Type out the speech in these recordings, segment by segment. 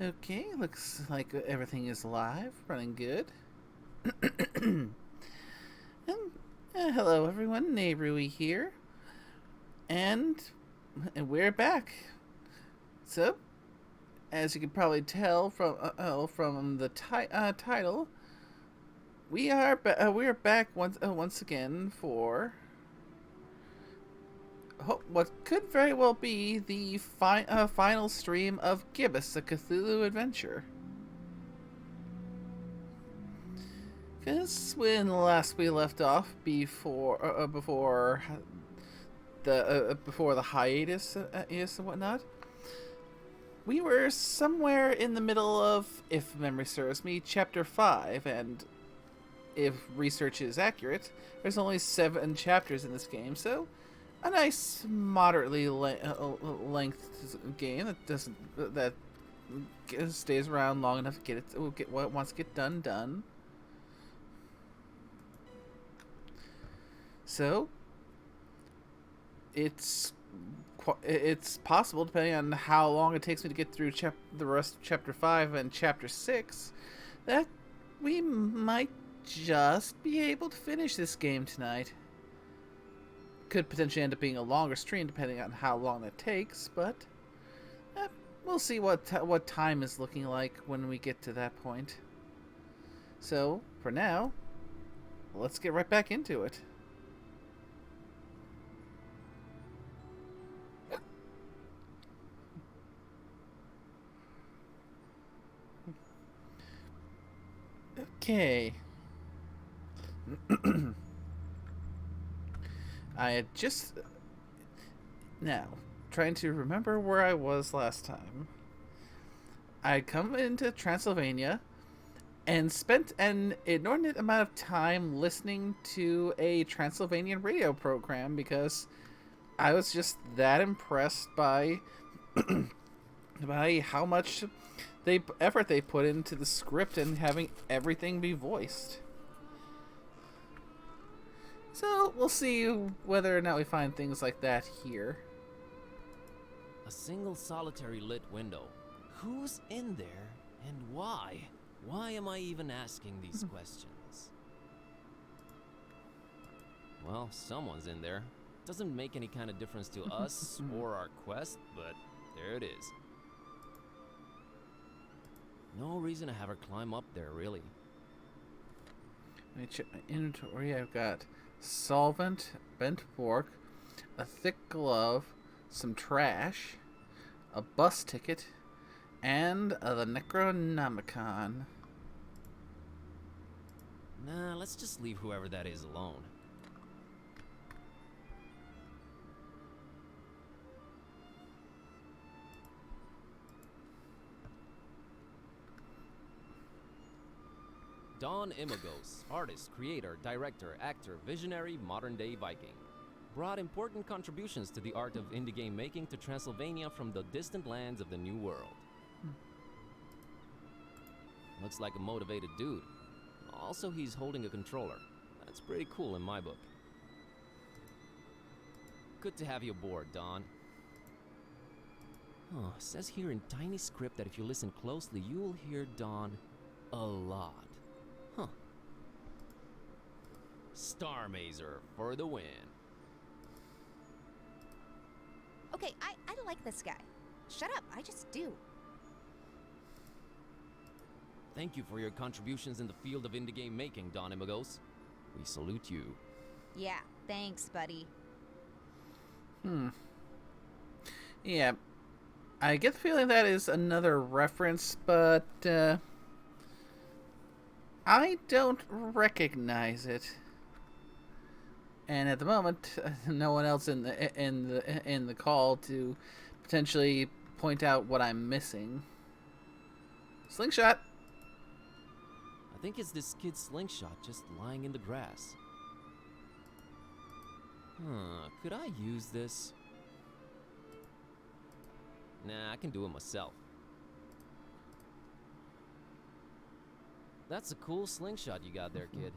Okay, looks like everything is live, running good. And, hello everyone, Nayrui here, and we're back. So, as you can probably tell from the title, we are back once again for what could very well be the final stream of Gibbous, a Cthulhu Adventure. Because when last we left off, before the hiatus and whatnot, we were somewhere in the middle of, if memory serves me, Chapter 5, and if research is accurate, there's only 7 chapters in this game, so a nice, moderately length game that stays around long enough to get what it wants to get done. So it's possible, depending on how long it takes me to get through the rest of Chapter 5 and Chapter 6, that we might just be able to finish this game tonight. Could potentially end up being a longer stream depending on how long that takes, but we'll see what time is looking like when we get to that point. So, for now, let's get right back into it. Okay. I had just... Now, trying to remember where I was last time. I had come into Transylvania and spent an inordinate amount of time listening to a Transylvanian radio program because I was just that impressed by by how much effort they put into the script and having everything be voiced. So we'll see whether or not we find things like that here. A single solitary lit window. Who's in there and why? Why am I even asking these questions? Well, someone's in there. Doesn't make any kind of difference to us or our quest, but there it is. No reason to have her climb up there, really. Let me check my inventory. I've got solvent, bent fork, a thick glove, some trash, a bus ticket, and the Necronomicon. Nah, let's just leave whoever that is alone. Don Imagos, artist, creator, director, actor, visionary, modern-day Viking. Brought important contributions to the art of indie game making to Transylvania from the distant lands of the New World. Looks like a motivated dude. Also, he's holding a controller. That's pretty cool in my book. Good to have you aboard, Don. Oh, says here in tiny script that if you listen closely, you will hear Don a lot. Huh. Star Mazer for the win. Okay, I like this guy. Shut up, I just do. Thank you for your contributions in the field of indie game making, Don Imagos. We salute you. Yeah, thanks, buddy. Yeah, I get the feeling that is another reference, but I don't recognize it. And at the moment, no one else in the call to potentially point out what I'm missing. Slingshot. I think it's this kid's slingshot just lying in the grass. Could I use this? Nah, I can do it myself. That's a cool slingshot you got there, kid.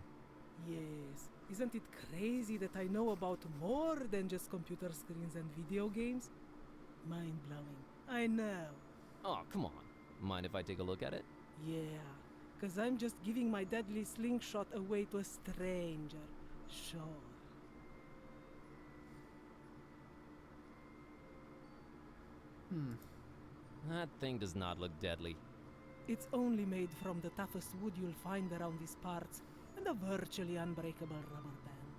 Yes. Isn't it crazy that I know about more than just computer screens and video games? Mind-blowing. I know. Oh, come on. Mind if I take a look at it? Yeah, 'cause I'm just giving my deadly slingshot away to a stranger. Sure. That thing does not look deadly. It's only made from the toughest wood you'll find around these parts, and a virtually unbreakable rubber band.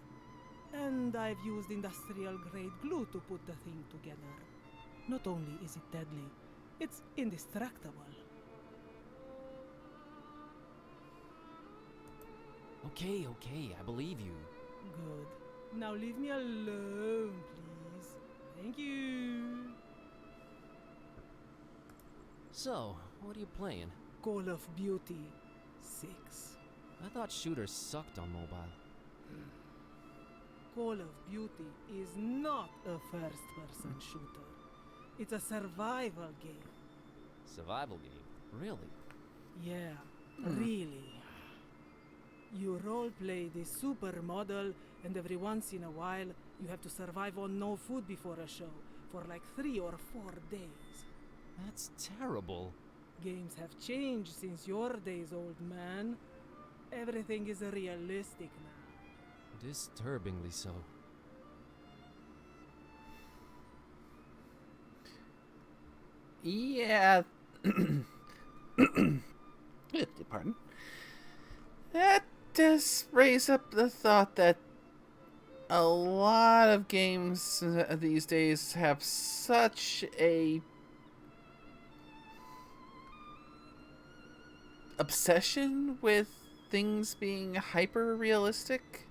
And I've used industrial-grade glue to put the thing together. Not only is it deadly, it's indestructible. Okay, I believe you. Good. Now leave me alone, please. Thank you. So, what are you playing? Call of Duty 6. I thought shooters sucked on mobile. Call of Duty is not a first-person shooter. It's a survival game. Survival game? Really? Yeah, really. You roleplay this supermodel, and every once in a while, you have to survive on no food before a show for like 3 or 4 days. That's terrible. Games have changed since your days, old man. Everything is realistic now. Disturbingly so. Yeah. Pardon. That does raise up the thought that a lot of games these days have such a obsession with things being hyper realistic.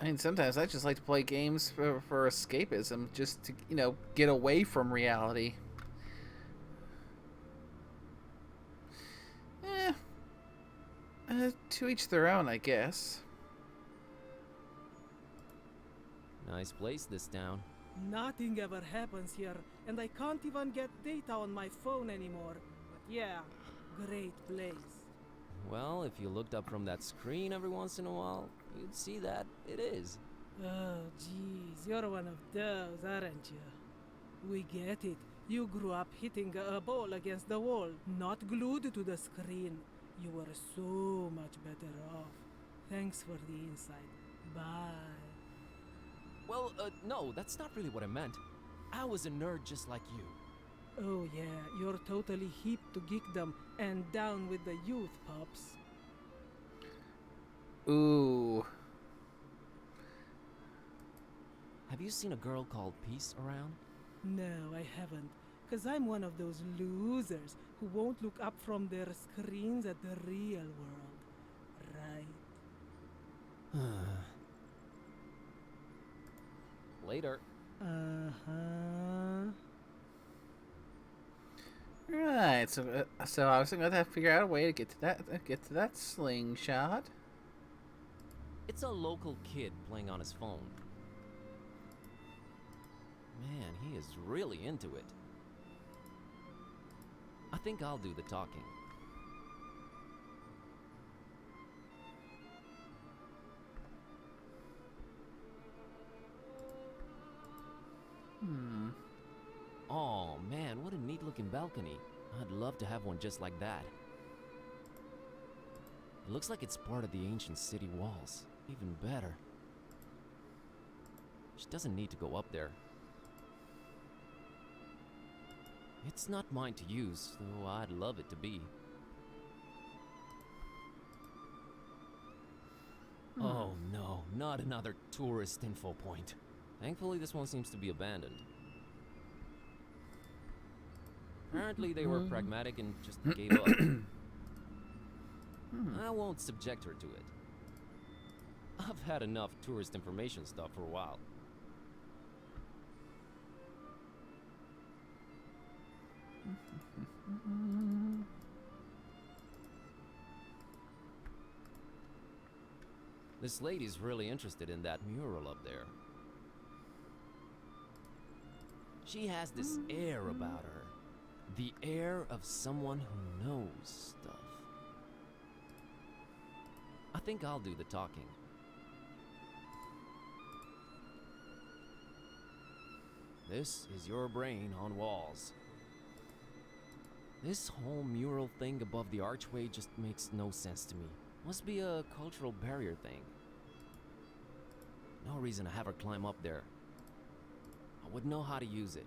I mean, sometimes I just like to play games for escapism, just to, get away from reality. To each their own, I guess. Nice place, this town. Nothing ever happens here, and I can't even get data on my phone anymore. But yeah, great place. Well, if you looked up from that screen every once in a while, you'd see that it is. Oh, jeez, you're one of those, aren't you? We get it. You grew up hitting a ball against the wall, not glued to the screen. You were so much better off. Thanks for the insight. Bye. Well, no, that's not really what I meant. I was a nerd just like you. Oh yeah, you're totally hip to geekdom and down with the youth, Pops. Ooh. Have you seen a girl called Peace around? No, I haven't. 'Cause I'm one of those losers who won't look up from their screens at the real world. Right? Later. Uh-huh. Right. So I was going to have to figure out a way to get to that slingshot. It's a local kid playing on his phone. Man, he is really into it. I think I'll do the talking. Oh man, what a neat looking balcony. I'd love to have one just like that. It looks like it's part of the ancient city walls. Even better. She doesn't need to go up there. It's not mine to use, though I'd love it to be. Oh no, not another tourist info point. Thankfully, this one seems to be abandoned. Apparently, they were pragmatic and just gave up. I won't subject her to it. I've had enough tourist information stuff for a while. This lady's really interested in that mural up there. She has this air about her. The air of someone who knows stuff. I think I'll do the talking. This is your brain on walls. This whole mural thing above the archway just makes no sense to me. Must be a cultural barrier thing. No reason to have her climb up there. I wouldn't know how to use it.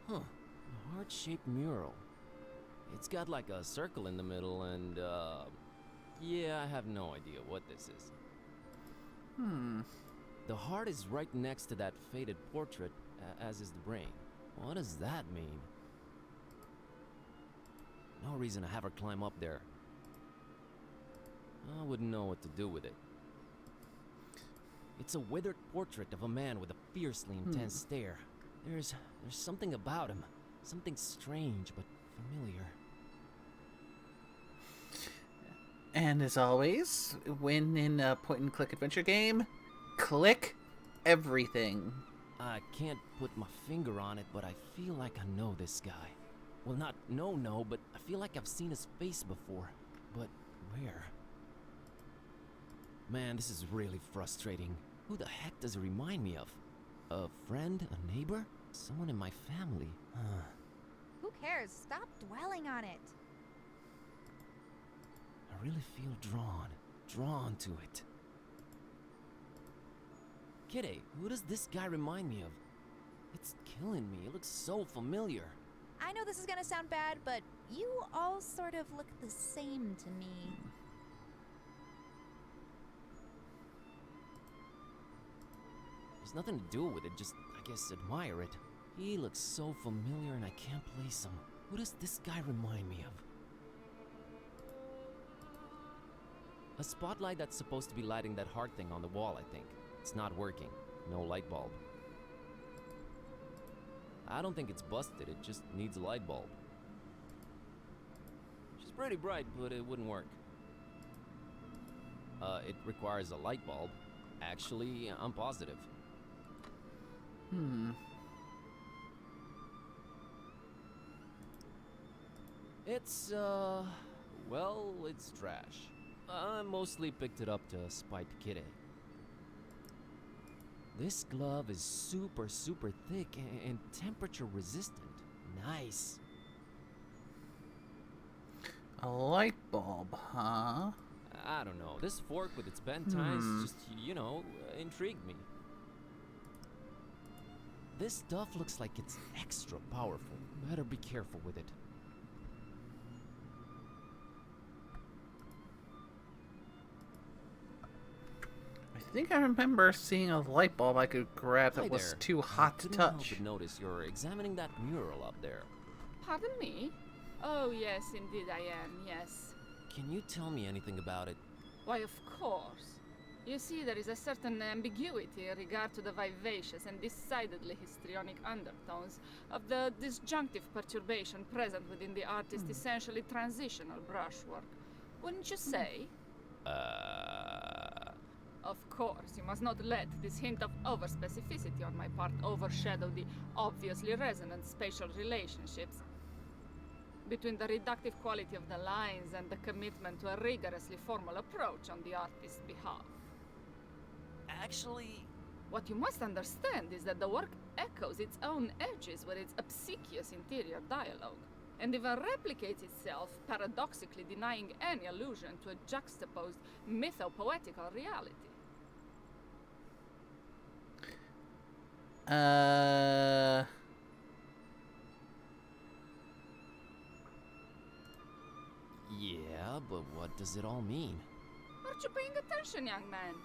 Huh. A heart-shaped mural. It's got like a circle in the middle and, yeah, I have no idea what this is. The heart is right next to that faded portrait, as is the brain. What does that mean? No reason to have her climb up there. I wouldn't know what to do with it. It's a withered portrait of a man with a fiercely intense stare. There's something about him. Something strange but familiar. And as always, when in a point-and-click adventure game, click everything. I can't put my finger on it, but I feel like I know this guy. Well, not no, but I feel like I've seen his face before. But where? Man, this is really frustrating. Who the heck does it remind me of? A friend? A neighbor? Someone in my family? Who cares? Stop dwelling on it. I really feel drawn to it. Kitty, who does this guy remind me of? It's killing me. It looks so familiar. I know this is gonna sound bad, but you all sort of look the same to me. There's nothing to do with it, just, I guess, admire it. He looks so familiar and I can't place him. Who does this guy remind me of? A spotlight that's supposed to be lighting that heart thing on the wall, I think. It's not working. No light bulb. I don't think it's busted, it just needs a light bulb. She's pretty bright, but it wouldn't work. It requires a light bulb. Actually, I'm positive. It's, well, it's trash. I mostly picked it up to spite Kitty. This glove is super thick and temperature resistant. Nice. A light bulb, huh? I don't know. This fork with its bent tines just, intrigued me. This stuff looks like it's extra powerful. Better be careful with it. I think I remember seeing a light bulb I could grab that Hi was there. too hot to Couldn't help touch. but notice you're examining that mural up there. Pardon me? Oh, yes, indeed I am, yes. Can you tell me anything about it? Why, of course. You see, there is a certain ambiguity in regard to the vivacious and decidedly histrionic undertones of the disjunctive perturbation present within the artist's essentially transitional brushwork. Wouldn't you say? Of course, you must not let this hint of overspecificity on my part overshadow the obviously resonant spatial relationships between the reductive quality of the lines and the commitment to a rigorously formal approach on the artist's behalf. Actually, What you must understand is that the work echoes its own edges with its obsequious interior dialogue, and even replicates itself, paradoxically denying any allusion to a juxtaposed mythopoetical reality. yeah, but what does it all mean? Aren't you paying attention, young man?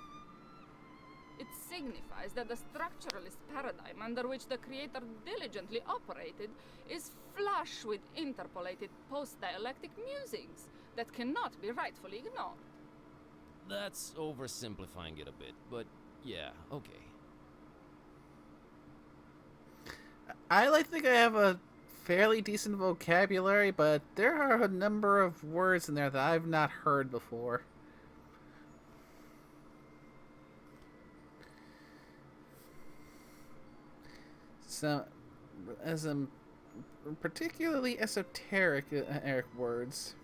It signifies that the structuralist paradigm under which the creator diligently operated is flush with interpolated post-dialectic musings that cannot be rightfully ignored. That's oversimplifying it a bit, but yeah, okay. I like to think I have a fairly decent vocabulary, but there are a number of words in there that I've not heard before. So, some particularly esoteric words.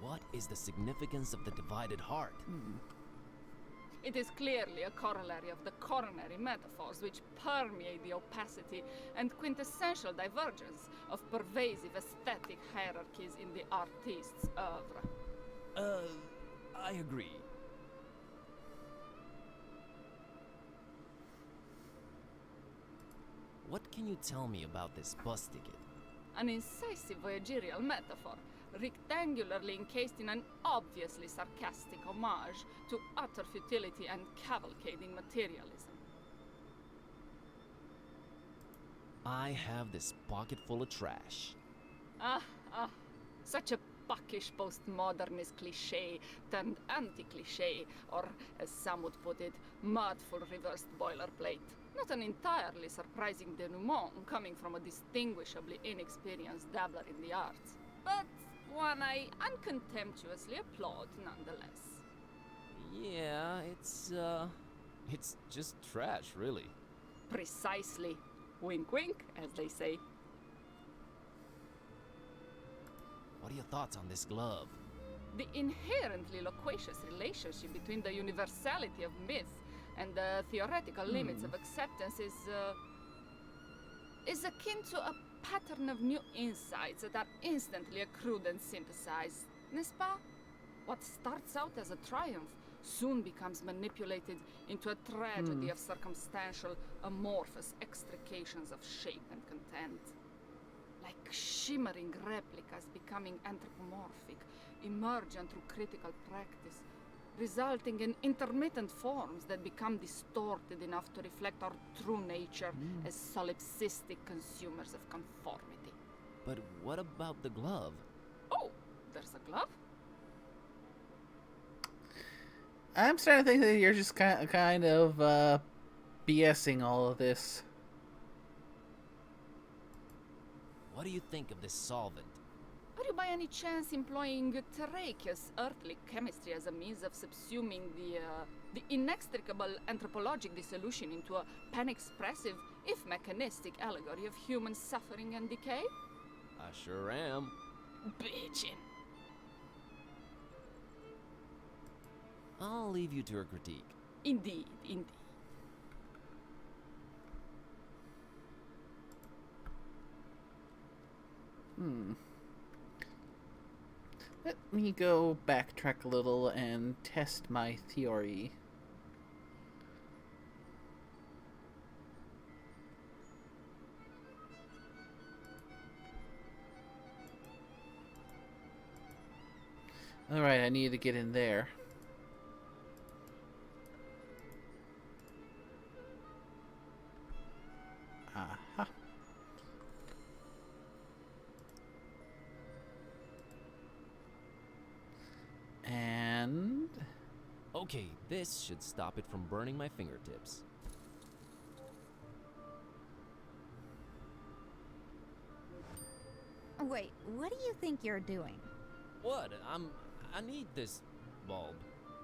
What is the significance of the divided heart? It is clearly a corollary of the coronary metaphors which permeate the opacity and quintessential divergence of pervasive aesthetic hierarchies in the artist's oeuvre. I agree. What can you tell me about this bus ticket? An incisive voyagerial metaphor, rectangularly encased in an obviously sarcastic homage to utter futility and cavalcading materialism. I have this pocket full of trash. Such a buckish postmodernist cliché turned anti-cliché, or as some would put it, mudful reversed boilerplate. Not an entirely surprising denouement coming from a distinguishably inexperienced dabbler in the arts, but one I uncontemptuously applaud nonetheless. Yeah, it's just trash, really. Precisely. Wink wink, as they say. What are your thoughts on this glove? The inherently loquacious relationship between the universality of myth and the theoretical limits of acceptance is akin to a pattern of new insights that are instantly accrued and synthesized, n'est-ce pas? What starts out as a triumph soon becomes manipulated into a tragedy of circumstantial, amorphous extrications of shape and content. Like shimmering replicas becoming anthropomorphic, emergent through critical practice, resulting in intermittent forms that become distorted enough to reflect our true nature as solipsistic consumers of conformity. But what about the glove? Oh, there's a glove? I'm starting to think that you're just kind of BSing all of this. What do you think of this solvent? Are you by any chance employing terraceous earthly chemistry as a means of subsuming the inextricable anthropologic dissolution into a pan-expressive, if mechanistic, allegory of human suffering and decay? I sure am. Bitchin'. I'll leave you to her critique. Indeed, indeed. Let me go backtrack a little and test my theory. Alright, I need to get in there. Aha. And... Okay, this should stop it from burning my fingertips. Wait, what do you think you're doing? What? I need this bulb.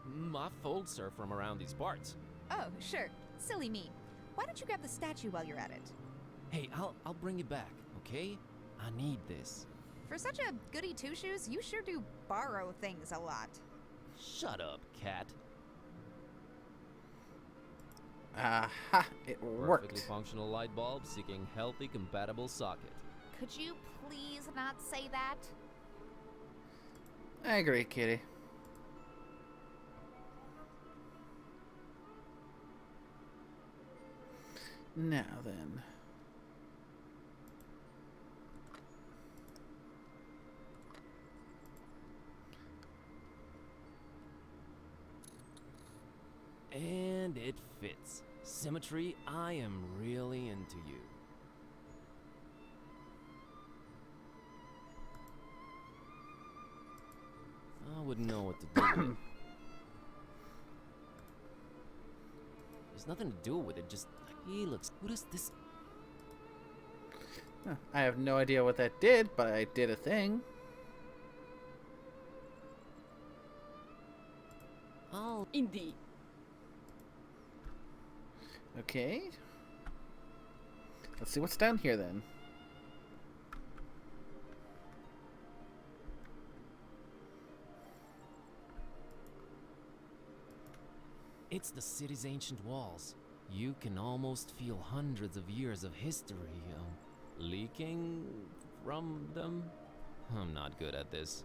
My folds are from around these parts. Oh, sure. Silly me. Why don't you grab the statue while you're at it? Hey, I'll bring it back, okay? I need this. For such a goody two-shoes, you sure do borrow things a lot. Shut up, cat. Aha, it Perfectly worked. functional light bulb seeking healthy compatible socket. Could you please not say that? I agree, kitty. Now then. And it fits. Symmetry, I am really into you. I wouldn't know what to do with it. There's nothing to do with it, just he looks. What is this? Huh, I have no idea what that did, but I did a thing. Oh, Indeed. Okay. Let's see what's down here then. It's the city's ancient walls. You can almost feel hundreds of years of history leaking from them. I'm not good at this.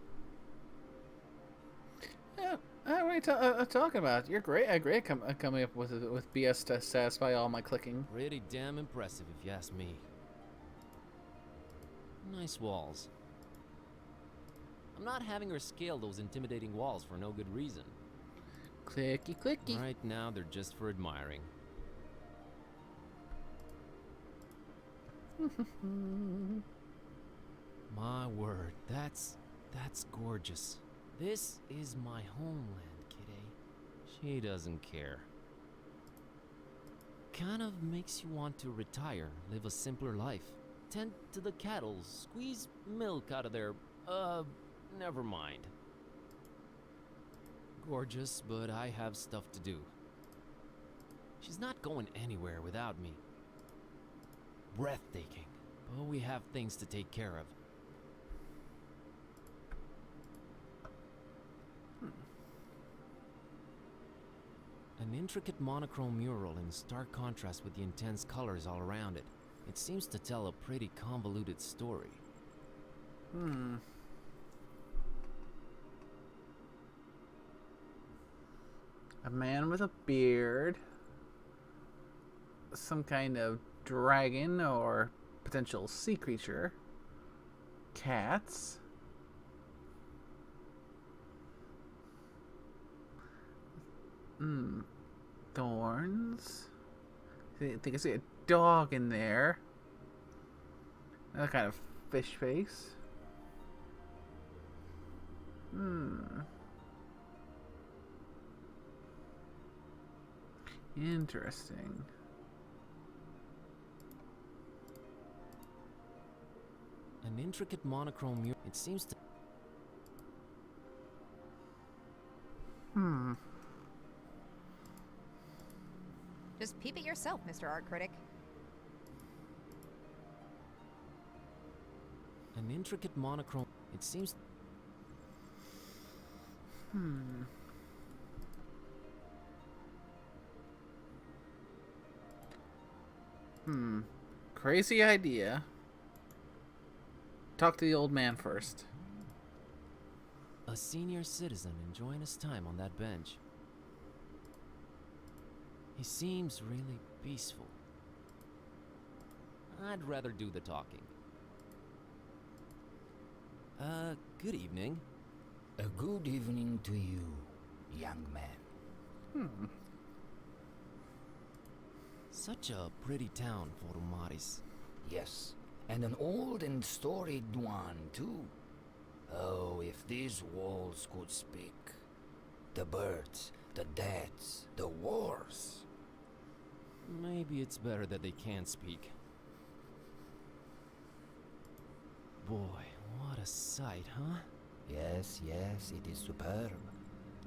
Yeah, what are you talking about? You're great. Great coming up with BS to satisfy all my clicking. Pretty damn impressive, if you ask me. Nice walls. I'm not having her scale those intimidating walls for no good reason. Clicky, clicky. Right now, they're just for admiring. My word, that's gorgeous. This is my homeland, kidday. She doesn't care. Kind of makes you want to retire, live a simpler life. Tend to the cattle, squeeze milk out of their, never mind. Gorgeous, but I have stuff to do. She's not going anywhere without me. Breathtaking, but we have things to take care of. An intricate monochrome mural in stark contrast with the intense colors all around it. It seems to tell a pretty convoluted story. A man with a beard. Some kind of dragon or potential sea creature. Cats. Thorns. I think I see a dog in there. Another kind of fish face. Interesting. An intricate monochrome mural. It seems to... Just peep it yourself, Mr. Art Critic. An intricate monochrome... It seems... Crazy idea. Talk to the old man first. A senior citizen enjoying his time on that bench. He seems really peaceful. I'd rather do the talking. Good evening. A good evening to you, young man. Such a pretty town, Maris. Yes, and an old and storied one, too. Oh, if these walls could speak. The birds, the deaths, the wars. Maybe it's better that they can't speak. Boy, what a sight, huh? Yes, yes, it is superb.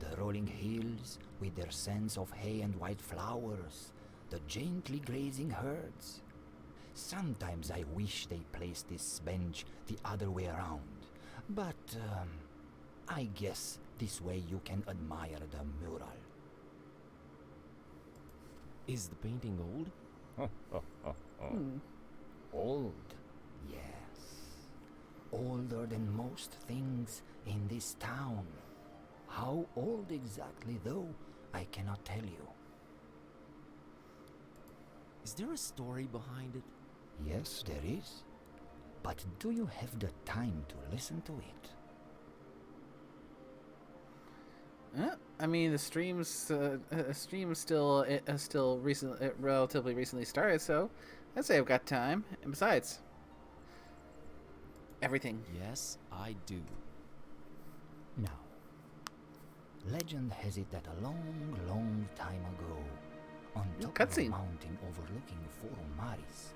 The rolling hills, with their scents of hay and white flowers. The gently grazing herds. Sometimes I wish they placed this bench the other way around. But, I guess this way you can admire the mural. Is the painting old? Old, yes. Older than most things in this town. How old exactly, though, I cannot tell you. Is there a story behind it? Yes, there is. But do you have the time to listen to it? I mean, the stream still relatively recently started, so I'd say I've got time. And besides, everything. Yes, I do. Now, legend has it that a long, long time ago, on top of a Cutscene. mountain overlooking Forum Maris,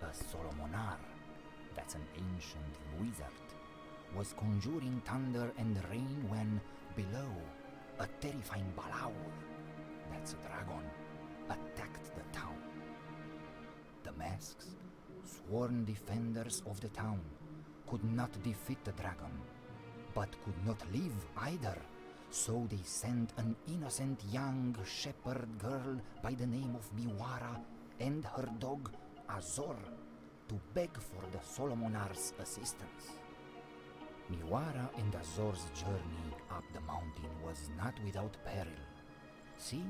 a Solomonar, that's an ancient wizard, was conjuring thunder and rain when, below, a terrifying Balaur, that's a dragon, attacked the town. The masks, sworn defenders of the town, could not defeat the dragon, but could not live either, So they sent an innocent young shepherd girl by the name of Miwara and her dog Azor to beg for the Solomonar's assistance. Miwara and Azor's journey up the mountain was not without peril. See,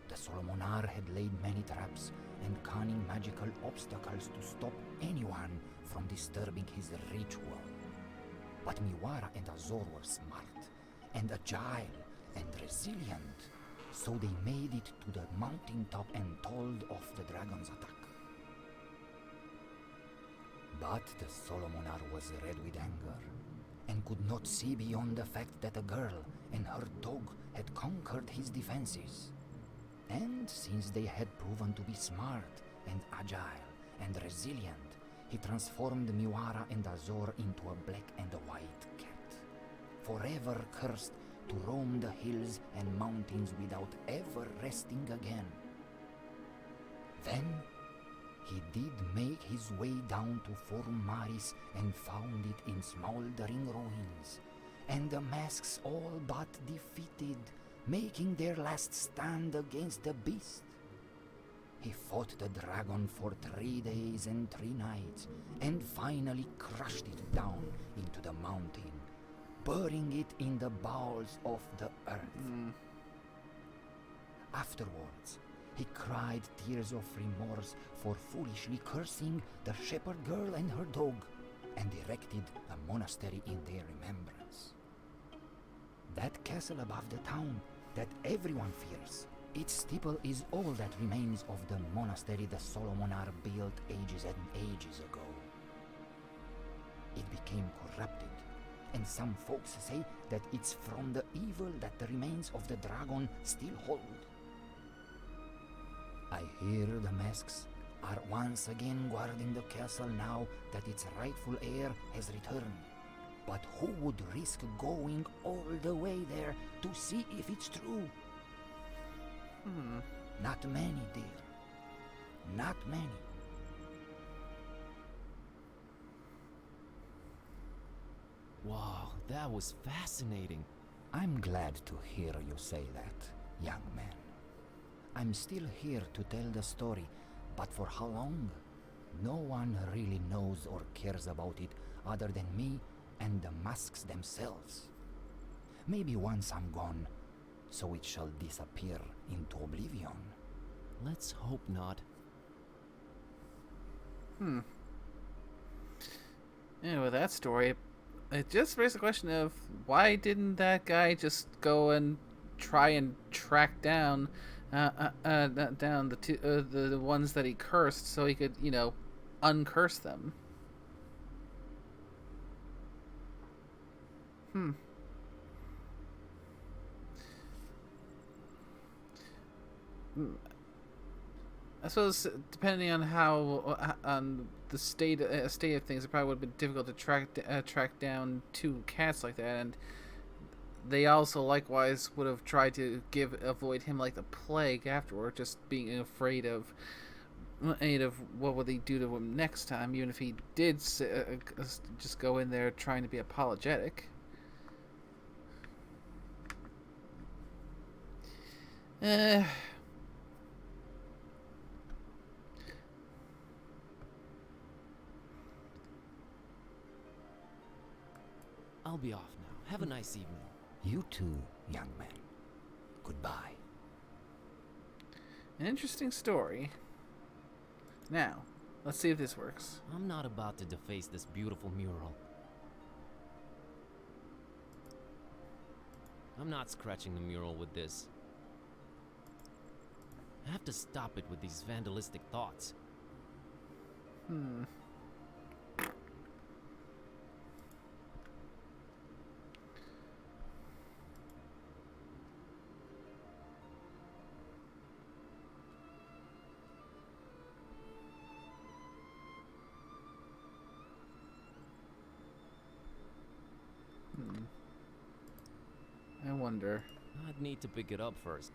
the Solomonar had laid many traps and cunning magical obstacles to stop anyone from disturbing his ritual. But Miwara and Azor were smart and agile and resilient, so they made it to the mountaintop and told of the dragon's attack. But the Solomonar was red with anger and could not see beyond the fact that a girl and her dog had conquered his defenses. And since they had proven to be smart and agile and resilient, he transformed Miwara and Azor into a black and a white cat, forever cursed to roam the hills and mountains without ever resting again. Then he did make his way down to Forum Maris and found it in smoldering ruins, and the masks all but defeated, making their last stand against the beast. He fought the dragon for 3 days and 3 nights, and finally crushed it down into the mountain, burying it in the bowels of the earth. Afterwards, he cried tears of remorse for foolishly cursing the shepherd girl and her dog, and erected a monastery in their remembrance. That castle above the town that everyone fears, its steeple is all that remains of the monastery the Solomonar built ages and ages ago. It became corrupted, and some folks say that it's from the evil that the remains of the dragon still hold. I hear the masks are once again guarding the castle now that its rightful heir has returned. But who would risk going all the way there to see if it's true? Not many, dear. Not many. Wow, that was fascinating. I'm glad to hear you say that, young man. I'm still here to tell the story, but for how long? No one really knows or cares about it other than me and the masks themselves. Maybe once I'm gone, so it shall disappear into oblivion. Let's hope not. Yeah, with that story, it just raised the question of why didn't that guy just go and try and track down down the ones that he cursed so he could, uncurse them. I suppose depending on how on the state of things, it probably would have been difficult to track down 2 cats like that, and they also likewise would have tried to avoid him like the plague afterward, just being afraid of what would they do to him next time, even if he did just go in there trying to be apologetic. I'll be off now. Have a nice evening. You too, young man. Goodbye. An interesting story. Now, let's see if this works. I'm not about to deface this beautiful mural. I'm not scratching the mural with this. I have to stop it with these vandalistic thoughts. I wonder. I'd need to pick it up first.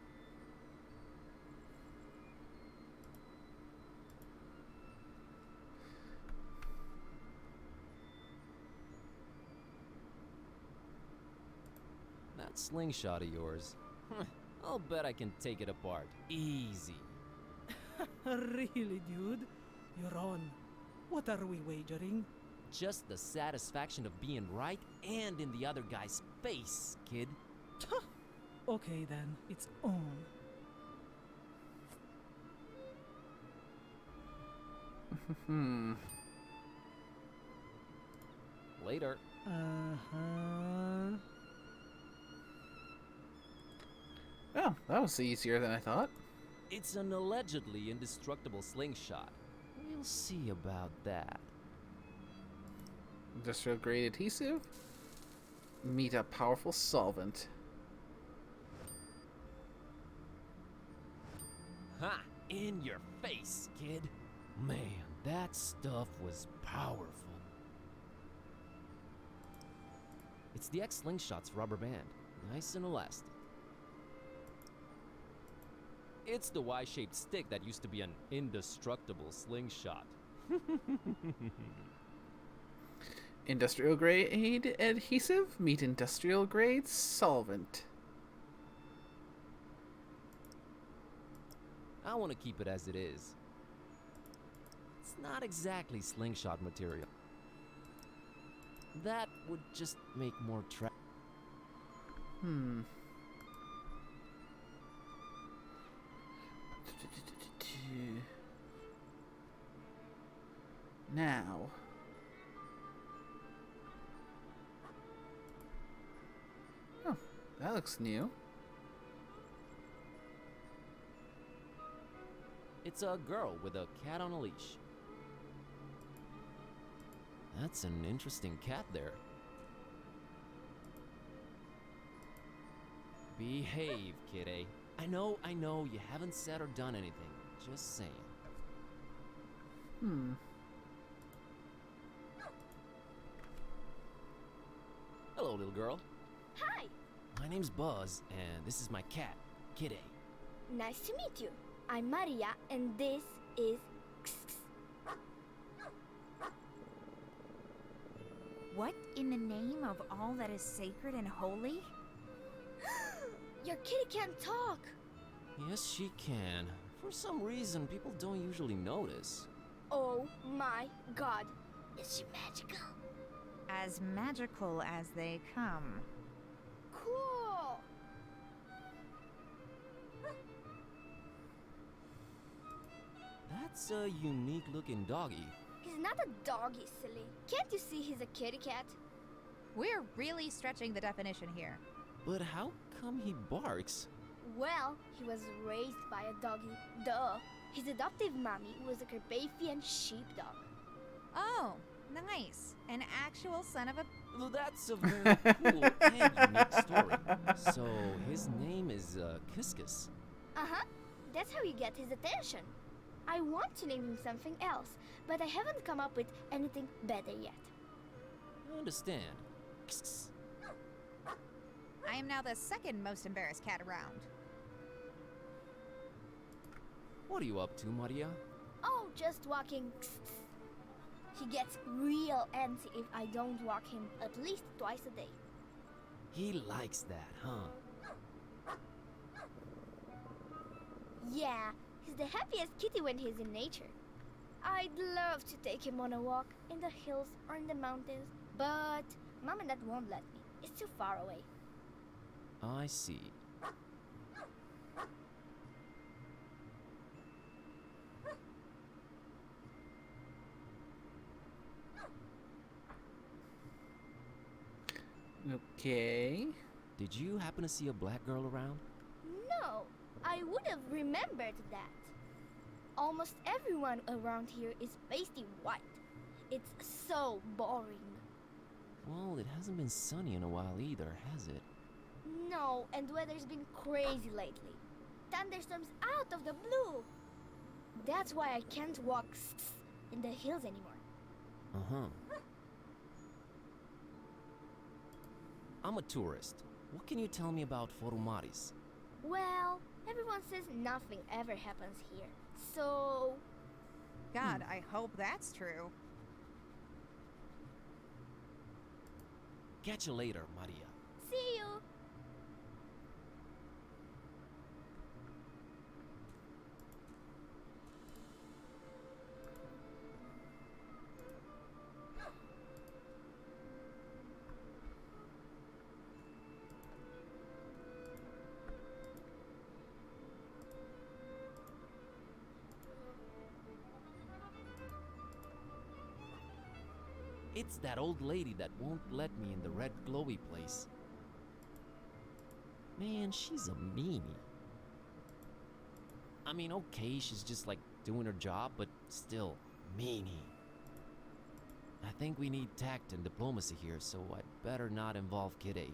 That That slingshot of yours. I'll bet I can take it apart. Easy. Really, dude? You're on. What are we wagering? Just the satisfaction of being right and in the other guy's face, kid. Okay then, it's on. Later. Uh-huh. Oh, that was easier than I thought. It's an allegedly indestructible slingshot. We'll see about that. Industrial grade adhesive. Meet a powerful solvent. Ha! In your face, kid. Man, that stuff was powerful. It's the X-Slingshot's rubber band. Nice and elastic. It's the Y-shaped stick that used to be an indestructible slingshot. Industrial grade adhesive. Meet industrial grade solvent. I want to keep it as it is. It's not exactly slingshot material. That would just make more Now. Oh, that looks new. It's a girl with a cat on a leash. That's an interesting cat there. Behave, kiddo. I know, you haven't said or done anything. Just saying. Hello, little girl. Hi, My name's Buzz, and this is my cat, Kiddo. nice to meet you. I'm Maria, and this is... What in the name of all that is sacred and holy? Your kitty can't talk. Yes, she can. For some reason, people don't usually notice. Oh my god. Is she magical? As magical as they come. Cool. That's a unique-looking doggy. He's not a doggy, silly. Can't you see he's a kitty cat? We're really stretching the definition here. But how come he barks? Well, he was raised by a doggy. Duh. His adoptive mommy was a Carpathian sheepdog. Oh, nice. An actual son of a... Well, that's a very cool and unique story. So, his name is, Kiskus. Uh-huh. That's how you get his attention. I want to name him something else, but I haven't come up with anything better yet. I understand. I am now the second most embarrassed cat around. What are you up to, Maria? Oh, just walking. He gets real antsy if I don't walk him at least twice a day. He likes that, huh? Yeah, he's the happiest kitty when he's in nature. I'd love to take him on a walk in the hills or in the mountains, but Mom and Dad won't let me. It's too far away. I see. Okay. Did you happen to see a black girl around? No, I would have remembered that. Almost everyone around here is pasty white. It's so boring. Well, it hasn't been sunny in a while either, has it? No, and weather's been crazy lately. Thunderstorms out of the blue. That's why I can't walk in the hills anymore. Uh-huh. I'm a tourist. What can you tell me about Forumaris? Well, everyone says nothing ever happens here. So... God, I hope that's true. Catch you later, Maria. See you! It's that old lady that won't let me in the red glowy place. Man, she's a meanie. I mean, okay, she's just like doing her job, but still, meanie. I think we need tact and diplomacy here, so I'd better not involve Kid A.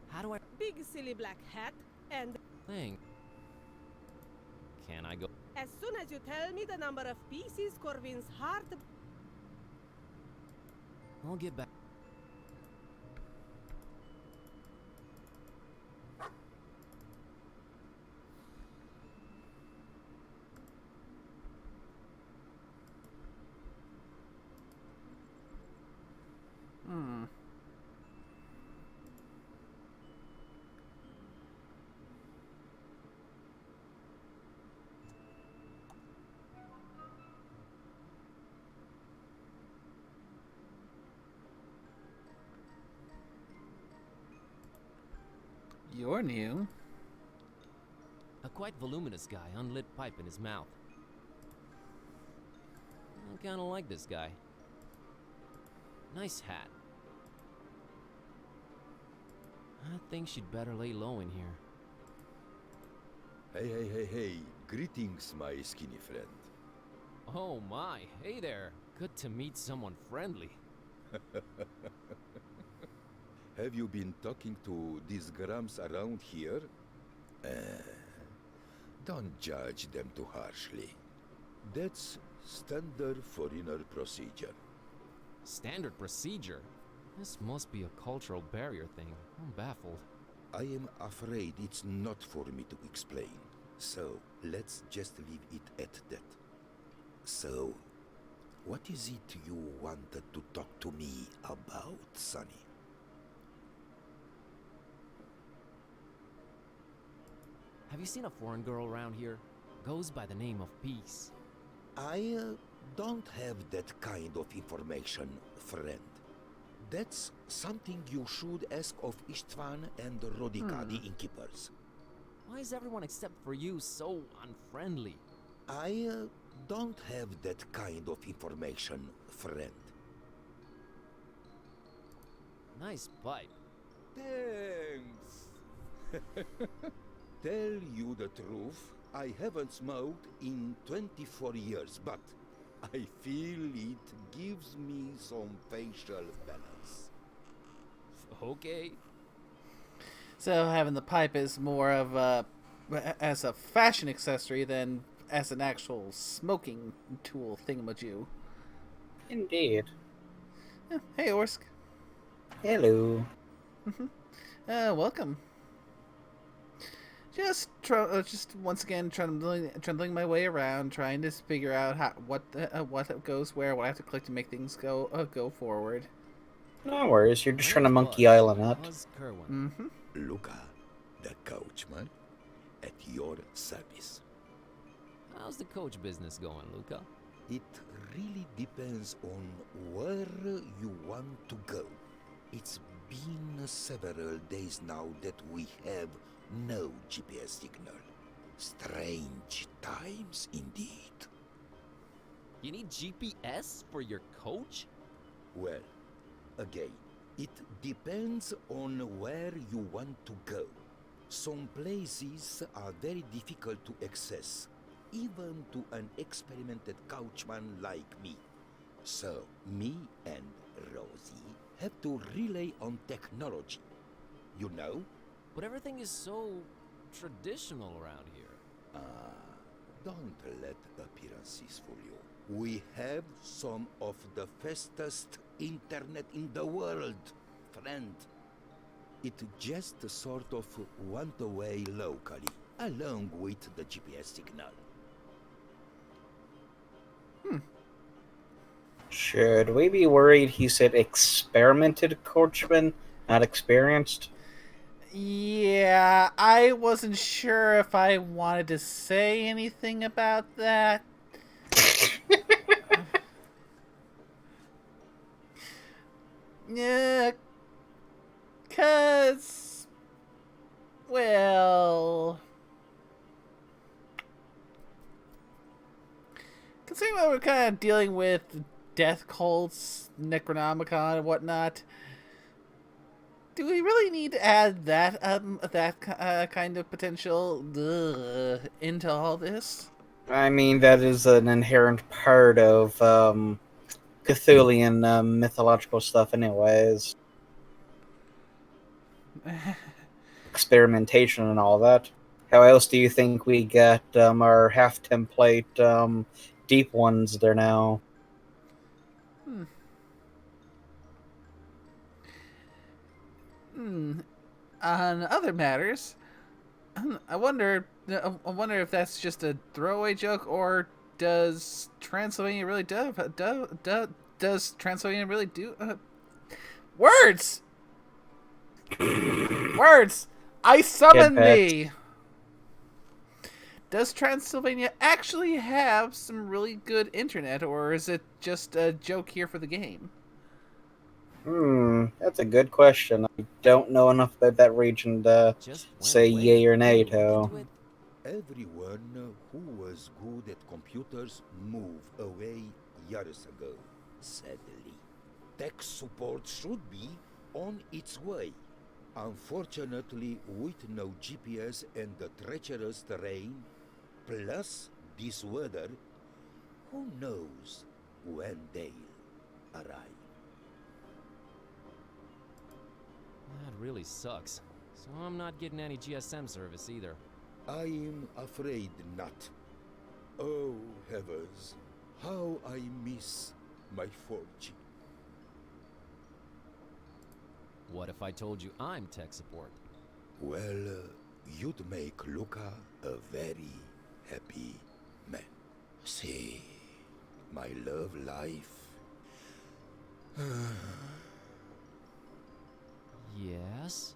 How do I... Big silly black hat, and Thing. Can I go? as soon as you tell me the number of pieces Corvin's heart... I'll get back. Hmm. You're new. A quite voluminous guy, unlit pipe in his mouth. I kinda like this guy. Nice hat. I think she'd better lay low in here. Hey. Greetings, my skinny friend. Oh my, hey there. Good to meet someone friendly. Have you been talking to these grams around here? Don't judge them too harshly. That's standard foreigner procedure. Standard procedure? This must be a cultural barrier thing. I'm baffled. I am afraid it's not for me to explain. So, let's just leave it at that. So, what is it you wanted to talk to me about, Sonny? Have you seen a foreign girl around here? Goes by the name of Peace. I don't have that kind of information, friend. That's something you should ask of Istvan and Rodika, the innkeepers. Why is everyone except for you so unfriendly? I don't have that kind of information, friend. Nice pipe. Thanks. Tell you the truth, I haven't smoked in 24 years, but I feel it gives me some facial balance. Okay. So having the pipe is more of a as a fashion accessory than as an actual smoking tool thingamajoo. Indeed. Hey, Orsk. Hello. Welcome. Just once again trundling my way around, trying to figure out what goes where, what I have to click to make things go forward. No worries, you're just trying to Monkey Island up. Mm-hmm. Luca, the coachman, at your service. How's the coach business going, Luca? It really depends on where you want to go. It's been several days now that we have no GPS signal. Strange times indeed. You need GPS for your coach? Well, again, it depends on where you want to go. Some places are very difficult to access, even to an experimented coachman like me. So, me and Rosie have to rely on technology. You know? But everything is so traditional around here. Don't let appearances fool you. We have some of the fastest internet in the world, friend. It just sort of went away locally, along with the GPS signal. Should we be worried he said experimented coachman, not experienced? Yeah, I wasn't sure if I wanted to say anything about that. Yeah, 'cause, well, considering that we're kind of dealing with death cults, Necronomicon, and whatnot, do we really need to add that kind of potential into all this? I mean, that is an inherent part of Cthulian mythological stuff, anyways. Experimentation and all that. How else do you think we get our half template deep ones there now? On other matters, I wonder if that's just a throwaway joke, or does Transylvania really does Transylvania really do words? Words! I summon thee! Does Transylvania actually have some really good internet, or is it just a joke here for the game? That's a good question. I don't know enough about that region to say yay or nay to. Everyone who was good at computers moved away years ago, sadly. Tech support should be on its way. Unfortunately, with no GPS and the treacherous terrain, plus this weather, who knows when they'll arrive. That really sucks. So I'm not getting any GSM service either. I'm afraid not. Oh, heavens, how I miss my 4G. What if I told you I'm tech support? Well, you'd make Luca a very happy man. See, my love life. Yes?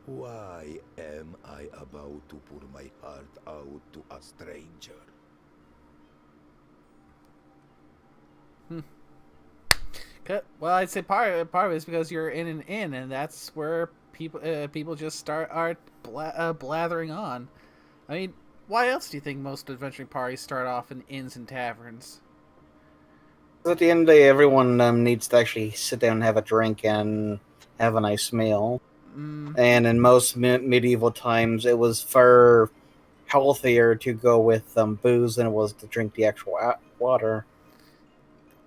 Why am I about to pour my heart out to a stranger? Well, I'd say part of it is because you're in an inn, and that's where people just start blathering on. I mean, why else do you think most adventuring parties start off in inns and taverns? At the end of the day, everyone needs to actually sit down and have a drink and have a nice meal. And in most medieval times, it was far healthier to go with booze than it was to drink the actual water.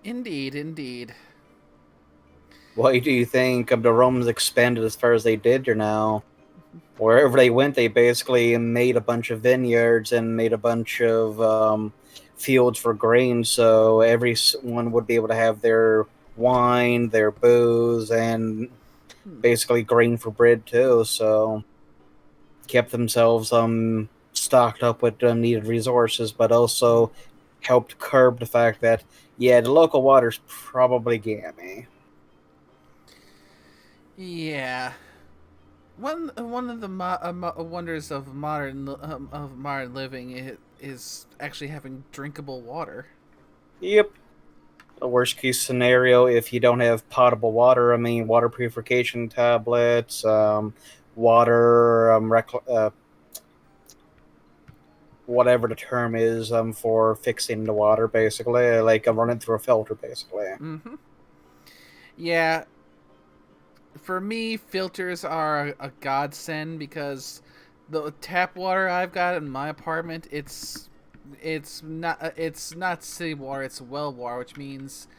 Indeed, indeed. Why do you think the Romans expanded as far as they did now? Wherever they went, they basically made a bunch of vineyards and made a bunch of fields for grain, so everyone would be able to have their wine, their booze, and basically grain for bread too. So kept themselves stocked up with needed resources, but also helped curb the fact that the local water's probably gammy. Yeah, one of the wonders of modern living is actually having drinkable water. Yep. The worst case scenario, if you don't have potable water, I mean, water purification tablets, water, whatever the term is for fixing the water, basically, like running through a filter, basically. Mm-hmm. Yeah. For me, filters are a godsend because the tap water I've got in my apartment, it's not city water, it's well water, which means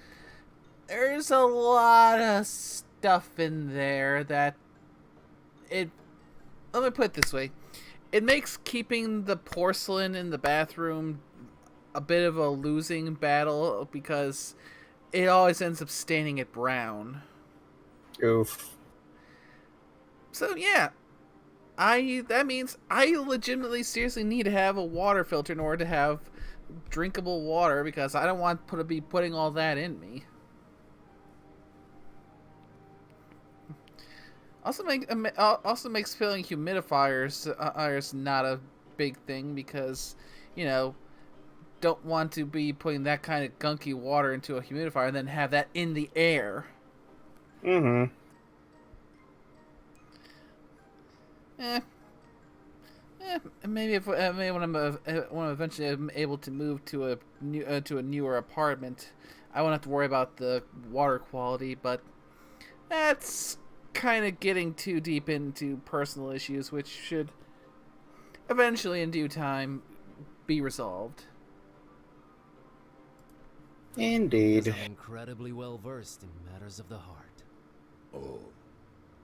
there's a lot of stuff in there that let me put it this way. It makes keeping the porcelain in the bathroom a bit of a losing battle because it always ends up staining it brown. Oof. So yeah, that means I legitimately seriously need to have a water filter in order to have drinkable water because I don't want to be putting all that in me. Also makes filling humidifiers is not a big thing because, don't want to be putting that kind of gunky water into a humidifier and then have that in the air. Maybe if maybe when I'm eventually able to move to a newer apartment, I won't have to worry about the water quality. But that's kind of getting too deep into personal issues, which should eventually, in due time, be resolved. Indeed. I'm incredibly well versed in matters of the heart. Oh,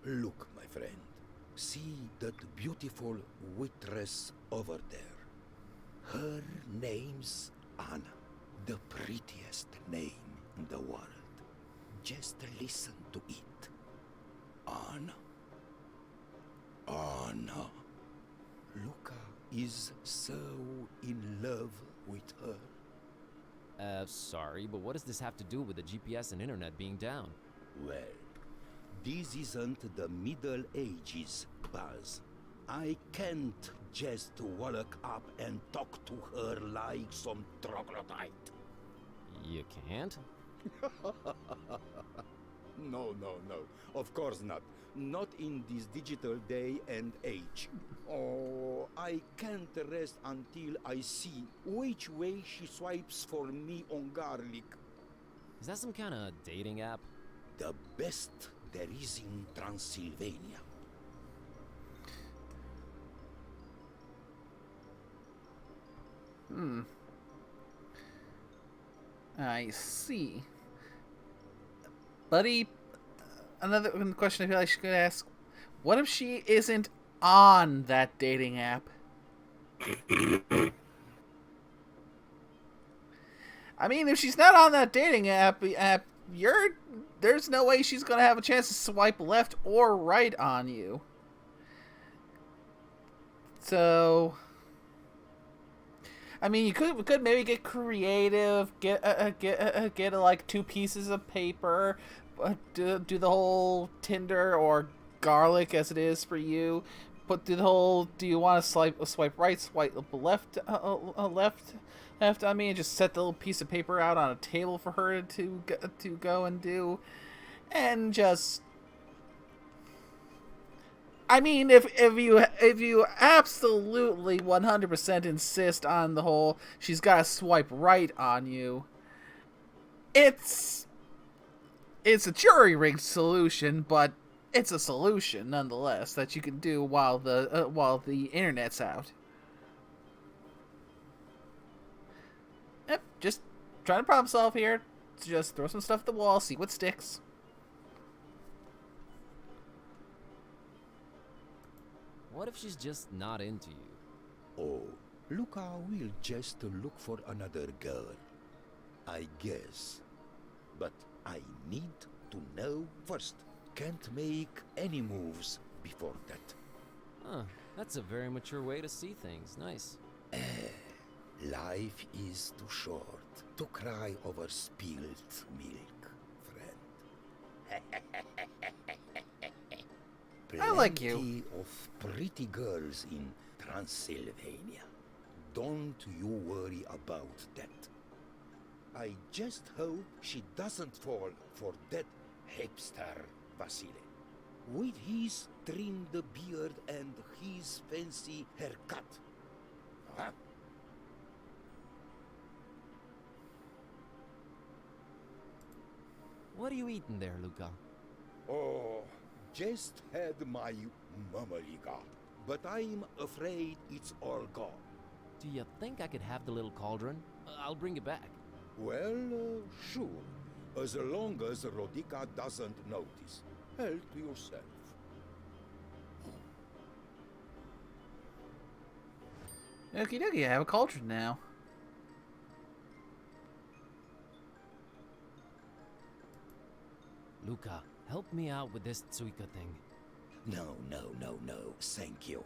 look, my friend. See that beautiful waitress over there. Her name's Anna. The prettiest name in the world. Just listen to it. Anna. Anna. Luca is so in love with her. Sorry, but what does this have to do with the GPS and internet being down? Well, this isn't the Middle Ages, Buzz. I can't just walk up and talk to her like some troglodyte. You can't? No. Of course not. Not in this digital day and age. Oh, I can't rest until I see which way she swipes for me on garlic. Is that some kind of dating app? The best there is in Transylvania. I see. Buddy, another question I feel like she could ask. What if she isn't on that dating app? I mean, if she's not on that dating app, there's no way she's gonna have a chance to swipe left or right on you. So, I mean, we could maybe get creative, get like 2 pieces of paper, do the whole Tinder or garlic as it is for you. Do the whole. Do you want to swipe right, swipe left, left? I mean, just set the little piece of paper out on a table for her to go and do, and just. I mean, if you absolutely 100% insist on the whole she's got to swipe right on you, it's a jury rigged solution, but it's a solution nonetheless that you can do while the internet's out. Yep, just trying to problem solve here. Just throw some stuff at the wall, see what sticks. What if she's just not into you? Oh, Luca will just look for another girl, I guess. But I need to know first. Can't make any moves before that. Huh, that's a very mature way to see things. Nice. Life is too short to cry over spilled milk, friend. I like you. Plenty of pretty girls in Transylvania. Don't you worry about that. I just hope she doesn't fall for that hipster Vasile. With his trimmed beard and his fancy haircut. Huh? What are you eating there, Luca? Oh, just had my mamaliga, but I'm afraid it's all gone. Do you think I could have the little cauldron? I'll bring it back. Well, sure. As long as Rodica doesn't notice. Help yourself. Okie dokie, I have a cauldron now. Luca, help me out with this Tsuika thing. No. Thank you.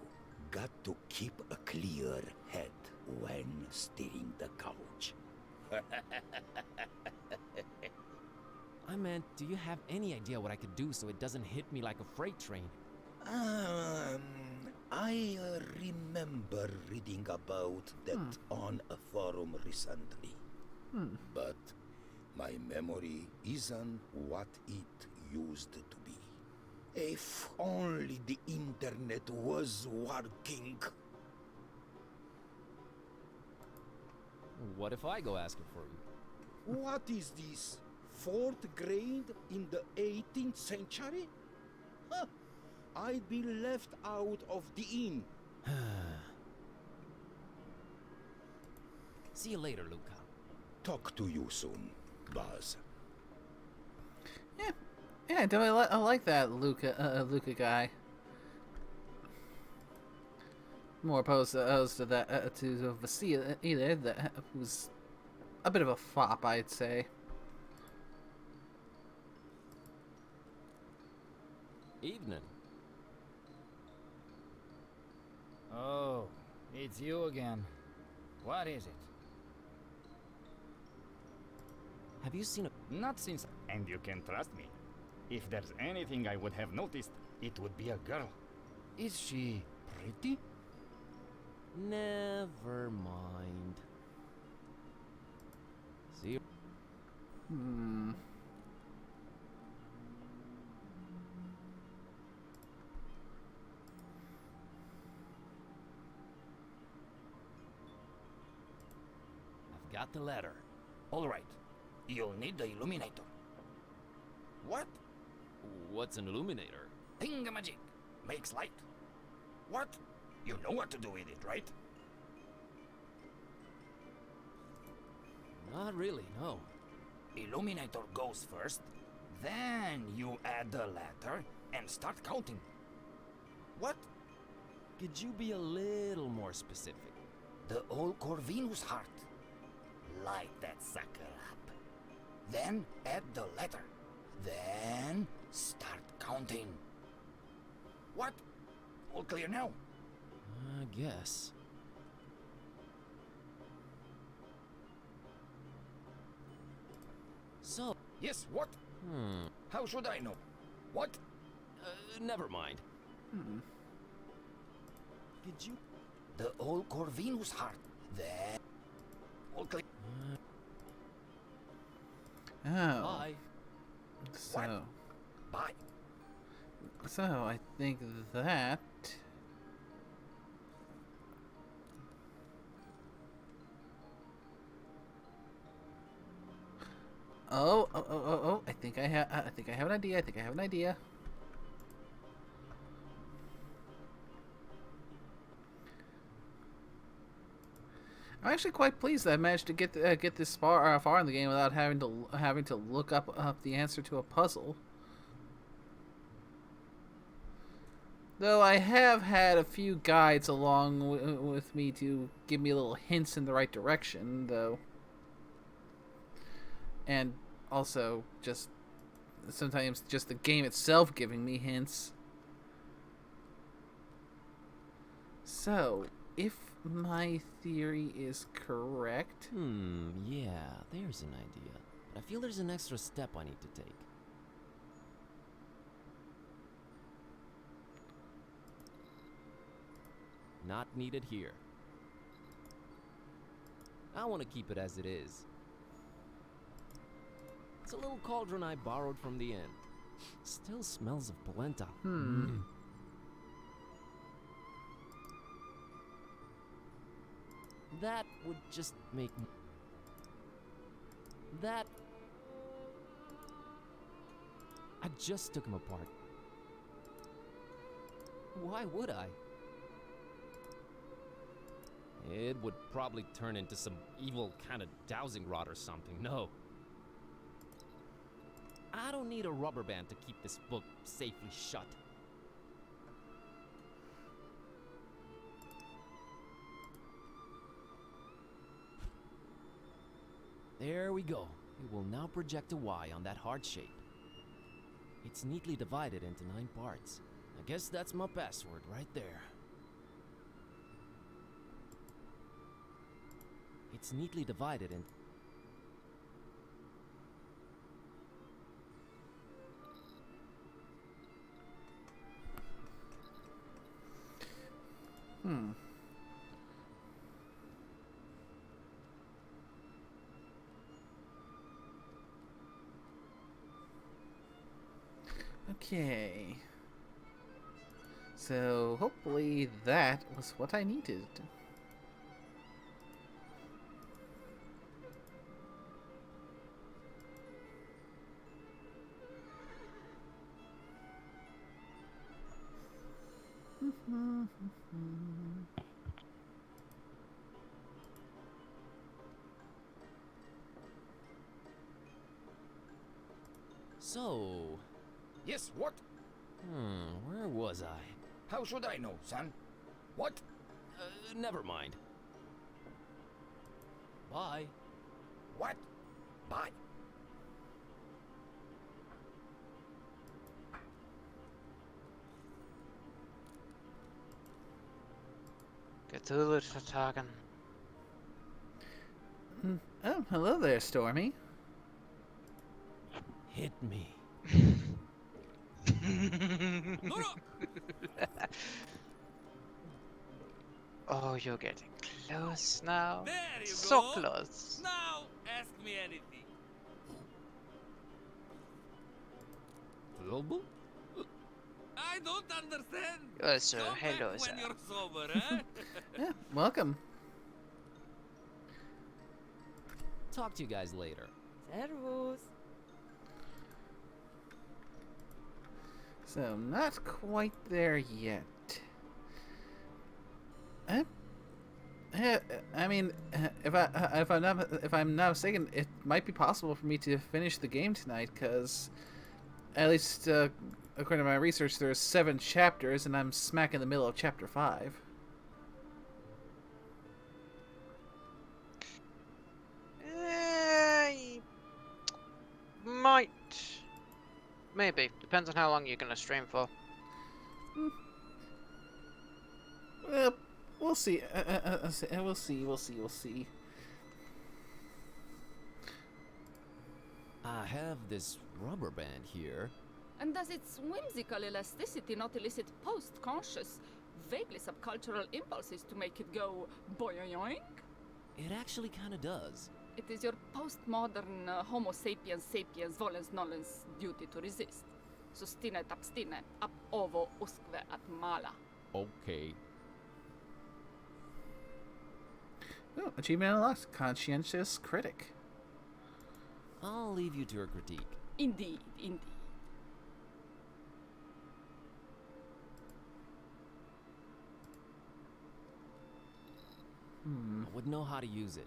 Got to keep a clear head when steering the couch. I meant, do you have any idea what I could do so it doesn't hit me like a freight train? I remember reading about that on a forum recently. But my memory isn't what it used to be. If only the internet was working. What if I go asking for you? What is this? 4th grade in the 18th century? Huh. I'd be left out of the inn. See you later, Luca. Talk to you soon, Buzz. Yeah, I like that Luca guy. More opposed to that to Vasila either. That was a bit of a fop, I'd say. Evening. Oh, it's you again. What is it? Have you seen a... Not since... And you can trust me. If there's anything I would have noticed, it would be a girl. Is she pretty? Never mind. See you. I've got the letter. All right. You'll need the illuminator. What? What's an illuminator? Thingamajig. Makes light. What? You know what to do with it, right? Not really, no. Illuminator goes first, then you add the letter and start counting. What? Could you be a little more specific? The old Corvinus heart. Light that sucker up. Then add the letter. Then start counting. What? All clear now? I guess. So... Yes, what? How should I know? What? Never mind. Did you... The old Corvinus heart. Then... All clear... Oh. Bye. So... What? Bye. So, I think that... Oh! I think I have an idea. I'm actually quite pleased that I managed to get this far in the game without having to look up the answer to a puzzle. Though I have had a few guides along with me to give me little hints in the right direction, though. And also, just sometimes just the game itself giving me hints. So, if my theory is correct... Yeah, there's an idea. But I feel there's an extra step I need to take. Not needed here. I want to keep it as it is. It's a little cauldron I borrowed from the inn. Still smells of polenta. That would just make... That... I just took him apart. Why would I? It would probably turn into some evil kind of dowsing rod or something. No. I don't need a rubber band to keep this book safely shut. There we go. It will now project a Y on that heart shape. It's neatly divided into 9 parts. I guess that's my password right there. It's neatly divided in... Okay. So, hopefully that was what I needed. So, Yes, what? where was I? How should I know, son? What? Never mind. Bye. What? Bye. Cthulu Adventure. Oh, hello there, Stormy. Hit me. Oh, you're getting close now. There you So go. close. Now ask me anything. I don't understand. Also, Come hello, back sir. when you're sober, eh? Yeah, welcome. Talk to you guys later. Servus. So, not quite there yet. I mean, if I'm not mistaken, it might be possible for me to finish the game tonight, because at least according to my research, there's 7 chapters, and I'm smack in the middle of chapter 5. Might. Maybe. Depends on how long you're gonna stream for. Well, we'll see. We'll see. I have this rubber band here. And does its whimsical elasticity not elicit post-conscious, vaguely subcultural impulses to make it go boing? It actually kind of does. It is your postmodern Homo sapiens sapiens volens nolens duty to resist. Sustine et abstine, ab ovo usque at mala. Okay. Oh, achievement unlocked. Conscientious critic. I'll leave you to your critique. Indeed. I would know how to use it.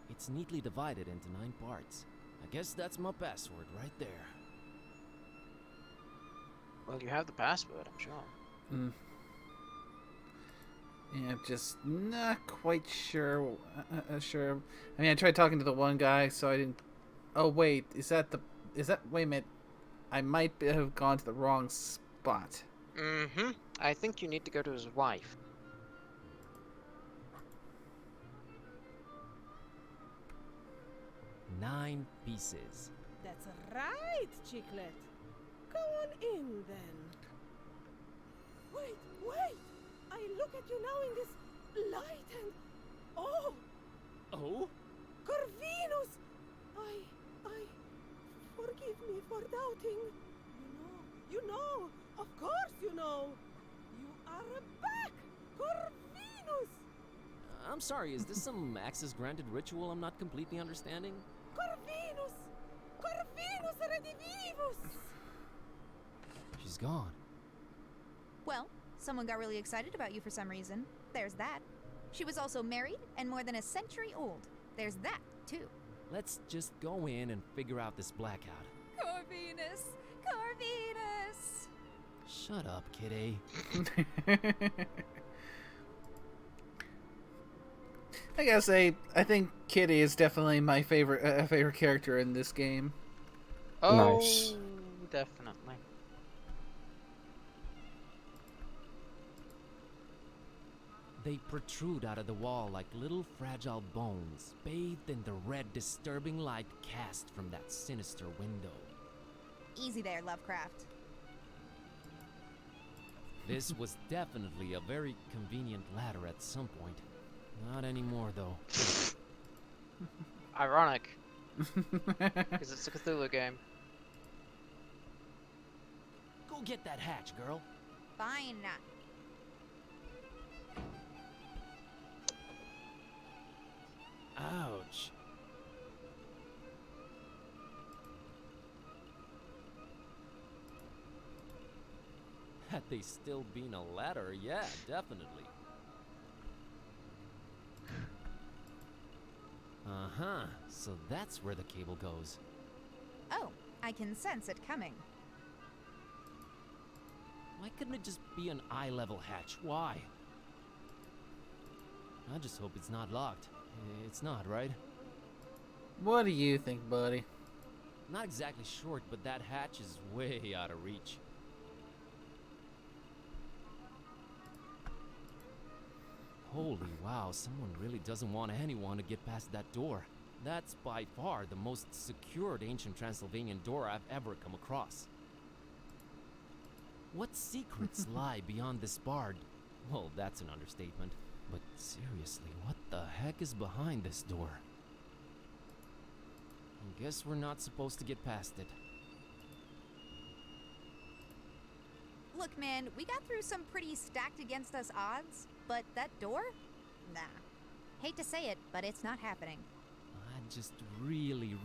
It's neatly divided into 9 parts. I guess that's my password right there. Well, you have the password, I'm sure. Yeah, just not quite sure. Sure. I mean, I tried talking to the one guy, so I didn't. Oh wait, is that? Wait a minute. I might have gone to the wrong spot. Mm-hmm. I think you need to go to his wife. Nine pieces. That's right, Chiclet. Go on in then. Wait! I look at you now in this light and... Oh! Oh? Corvinus! I... Forgive me for doubting. You know, of course you know. You are back, Corvinus! I'm sorry, is this some access granted ritual I'm not completely understanding? Corvinus redivivus! She's gone. Well, someone got really excited about you for some reason. There's that. She was also married and more than a century old. There's that, too. Let's just go in and figure out this blackout. Corvinus! Shut up, kitty. I gotta say, I think Kitty is definitely my favorite character in this game. Oh, Nice. Definitely. They protrude out of the wall like little fragile bones, bathed in the red, disturbing light cast from that sinister window. Easy there, Lovecraft. This was definitely a very convenient ladder at some point. Not anymore, though. Ironic. Because it's a Cthulhu game. Go get that hatch, girl. Fine. Ouch. Had they still been a ladder, yeah, definitely. Uh-huh, so that's where the cable goes. Oh, I can sense it coming. Why couldn't it just be an eye-level hatch? Why? I just hope it's not locked. It's not, right? What do you think, buddy? Not exactly short, but that hatch is way out of reach. Holy wow, someone really doesn't want anyone to get past that door. That's by far the most secured ancient Transylvanian door I've ever come across. What secrets lie beyond this bard? Well, that's an understatement. But seriously, what the heck is behind this door? I guess we're not supposed to get past it. Look, man, we got through some pretty stacked against us odds, but that door? Nah. Hate to say it, but it's not happening. I just really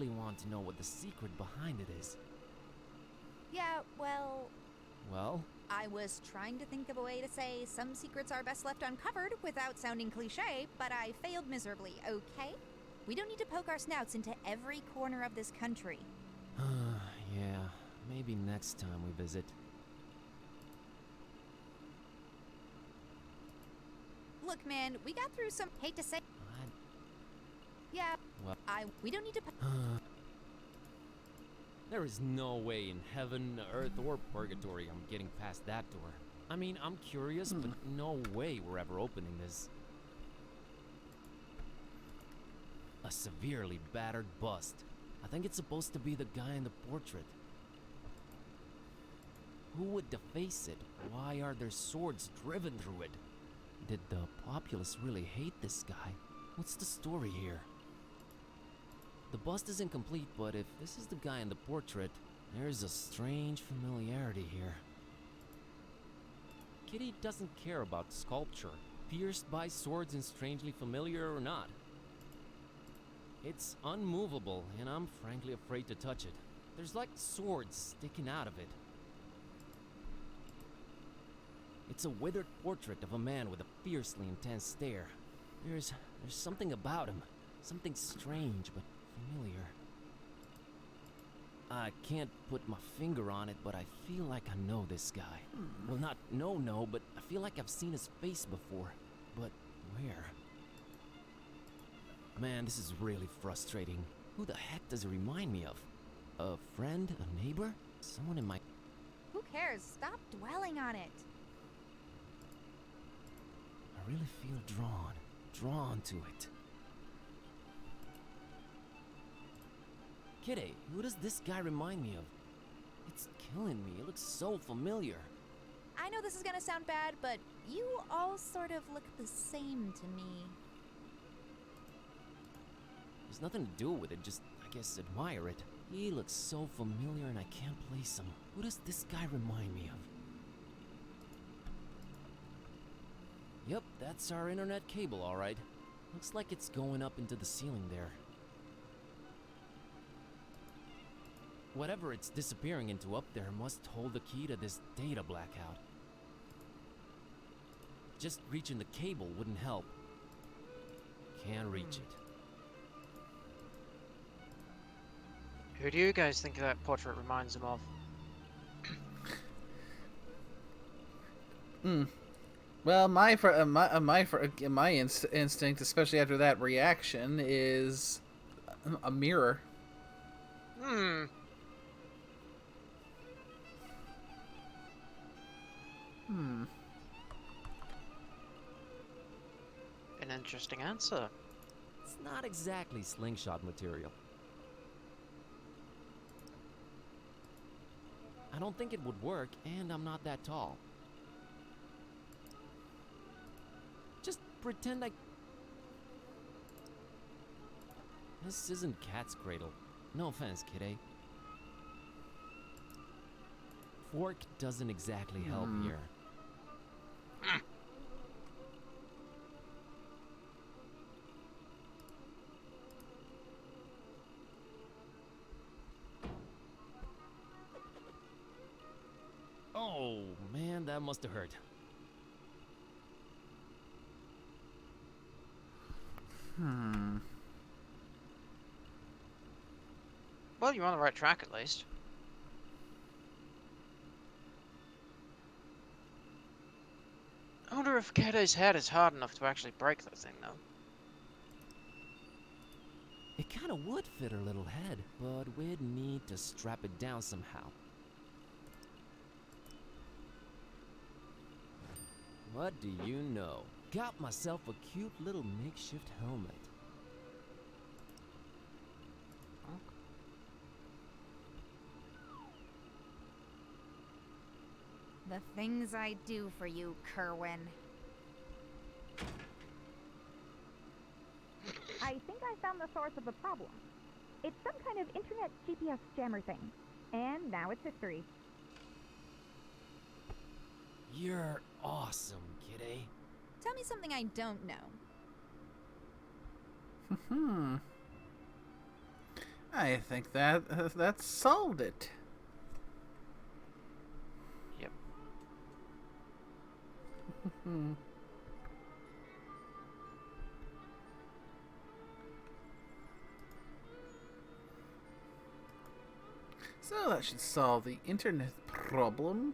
want to know what the secret behind it is. Yeah, well, Well? I was trying to think of a way to say some secrets are best left uncovered without sounding cliche, but I failed miserably, okay? We don't need to poke our snouts into every corner of this country. Yeah, maybe next time we visit. Look, man, we got through some. Hate to say. Yeah. Well. We don't need to. There is no way in heaven, earth, or purgatory I'm getting past that door. I mean, I'm curious, but no way we're ever opening this. A severely battered bust. I think it's supposed to be the guy in the portrait. Who would deface it? Why are there swords driven through it? Did the populace really hate this guy? What's the story here? The bust is incomplete, but if this is the guy in the portrait, there's a strange familiarity here. Kitty doesn't care about sculpture, pierced by swords and strangely familiar or not. It's unmovable, and I'm frankly afraid to touch it. There's like swords sticking out of it. It's a withered portrait of a man with a fiercely intense stare. There's something about him, something strange but familiar. I can't put my finger on it, but I feel like I know this guy. Well, not know, but I feel like I've seen his face before. But where? Man, this is really frustrating. Who the heck does it remind me of? A friend? A neighbor? Someone in my... Who cares? Stop dwelling on it. I really feel drawn to it. Kitty, who does this guy remind me of? It's killing me. It looks so familiar. I know this is gonna sound bad, but you all sort of look the same to me. There's nothing to do with it, just, I guess, admire it. He looks so familiar and I can't place him. Who does this guy remind me of? Yep, that's our internet cable, alright. Looks like it's going up into the ceiling there. Whatever it's disappearing into up there must hold the key to this data blackout. Just reaching the cable wouldn't help. Can't reach it. Who do you guys think that portrait reminds him of? Well, my instinct, especially after that reaction, is a mirror. An interesting answer. It's not exactly slingshot material. I don't think it would work, and I'm not that tall. Just pretend I... This isn't Cat's Cradle. No offense, kiddo. Fork doesn't exactly help here. Oh, man, that must have hurt. Well, you're on the right track at least. I wonder if Kade's head is hard enough to actually break that thing, though. It kinda would fit her little head, but we'd need to strap it down somehow. What do you know? Got myself a cute little makeshift helmet. The things I do for you, Kerwin. I think I found the source of the problem. It's some kind of internet GPS jammer thing. And now it's history. You're awesome, kiddy. Tell me something I don't know. I think that solved it. Yep. So that should solve the internet problem.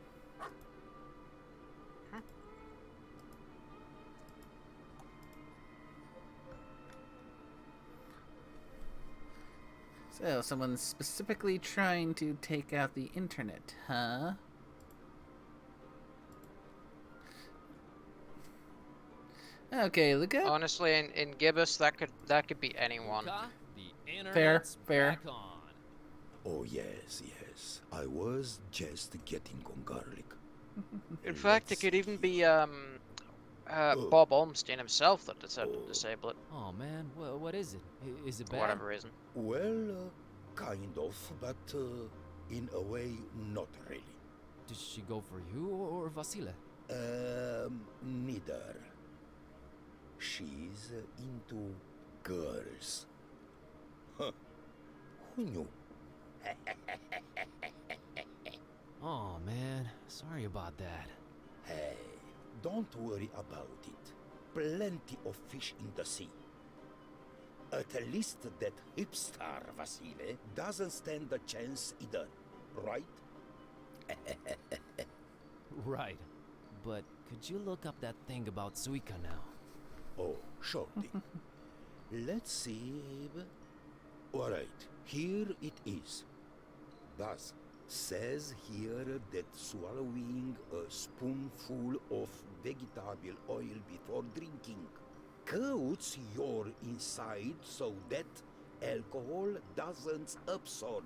So, someone's specifically trying to take out the internet, huh? Okay, look up. Honestly, in Gibbous, that could be anyone. The Fair, fair. back on. Oh, yes, yes. I was just getting on garlic. In fact, it could even be Bob Olmsteen himself that decided to disable it Oh man, what is it? Is it for bad? whatever reason. Well, kind of, but in a way, not really. Did she go for you or Vasile? Neither. She's into girls. Huh. Who knew? Oh man, sorry about that. Hey, don't worry about it. Plenty of fish in the sea. At least that hipster Vasile doesn't stand a chance either, right? Right. But could you look up that thing about Suika now? Oh, sure thing. Let's see. Alright, here it is. Thus, says here that swallowing a spoonful of vegetable oil before drinking coats your inside so that alcohol doesn't absorb.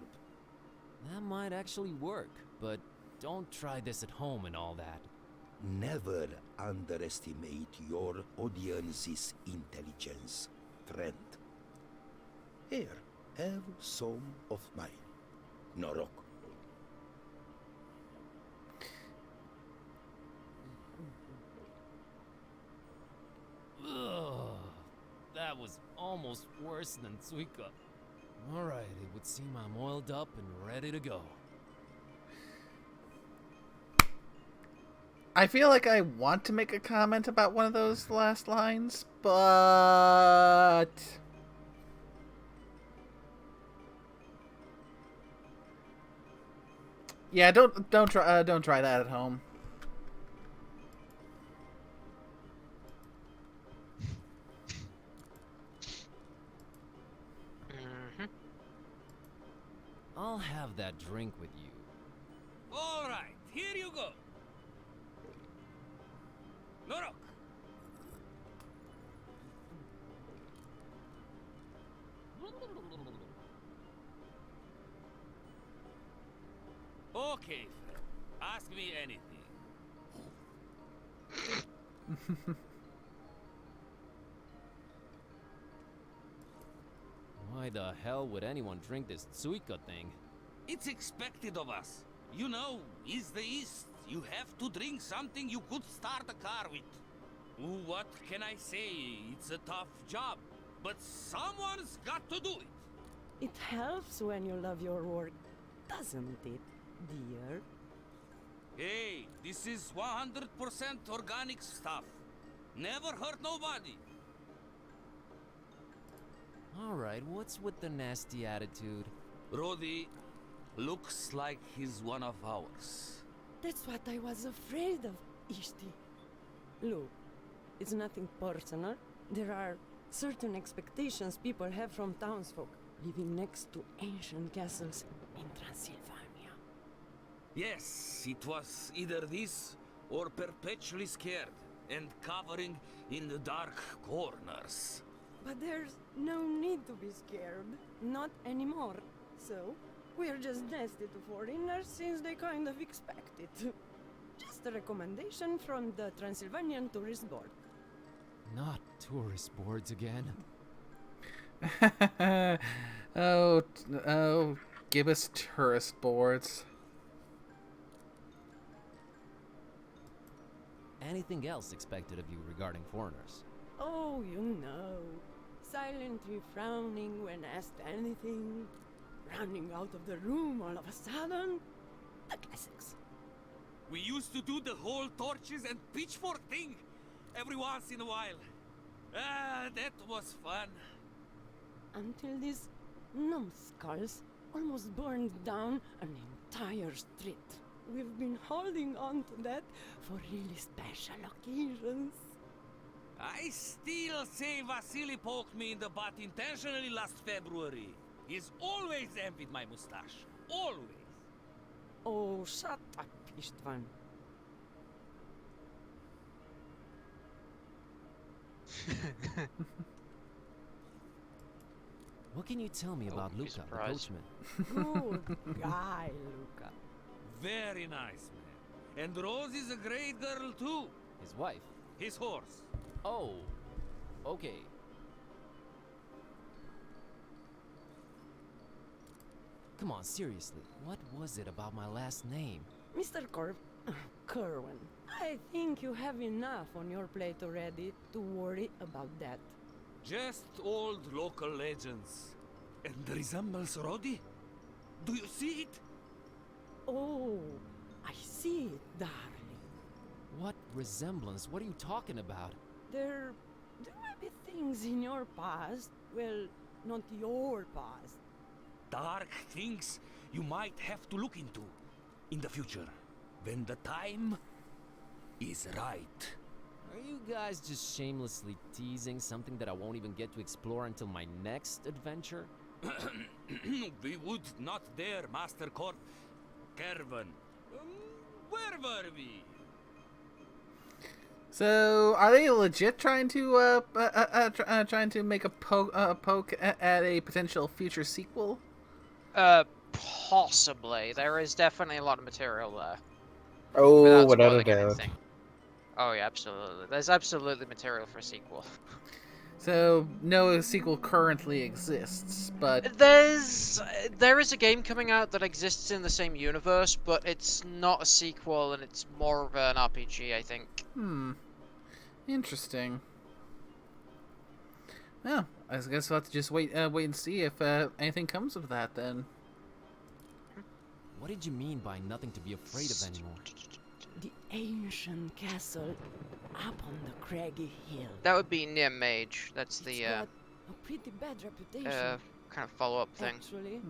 That might actually work, but don't try this at home and all that. Never underestimate your audience's intelligence, friend. Here, have some of mine. Norok. Ugh, that was almost worse than Suika. Alright, it would seem I'm oiled up and ready to go. I feel like I want to make a comment about one of those last lines, but yeah, don't try that at home. I'll have that drink with you. Alright, here you go. Norok. Okay, friend. Ask me anything. Why the hell would anyone drink this Suika thing? It's expected of us. You know, is the East. You have to drink something you could start a car with. What can I say? It's a tough job, but someone's got to do it. It helps when you love your work, doesn't it, dear? Hey, this is 100% organic stuff. Never hurt nobody. Alright, what's with the nasty attitude? Rodi looks like he's one of ours. That's what I was afraid of, Ishti. Look, it's nothing personal. There are certain expectations people have from townsfolk living next to ancient castles in Transylvania. Yes, it was either this or perpetually scared and covering in the dark corners. But there's no need to be scared. Not anymore. So, we're just nasty to foreigners since they kind of expect it. Just a recommendation from the Transylvanian Tourist Board. Not tourist boards again. oh, Gibbous tourist boards. Anything else expected of you regarding foreigners? Oh, you know. Silently frowning when asked anything. Running out of the room all of a sudden. The classics. We used to do the whole torches and pitchfork thing every once in a while. Ah, that was fun. Until these numbskulls almost burned down an entire street. We've been holding on to that for really special occasions. I still say Vasily poked me in the butt intentionally last February. He's always envied my mustache. Always. Oh, shut up, Istvan. What can you tell me about Luca, the coachman? Good guy, Luca. Very nice, man. And Rose is a great girl, too. His wife? His horse. Oh, okay. Come on, seriously. What was it about my last name? Mr. Kerwin, I think you have enough on your plate already to worry about that. Just old local legends. And resembles Rodi? Do you see it? Oh, I see it, darling. What resemblance? What are you talking about? There might be things in your past. Well, not your past. Dark things you might have to look into in the future. When the time is right. Are you guys just shamelessly teasing something that I won't even get to explore until my next adventure? We would not dare, Master Kervin. Where were we? So, are they legit trying to make a poke at a potential future sequel? Possibly. There is definitely a lot of material there. Oh, without a spoiling doubt. anything. Oh yeah, absolutely. There's absolutely material for a sequel. So, no sequel currently exists, but... There is a game coming out that exists in the same universe, but it's not a sequel, and it's more of an RPG, I think. Interesting. Well, I guess we'll have to just wait and see if anything comes of that, then. What did you mean by nothing to be afraid of anymore? The ancient castle up on the craggy hill. That would be near Mage. That's the Got a pretty bad reputation. kind of follow-up thing. Actually,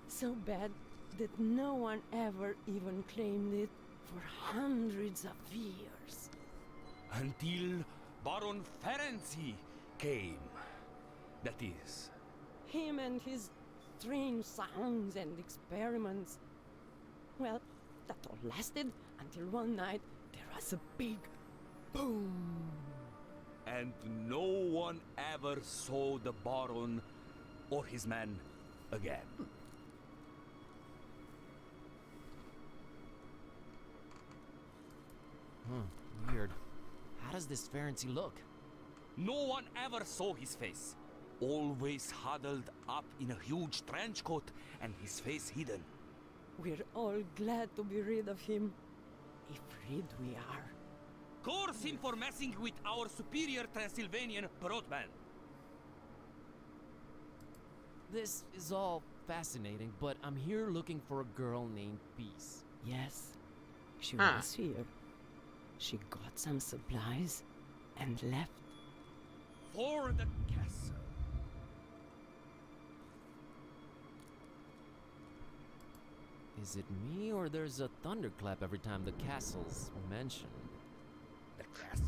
so bad that no one ever even claimed it for hundreds of years. Until Baron Ferenczi came. That is. Him and his strange sounds and experiments. Well, that all lasted until one night there was a big boom. And no one ever saw the Baron or his men again. Weird. How does this Ferenczi look? No one ever saw his face. Always huddled up in a huge trench coat and his face hidden. We're all glad to be rid of him. If rid we are. Curse him for messing with our superior Transylvanian broadman. This is all fascinating, but I'm here looking for a girl named Peace. Yes, she was here. She got some supplies and left. For the castle. Is it me, or there's a thunderclap every time the castle's mentioned? The castle?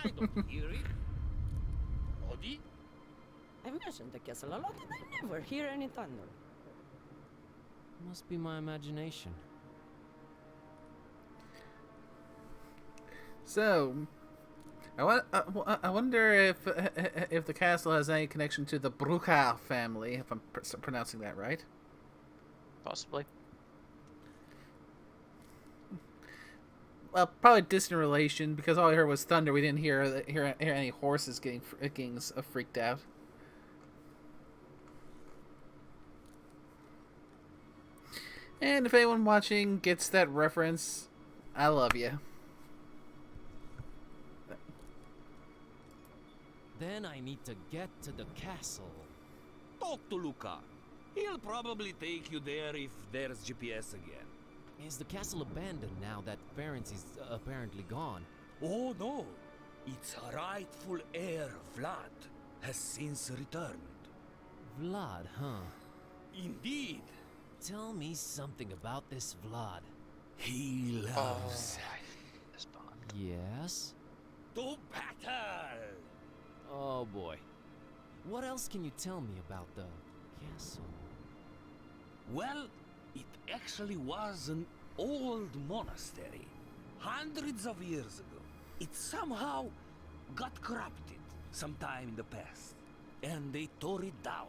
I don't hear it. Roddy? I mentioned the castle a lot and I never hear any thunder. Must be my imagination. So, I wonder if the castle has any connection to the Bruckau family, if I'm pronouncing that right. Possibly. Well, probably distant relation, because all I heard was thunder. We didn't hear any horses getting freaked out. And if anyone watching gets that reference, I love you. Then I need to get to the castle. Talk to Luca. He'll probably take you there if there's GPS again. Is the castle abandoned now that Ferenc is apparently gone? Oh no. Its rightful heir, Vlad, has since returned. Vlad, huh? Indeed. Tell me something about this Vlad. He loves This bond. Yes? to battle. Oh boy. What else can you tell me about the castle? Well, it actually was an old monastery. Hundreds of years ago. It somehow got corrupted sometime in the past. And they tore it down.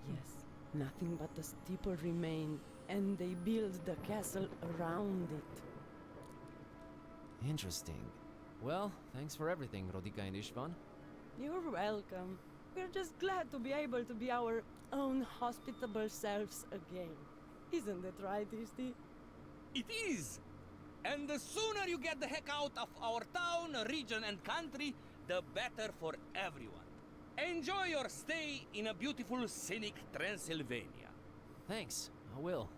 Yes, nothing but the steeple remained, and they built the castle around it. Interesting. Well, thanks for everything, Rodika and Ishvan. You're welcome. We're just glad to be able to be our own hospitable selves again. Isn't it right, Ishti? It is! And the sooner you get the heck out of our town, region, and country, the better for everyone. Enjoy your stay in a beautiful, scenic Transylvania. Thanks, I will.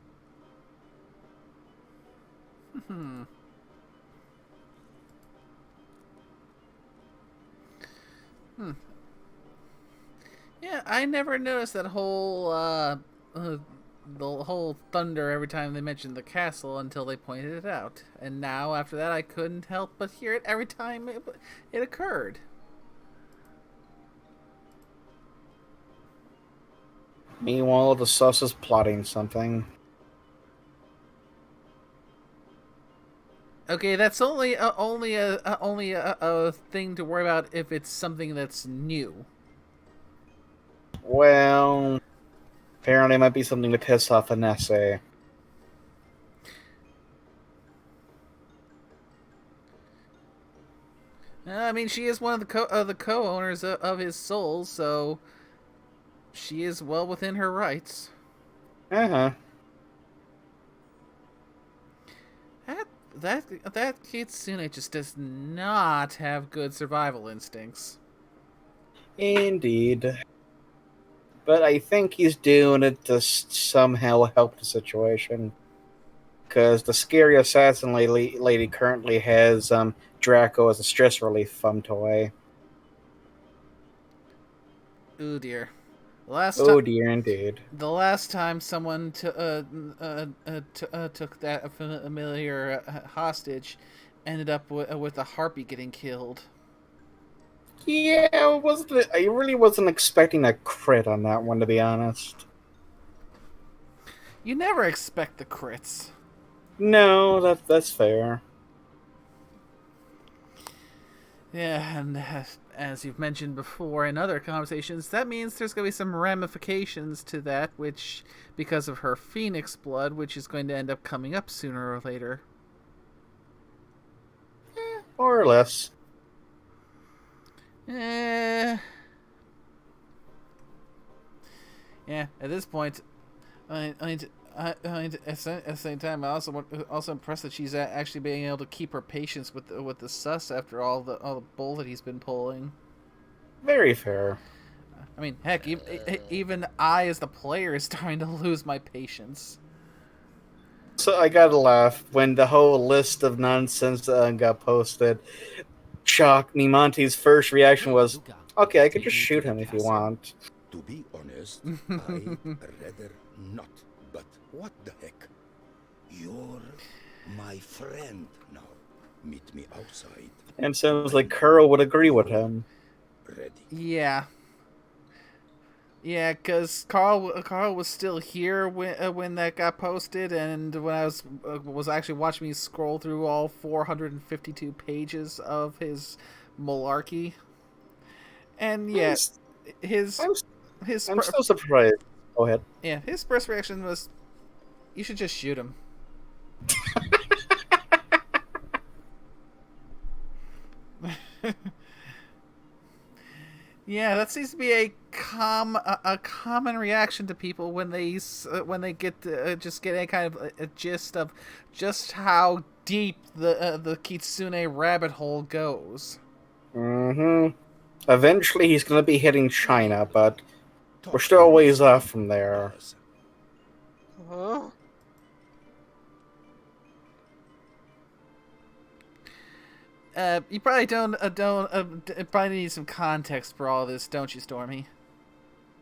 Yeah, I never noticed that whole the whole thunder every time they mentioned the castle until they pointed it out. And now after that, I couldn't help but hear it every time it occurred. Meanwhile, the sus is plotting something. Okay, that's only a thing to worry about if it's something that's new. Well, apparently it might be something to piss off Anesse. I mean, she is one of the co-owners of his soul, so she is well within her rights. Uh-huh. That Kitsune just does not have good survival instincts. Indeed. But I think he's doing it to somehow help the situation. Because the scary assassin lady currently has Draco as a stress relief toy. Ooh dear. Dear, indeed. The last time someone took that familiar hostage, ended up with a harpy getting killed. Yeah, I really wasn't expecting a crit on that one, to be honest. You never expect the crits. No, that's fair. Yeah, and as you've mentioned before in other conversations, that means there's going to be some ramifications to that, which, because of her phoenix blood, which is going to end up coming up sooner or later. More or less. Yeah, at this point, at the same time, I also impressed that she's actually being able to keep her patience with the sus after all the bull that he's been pulling. Very fair. I mean, heck, even I as the player is starting to lose my patience. So I gotta laugh when the whole list of nonsense got posted. Shocked me. Monty's first reaction was, "Okay, I could just shoot him if you want." To be honest, I'd rather not. But what the heck? You're my friend now. Meet me outside. And sounds like Kuro would agree with him. Ready. Yeah. Yeah, because Carl was still here when that got posted, and when I was actually watching me scroll through all 452 pages of his malarkey, and yeah, I'm still surprised. Go ahead. Yeah, his first reaction was, "You should just shoot him." Yeah, that seems to be a common reaction to people when they get just get any kind of a gist of just how deep the Kitsune rabbit hole goes. Mm-hmm. Eventually, he's going to be hitting China, but we're still a ways off from there. Huh? You probably probably need some context for all this, don't you, Stormy?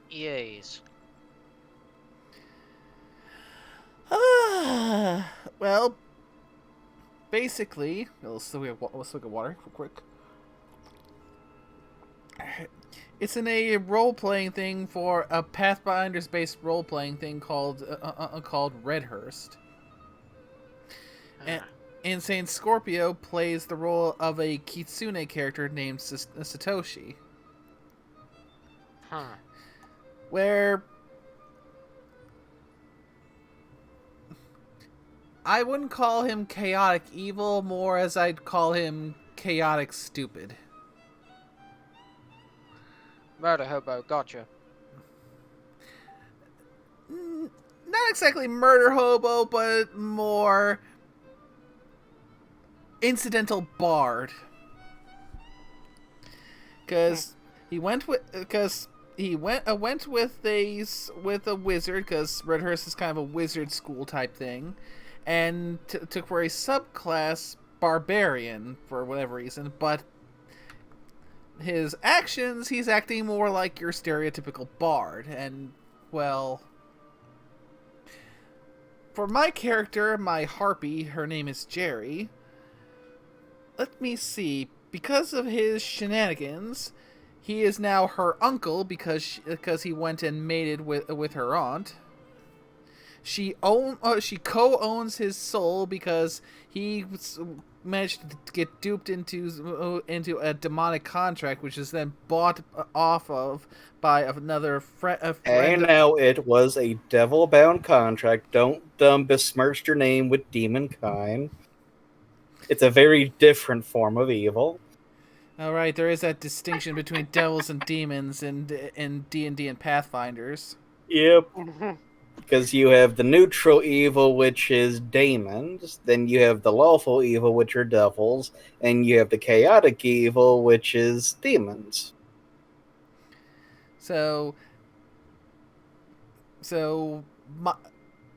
Yes. Well, basically, let's look at water real quick. It's in a role-playing thing for a Pathfinders-based role-playing thing called Redhurst. And Insane Scorpio plays the role of a Kitsune character named Satoshi. Huh. Where I wouldn't call him chaotic evil, more as I'd call him chaotic stupid. Murder hobo, gotcha. Not exactly murder hobo, but more incidental bard. Because he went with a wizard, because Redhurst is kind of a wizard school type thing, and took for a subclass barbarian for whatever reason, but his actions, he's acting more like your stereotypical bard. And, well, for my character, my harpy, her name is Jerry. Let me see. Because of his shenanigans, he is now her uncle because he went and mated with her aunt. She co-owns his soul because he managed to get duped into a demonic contract, which is then bought off of by another friend. And now it was a devil-bound contract. Don't besmirch your name with demon kind. It's a very different form of evil. All right, there is that distinction between devils and demons in D&D and Pathfinders. Yep. Because you have the neutral evil, which is demons, then you have the lawful evil, which are devils, and you have the chaotic evil, which is demons. So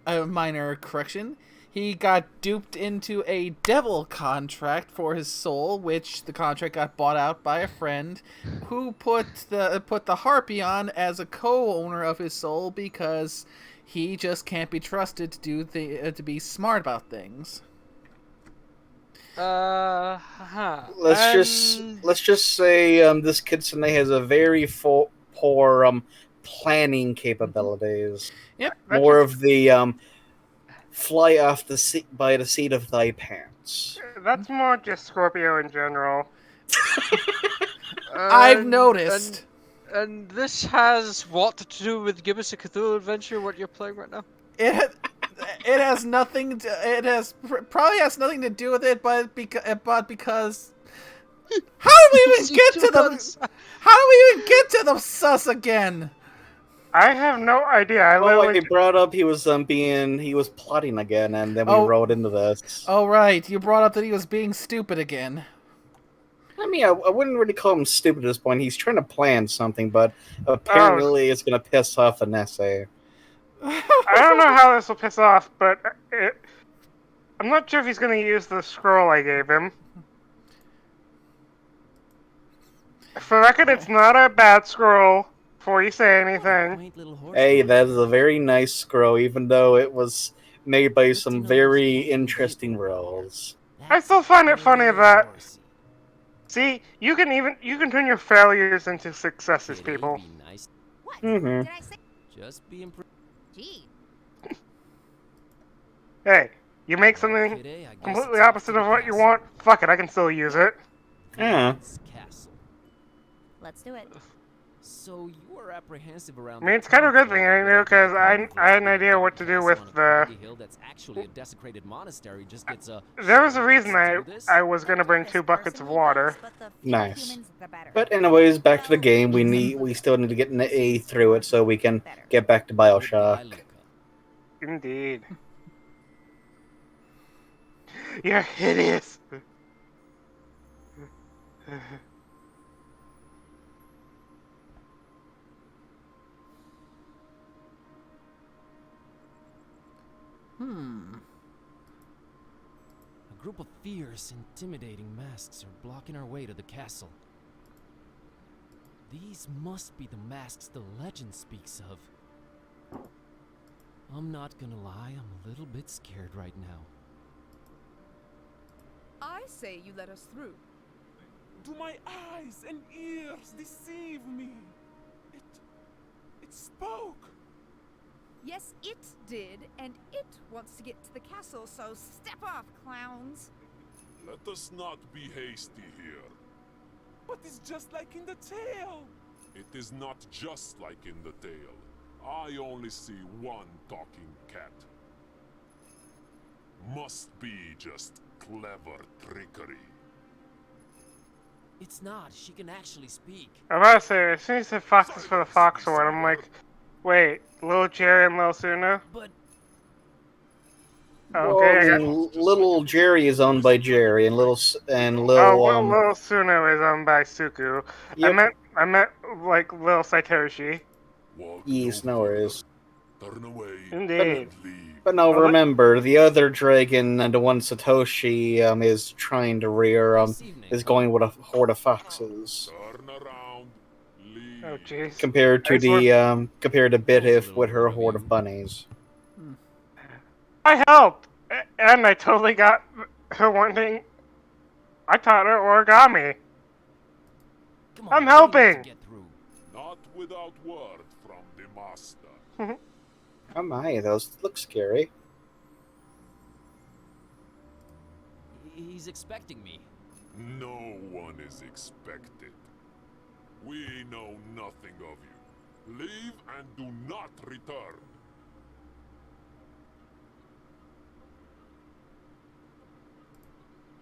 a minor correction. He got duped into a devil contract for his soul, which the contract got bought out by a friend who put the harpy on as a co-owner of his soul because he just can't be trusted to be smart about things. Let's just say this kitsune has a very poor planning capabilities. Yep. More of the fly off the seat by the seat of thy pants. That's more just Scorpio in general. I've noticed. And this has what to do with Gibbous a Cthulhu Adventure, what you're playing right now? It has nothing probably has nothing to do with it, but because how do we even get to the sus again? I have no idea. He brought up he was plotting again, and then we wrote into this. Oh right, you brought up that he was being stupid again. I mean, I wouldn't really call him stupid at this point. He's trying to plan something, but apparently it's going to piss off an essay. I don't know how this will piss off, but I'm not sure if he's going to use the scroll I gave him. For the record, it's not a bad scroll, before you say anything. Hey, that is a very nice scroll, even though it was made by Good to some know very there's hope in interesting people. roles. I That's still find it funny very that horsey. see, you can turn your failures into successes, Kitty, people. be nice. What? Mm-hmm. Did I say? Just be improved. Gee, Hey, you make Well, something Kitty, I guess completely it's off to opposite the of what you castle. want. Fuck it, I can still use it. Yeah. Vlad's castle. let's do it. So you are apprehensive around I mean, the it's kind of a good town thing, folk you with know, a guy because coming I had an visiting a idea dark what to do castle with on a the. craggy hill that's actually a desecrated monastery just gets a. There was a "Sure, reason let's do this." I was gonna Don't bring take 2 this buckets of personally, water. Boss, but the fewer Nice. humans, the better. But anyways, back to the Well, game. We except for the still need to get an A through it so we can better. get back to Goodbye, Bioshock. Luca. Indeed. You're hideous. A group of fierce, intimidating masks are blocking our way to the castle. These must be the masks the legend speaks of. I'm not gonna lie, I'm a little bit scared right now. I say you let us through. Do my eyes and ears deceive me? It spoke. Yes, it did, and it wants to get to the castle, so step off, clowns. Let us not be hasty here. But it's just like in the tale. It is not just like in the tale. I only see one talking cat. Must be just clever trickery. It's not, she can actually speak. I'm about to say, as soon as you said foxes for the fox one, I'm like, wait, Little Jerry and Little Suna? But Okay, I got. Little Jerry is owned by Jerry, and Oh, well, Little Suna is owned by Suku. Yep. I meant like Little Satoshi. Yes, no worries. Turn away. Indeed. But no, remember, the other dragon, and the one Satoshi is trying to rear, is going with a horde of foxes. Turn around. Leave. Oh, jeez. Compared to compared to Bitif with her horde of bunnies. I helped! And I totally got her wanting. I taught her origami. I'm helping! Not without word from the master. Oh my, those look scary. He's expecting me. No one is expected. We know nothing of you. Leave and do not return.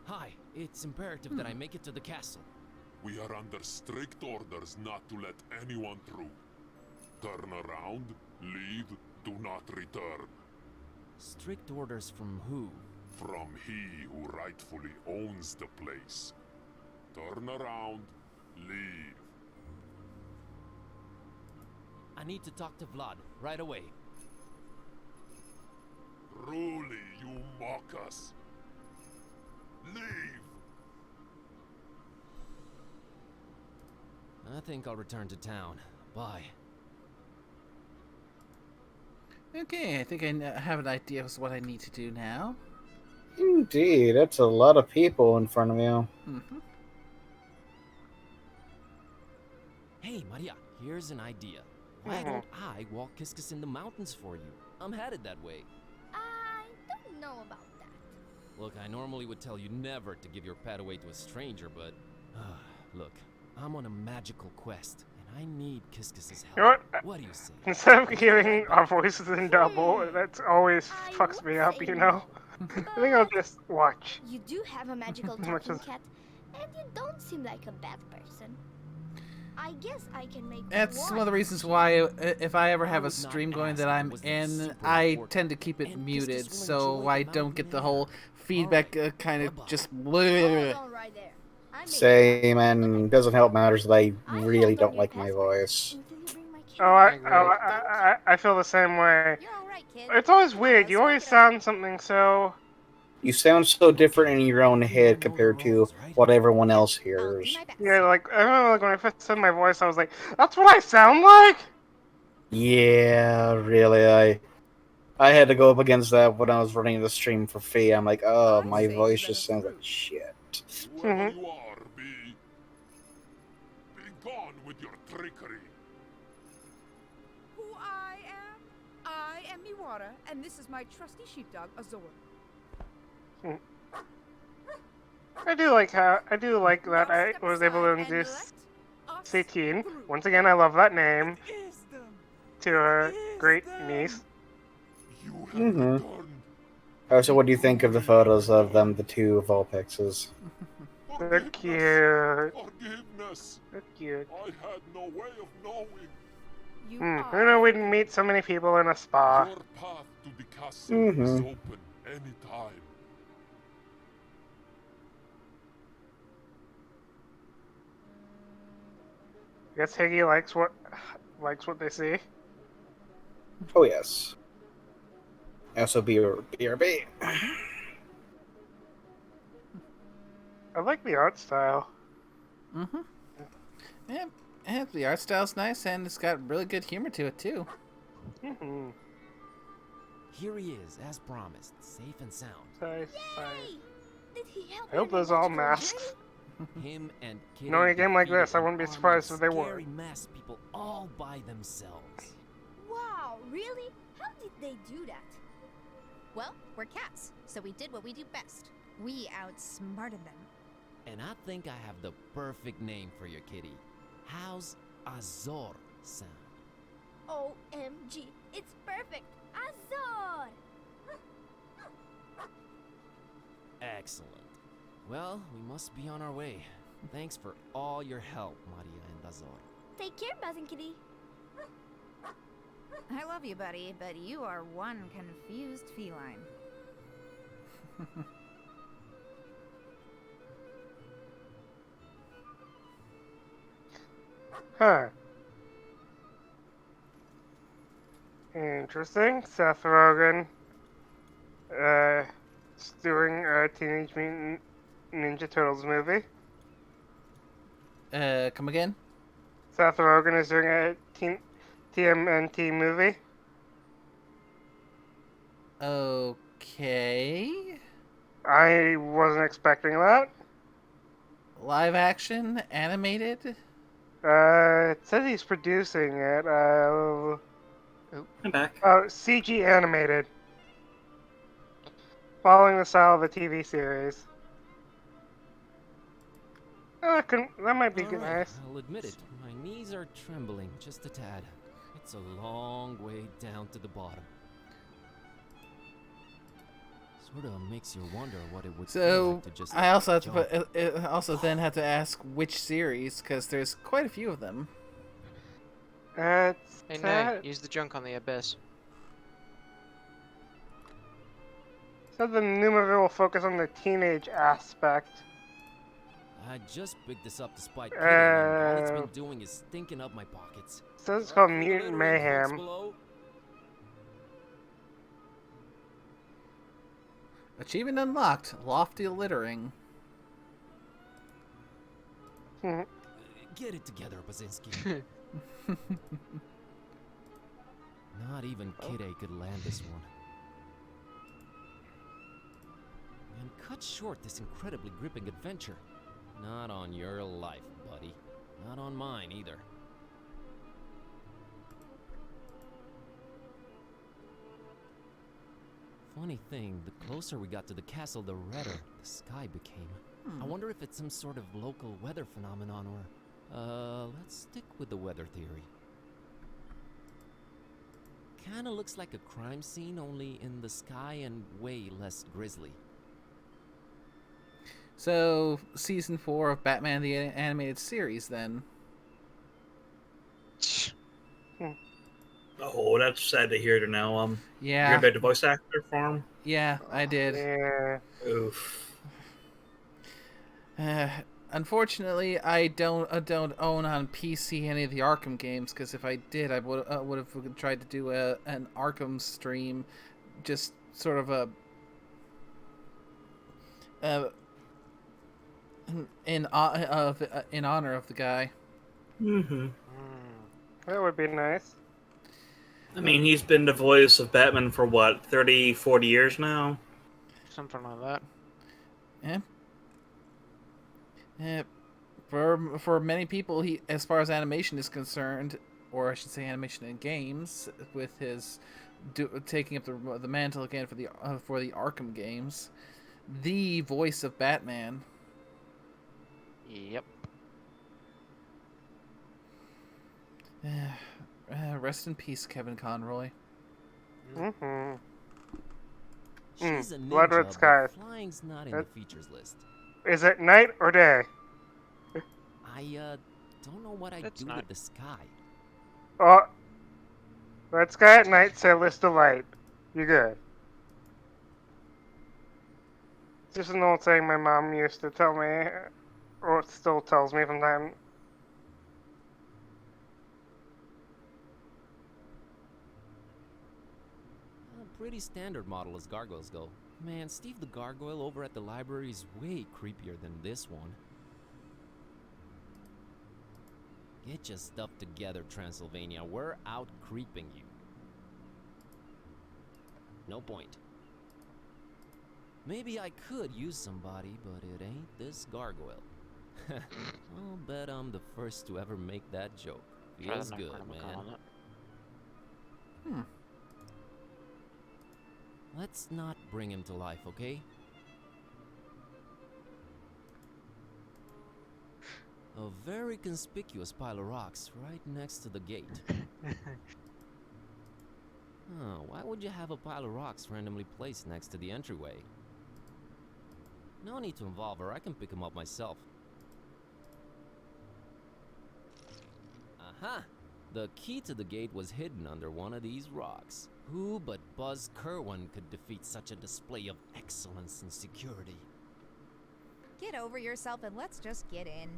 Hi, it's imperative that I make it to the castle. We are under strict orders not to let anyone through. Turn around, leave, do not return. Strict orders from who? From he who rightfully owns the place. Turn around, leave. I need to talk to Vlad right away. Truly, you mock us. Leave! I think I'll return to town. Bye. Okay, I think I have an idea of what I need to do now. Indeed, that's a lot of people in front of you. Mm-hmm. Hey, Maria, here's an idea. Why don't I walk Kiskus in the mountains for you? I'm headed that way. I don't know about that. Look, I normally would tell you never to give your pet away to a stranger, but... look, I'm on a magical quest, and I need Kiskus's help. You know What do you say? Instead of hearing our voices in double, that's always fucks me up, you know? I think I'll just watch. You do have a magical As much talking as- cat, and you don't seem like a bad person. I guess I can make That's one of the reasons why, if I ever have a stream going that I'm in, I tend to keep it muted so I don't get the whole feedback kind of just. Bleh. Same, and doesn't help matters that I really don't like my voice. I feel the same way. It's always weird. You always sound something so. You sound so different in your own head compared to what everyone else hears. Yeah, like I remember like, when I first said my voice, I was like, "That's what I sound like." Yeah, really, I had to go up against that when I was running the stream for Fee. I'm like, oh, my say voice let just us sounds like through. shit. Whoever you are, be gone with your trickery. Who I am Miwara, and this is my trusty sheepdog, Azor. I do like that Now I step was able to aside and introduce let us Satine. through. Once again, I love that name Is them. to her Is great them. niece. You have Mm-hmm. returned. Oh, so what do you think of the photos of them, the two Vulpixes? They're Forgiveness. cute. Forgiveness. They're cute. I had no way of knowing. You Who knew we'd meet so many people in a spa? Your path to the castle Mm-hmm. is open anytime. I guess Higgy likes what they see. Oh, yes. Also, BRB. I like the art style. Mm-hmm. Yeah, and the art style's nice, and it's got really good humor to it, too. Mm-hmm. Here he is, as promised, safe and sound. Sorry. Did he help I hope you on those your all magical masks. Him and Kitty Knowing a game like defeated this, I an wouldn't be army surprised of if they were. scary masked people all by themselves. Wow, really? How did they do that? Well, we're cats, so we did what we do best. We outsmarted them. And I think I have the perfect name for your kitty. How's Azor sound? OMG, it's perfect! Azor! Excellent. Well, we must be on our way. Thanks for all your help, Maria and Azor. Take care, Basin Kitty. I love you, buddy, but you are one confused feline. Huh. Interesting. Seth Rogen. Is doing a Teenage Mutant Ninja Turtles movie. Come again? Seth Rogen is doing a TMNT movie. Okay. I wasn't expecting that. Live action? Animated? It says he's producing it. I'm back. CG animated. Following the style of a TV series. That might be All right, nice. I'll admit it. My knees are trembling just a tad. It's a long way down to the bottom. Sort of makes you wonder what it would feel So like to just I also have to jump. also then have to ask which series, because there's quite a few of them. Hey, Nay, use the junk on the abyss. So the new movie will focus on the teenage aspect. I just picked this up despite Kitty, and all it's been Uh, doing is stinking up my pockets. So it's called Mutant Mayhem. Achievement unlocked. Lofty littering. Get it together, Basinski. Not even Kid-A could land this one. And cut short this incredibly gripping adventure. Not on your life, buddy. Not on mine, either. Funny thing, the closer we got to the castle, the redder the sky became. I wonder if it's some sort of local weather phenomenon or... let's stick with the weather theory. Kinda looks like a crime scene, only in the sky and way less grisly. So, season 4 of Batman the Animated Series, then. Oh, that's sad to hear to know. Yeah. You heard about the voice actor for him? Yeah, I did. Yeah. Oof. Unfortunately, I don't own on PC any of the Arkham games, because if I did, I would have tried to do an Arkham stream, just sort of in honor of the guy. Mm-hmm. That would be nice. I mean, he's been the voice of Batman for what, 30, 40 years now? Something like that. Yeah. Yeah. For many people, he, as far as animation is concerned, or I should say animation in games, with his taking up the mantle again for the Arkham games, the voice of Batman. Yep. Rest in peace, Kevin Conroy. Mm-hmm. She's a Blood Red ninja, Skies. but flying's not in the features list. Is it night or day? I don't know what I do with the sky. Oh, Red Sky at night, Celeste Light. You good. Just an old saying my mom used to tell me, or still tells me from time. A pretty standard model as gargoyles go. Man, Steve the Gargoyle over at the library is way creepier than this one. Get your stuff together, Transylvania. We're out creeping you. No point. Maybe I could use somebody, but it ain't this gargoyle. I'll bet I'm the first to ever make that joke. Feels good, man. Let's not bring him to life, okay? A very conspicuous pile of rocks right next to the gate. Why would you have a pile of rocks randomly placed next to the entryway? No need to involve her, I can pick them up myself. Aha! The key to the gate was hidden under one of these rocks. Who but Buzz Kerwin could defeat such a display of excellence and security? Get over yourself and let's just get in.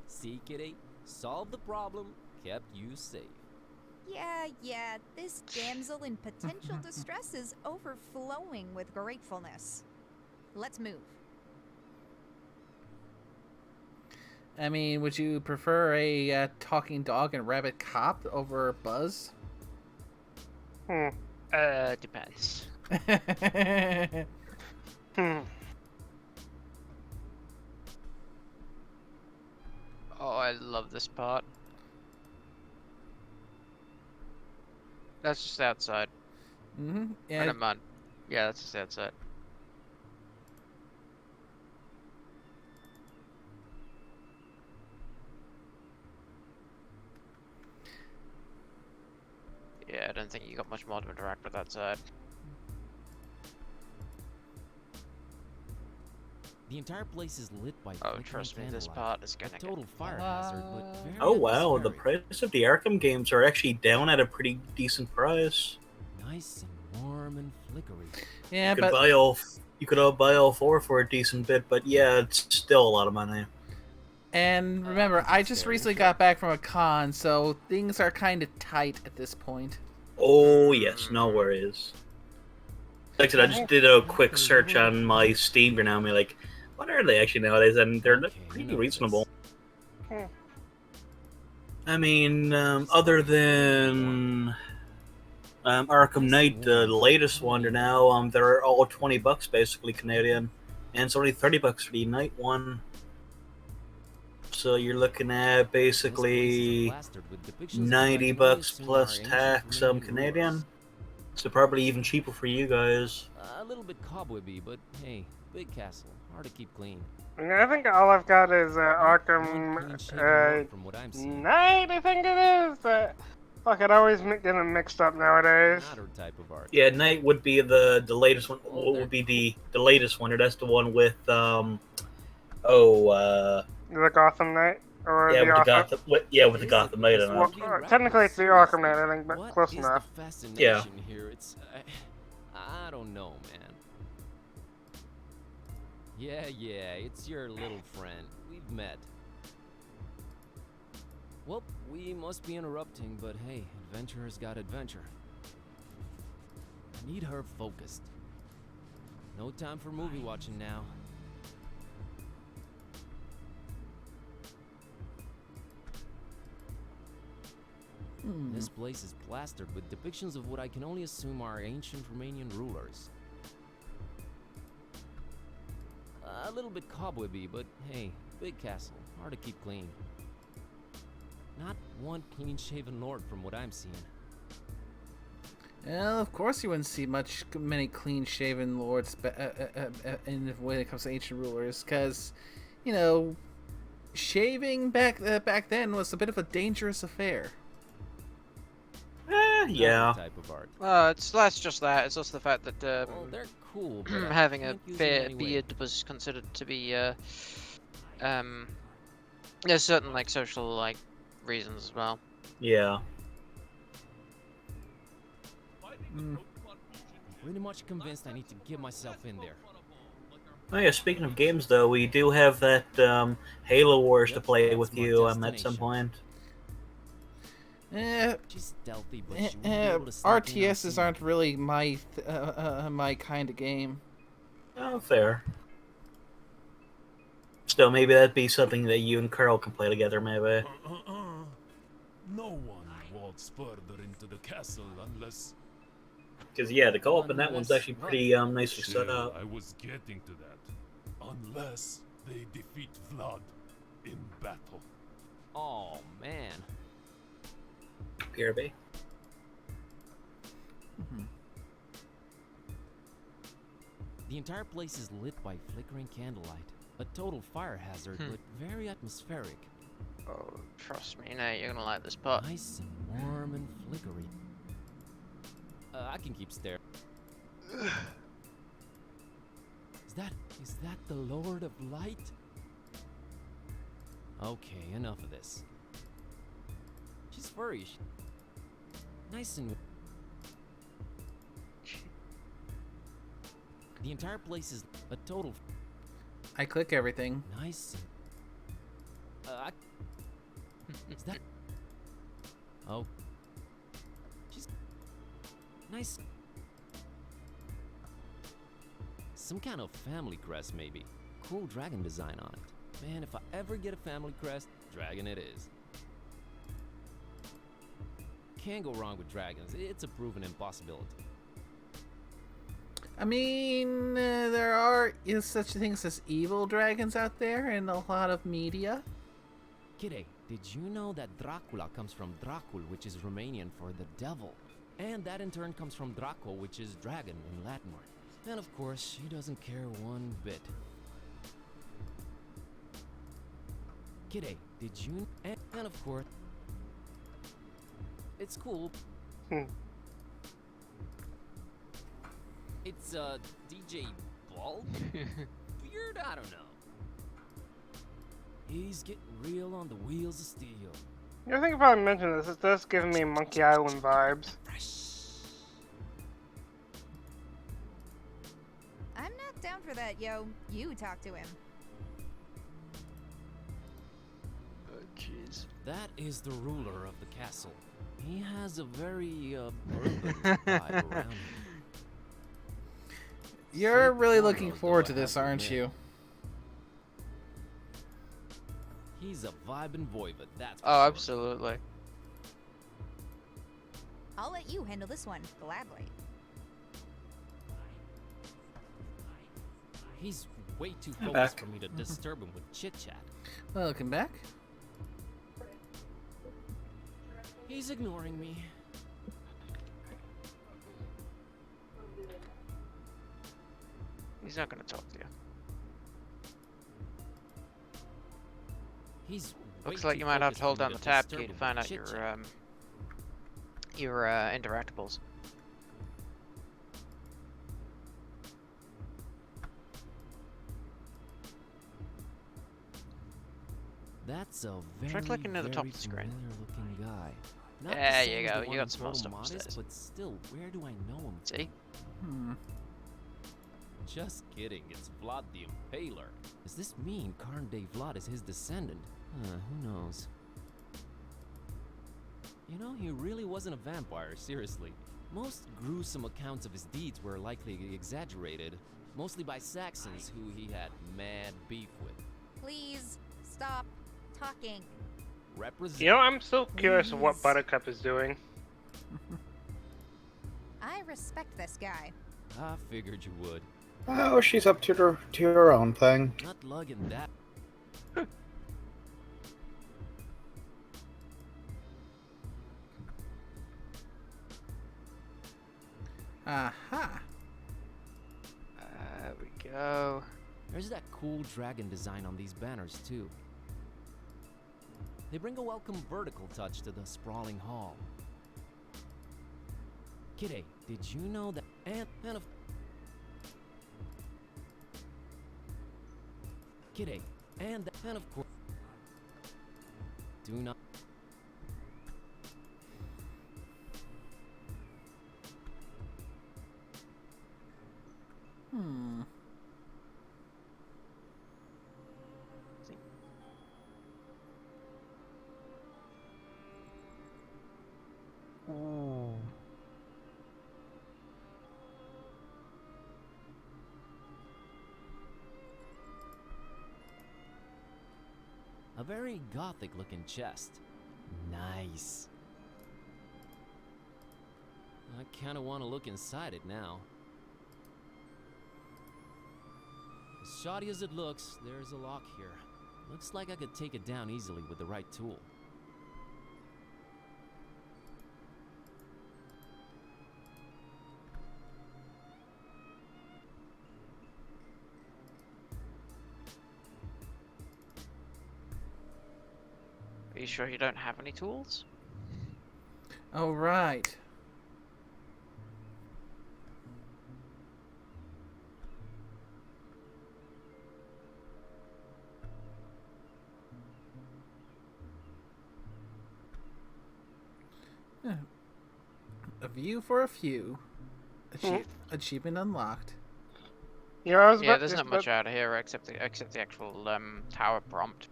See, Kitty? Solved the problem, kept you safe. Yeah, this damsel in potential distress is overflowing with gratefulness. Let's move. I mean, would you prefer a talking dog and rabbit cop over Buzz? Depends. Oh, I love this part. That's just outside. Mm-hmm. Yeah. Never mind. Yeah, that's just outside. Yeah, I don't think you got much more to interact with outside. The entire place is lit by trust me, this part is gonna total fire hazard, but very Oh wow, the atmospheric. price of the Arkham games are actually down at a pretty decent price. Nice and warm and flickery. Yeah, you could buy all four for a decent bit, but yeah, it's still a lot of money. And remember, I just recently got back from a con, so things are kind of tight at this point. Oh yes, no worries. Like I said, I just did a quick search on my Steam for now, and be like, what are they actually nowadays? And they're pretty reasonable. I mean, other than Arkham Knight, the latest one, they're all $20 basically Canadian, and it's only $30 for the Night one. So you're looking at basically $90 plus tax Canadian. So probably even cheaper for you guys. A little bit cobwebby, but hey, big castle, hard to keep clean. I think all I've got is Arkham Knight, I think it is. Fuck, it always get them mixed up nowadays. Yeah, Knight would be the latest one. What would be the latest one? Or that's the one with the Gotham Knight, or yeah, the with Arkham. with the Gotham Knight on it. Well, technically it's the Arkham Knight, I think, but close enough. Yeah. Here? It's, I don't know, man. Yeah, it's your little friend. We've met. Well, we must be interrupting, but hey, adventurer's got adventure. I need her focused. No time for movie watching now. This place is plastered with depictions of what I can only assume are ancient Romanian rulers. A little bit cobwebby, but hey, big castle, hard to keep clean. Not one clean-shaven lord from what I'm seeing. Well, of course you wouldn't see many clean-shaven lords when it comes to ancient rulers, because, you know, shaving back then was a bit of a dangerous affair. Yeah. Type of art. It's less just that. It's also the fact that Well, they're cool, but I having a can't use them fair anyway. beard was considered to be there's certain like social like reasons as well. Yeah. Pretty much convinced I need to get myself in there. Oh yeah, speaking of games though, we do have that Halo Wars to play that's with my you at some destination. point. She's stealthy, but she won't be able to sneak in RTSs unseen. aren't really my kind of game. Oh, fair. Still, maybe that'd be something that you and Carl can play together, maybe. No one walks further into the castle unless... Because, yeah, the co-op in that one's actually pretty nicely set Yeah, up. I was getting to that. Unless they defeat Vlad in battle. Oh, man. PRB. The entire place is lit by flickering candlelight. A total fire hazard, but very atmospheric. Oh, trust me, now you're gonna like this part. Nice and warm and flickery. I can keep staring. Is that the Lord of Light? Okay, enough of this. She's furry. Nice and... The entire place is a total... I click everything. Nice. Is that... Oh. She's... Nice. Some kind of family crest, maybe. Cool dragon design on it. Man, if I ever get a family crest, dragon it is. Can't go wrong with dragons. It's a proven impossibility. I mean, there are such things as evil dragons out there in a lot of media. Kidde, did you know that Dracula comes from Dracul, which is Romanian for the devil? And that in turn comes from Draco, which is dragon in Latin. And of course, she doesn't care one bit. Kidde, did you... And of course... It's cool. It's, DJ Ball? Weird? I don't know. He's getting real on the wheels of steel. I think if I mentioned this, it does give me Monkey Island vibes. I'm not down for that, yo. You talk to him. Oh, jeez. That is the ruler of the castle. He has a very, urban vibe around him. You're really Sick looking cornrows, forward though, to I this, have to aren't admit. you? He's a vibin' voivod, that's for Oh, sure. absolutely. I'll let you handle this one, gladly. He's way too I'm focused back. for me to disturb him with chit-chat. Welcome back. He's ignoring me. He's not gonna talk to you. He's Looks way like too you might have focused to hold for me down the tab disturb key to him find with out chit-chat. your interactables. That's a Try very, clicking near the top very of the screen. familiar-looking guy. Not the There same you as go, the you one got in some more Total stuff Modest, upstairs. but still, where do I know him? See? Just kidding, it's Vlad the Impaler. Does this mean Karn de Vlad is his descendant? Who knows? You know, he really wasn't a vampire, seriously. Most gruesome accounts of his deeds were likely exaggerated, mostly by Saxons who he had mad beef with. Please stop talking. Represent. You know, I'm still curious of what Buttercup is doing. I respect this guy. I figured you would. Oh, she's up to her own thing. Not lugging that. Aha. There we go. There's that cool dragon design on these banners, too. They bring a welcome vertical touch to the sprawling hall. Kitty, did you know that and of Kitty, and of course do not a very gothic-looking chest. Nice. I kinda wanna look inside it now. As shoddy as it looks, there's a lock here. Looks like I could take it down easily with the right tool. Are you sure you don't have any tools? Oh, right. A view for a few. Achievement unlocked. Yeah, there's not much out of here except the actual tower prompt.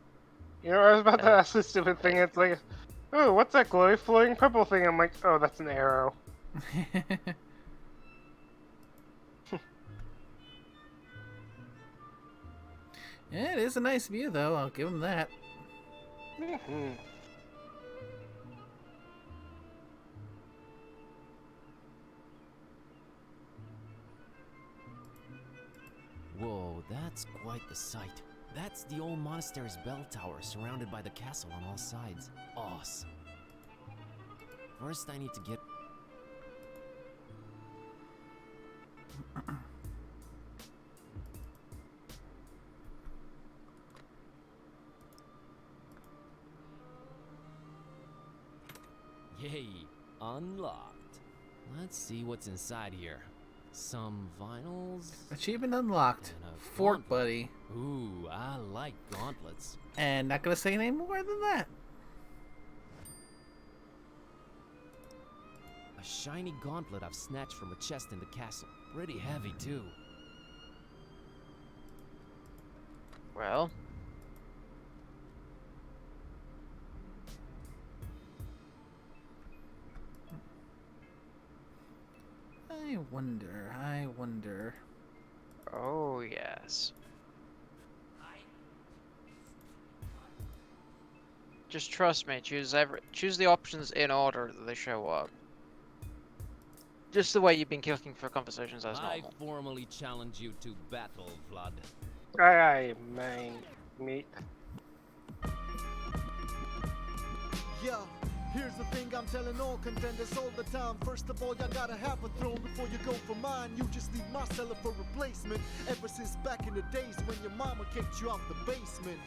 You know, I was about to ask this stupid thing. It's like, oh, what's that glowy floating purple thing? I'm like, oh, that's an arrow. Yeah, it is a nice view, though. I'll give him that. Whoa, that's quite the sight. That's the old monastery's bell tower, surrounded by the castle on all sides. Awesome. First, I need to get... Yay, unlocked. Let's see what's inside here. Some vinyls. Achievement unlocked. Fort buddy. Ooh, I like gauntlets. And not gonna say any more than that. A shiny gauntlet I've snatched from a chest in the castle. Pretty heavy, too. Well. I wonder. Oh, yes. Just trust me, choose the options in order that they show up. Just the way you've been clicking for conversations as normal. I formally challenge you to battle, Vlad. Aye, mate. Yeah, here's the thing I'm telling all contenders all the time. First of all, you gotta have a throne before you go for mine. You just need my cellar for replacement. Ever since back in the days when your mama kicked you out the basement.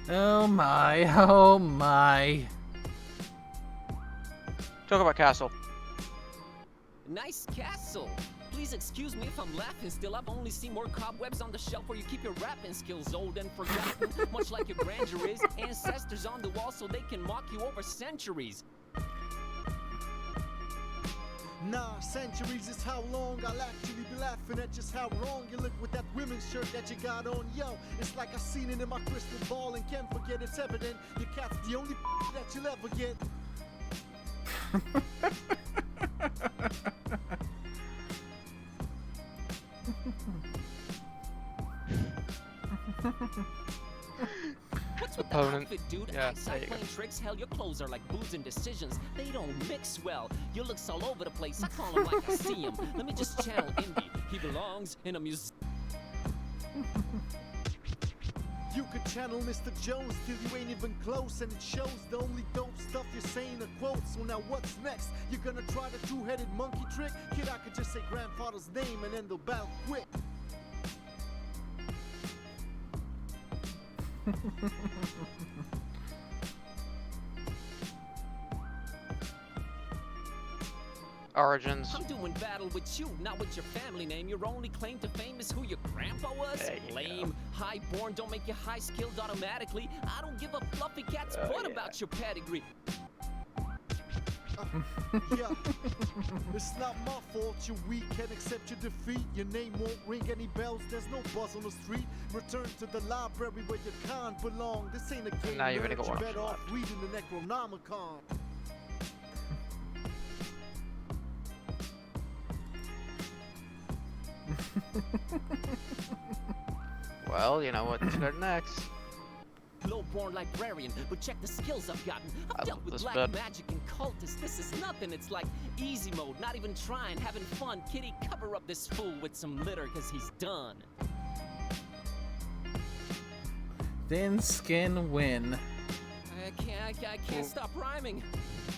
Oh my. Talk about castle. Nice castle. Please excuse me if I'm laughing still. I've only seen more cobwebs on the shelf where you keep your rapping skills old and forgotten. Much like your grandeur is. Ancestors on the wall so they can mock you over centuries. Nah, centuries is how long I'll actually be laughing at just how wrong you look with that women's shirt that you got on. Yo, it's like I seen it in my crystal ball and can't forget it's evident. Your cat's the only that you'll ever get. outfit, dude. Yeah, Eyesight there you go. playing tricks. Hell, your clothes are like booze and decisions. They don't mix well. Your looks all over the place. I call him like I see him. Let me just channel Indy. He belongs in a museum. You could channel Mr. Jones till you ain't even close, and it shows the only dope stuff you're saying are quotes. So now what's next? You're gonna try the two-headed monkey trick? Kid, I could just say grandfather's name and end the battle quick. Origins. I'm doing battle with you, not with your family name. Your only claim to fame is who your grandpa was? There you Lame. Highborn don't make you high-skilled automatically. I don't give a fluffy cat's butt about your pedigree. Yeah, it's not my fault you're weak, can't accept your defeat. Your name won't ring any bells, there's no buzz on the street. Return to the library where you can't belong. This ain't a game, Now you're gonna go you watch better off that. reading the Necronomicon. Well, you know what to go next. Low-born librarian, but check the skills I've gotten. I I've dealt love with this black bit. magic and cultists. This is nothing. It's like easy mode, not even trying, having fun. Kitty, cover up this fool with some litter, cause he's done. Thin skin win. I can't stop rhyming.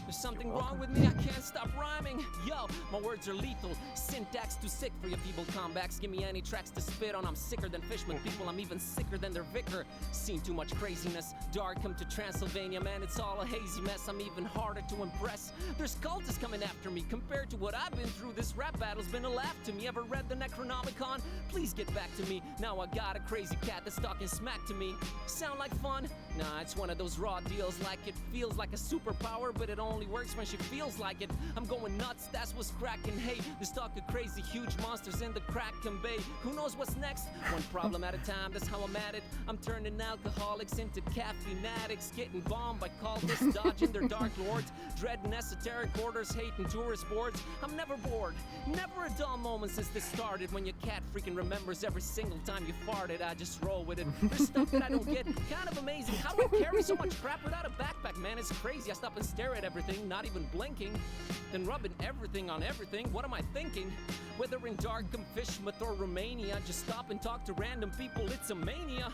There's something wrong with me, I can't stop rhyming. Yo, my words are lethal. Syntax too sick for your feeble comebacks. Give me any tracks to spit on. I'm sicker than fish with people. I'm even sicker than their vicar. Seen too much craziness. Dark come to Transylvania, man. It's all a hazy mess. I'm even harder to impress. There's cultists coming after me. Compared to what I've been through, this rap battle's been a laugh to me. Ever read the Necronomicon? Please get back to me. Now I got a crazy cat that's talking smack to me. Sound like fun? Nah, it's one of those raw deals. Like it feels like a superpower, but it only works when she feels like it. I'm going nuts, that's what's cracking. Hey, there's talk of crazy huge monsters in the Kraken Bay. Who knows what's next? One problem at a time, that's how I'm at it. I'm turning alcoholics into caffeine addicts, getting bombed by cultists, dodging their dark lords, dreading esoteric orders, hating tourist boards. I'm never bored, never a dull moment since this started. When your cat freaking remembers every single time you farted, I just roll with it. There's stuff that I don't get, kind of amazing. How do I carry so much crap without a backpack, man? It's crazy. I stop and stare at everything, not even blinking. Then rubbing everything on everything. What am I thinking? Whether in Darkham, Fishmouth, or Romania, just stop and talk to random people. It's a mania.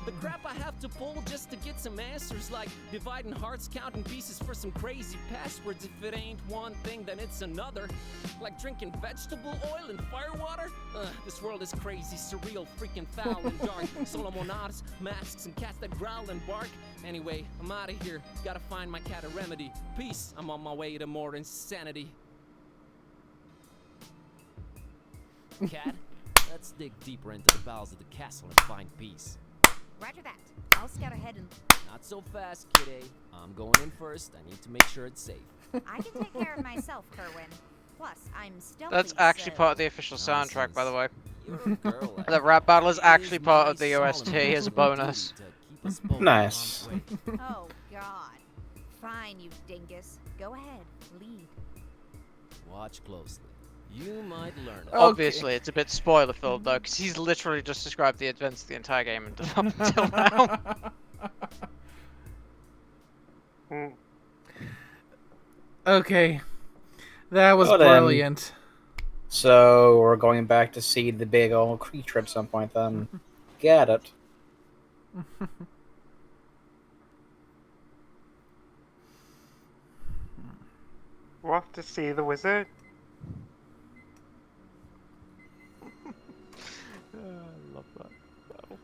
The crap I have to pull just to get some answers, like dividing hearts, counting pieces for some crazy passwords. If it ain't one thing, then it's another. Like drinking vegetable oil and firewater. This world is crazy, surreal, freaking foul and dark. Solomonars, masks, and cats that growl and bark. Anyway, I'm out of here. Gotta find my cat a remedy. Peace. I'm on my way to more insanity. Cat, let's dig deeper into the bowels of the castle and find peace. Roger that. I'll scout ahead and... Not so fast, kiddo. I'm going in first. I need to make sure it's safe. I can take care of myself, Kerwin. Plus, I'm stealthy, That's actually so... part of the official soundtrack, by the way. You're a girl. The rap battle is actually part of the OST as a bonus. Nice. Oh, God. Fine, you dingus. Go ahead. Lead. Watch closely. You might learn it. Obviously, it's a bit spoiler-filled, though, because he's literally just described the events of the entire game up until now. Okay. That was Well then. brilliant. So we're going back to see the big old creature at some point then. Get it. We'll have to see the wizard. I love that battle.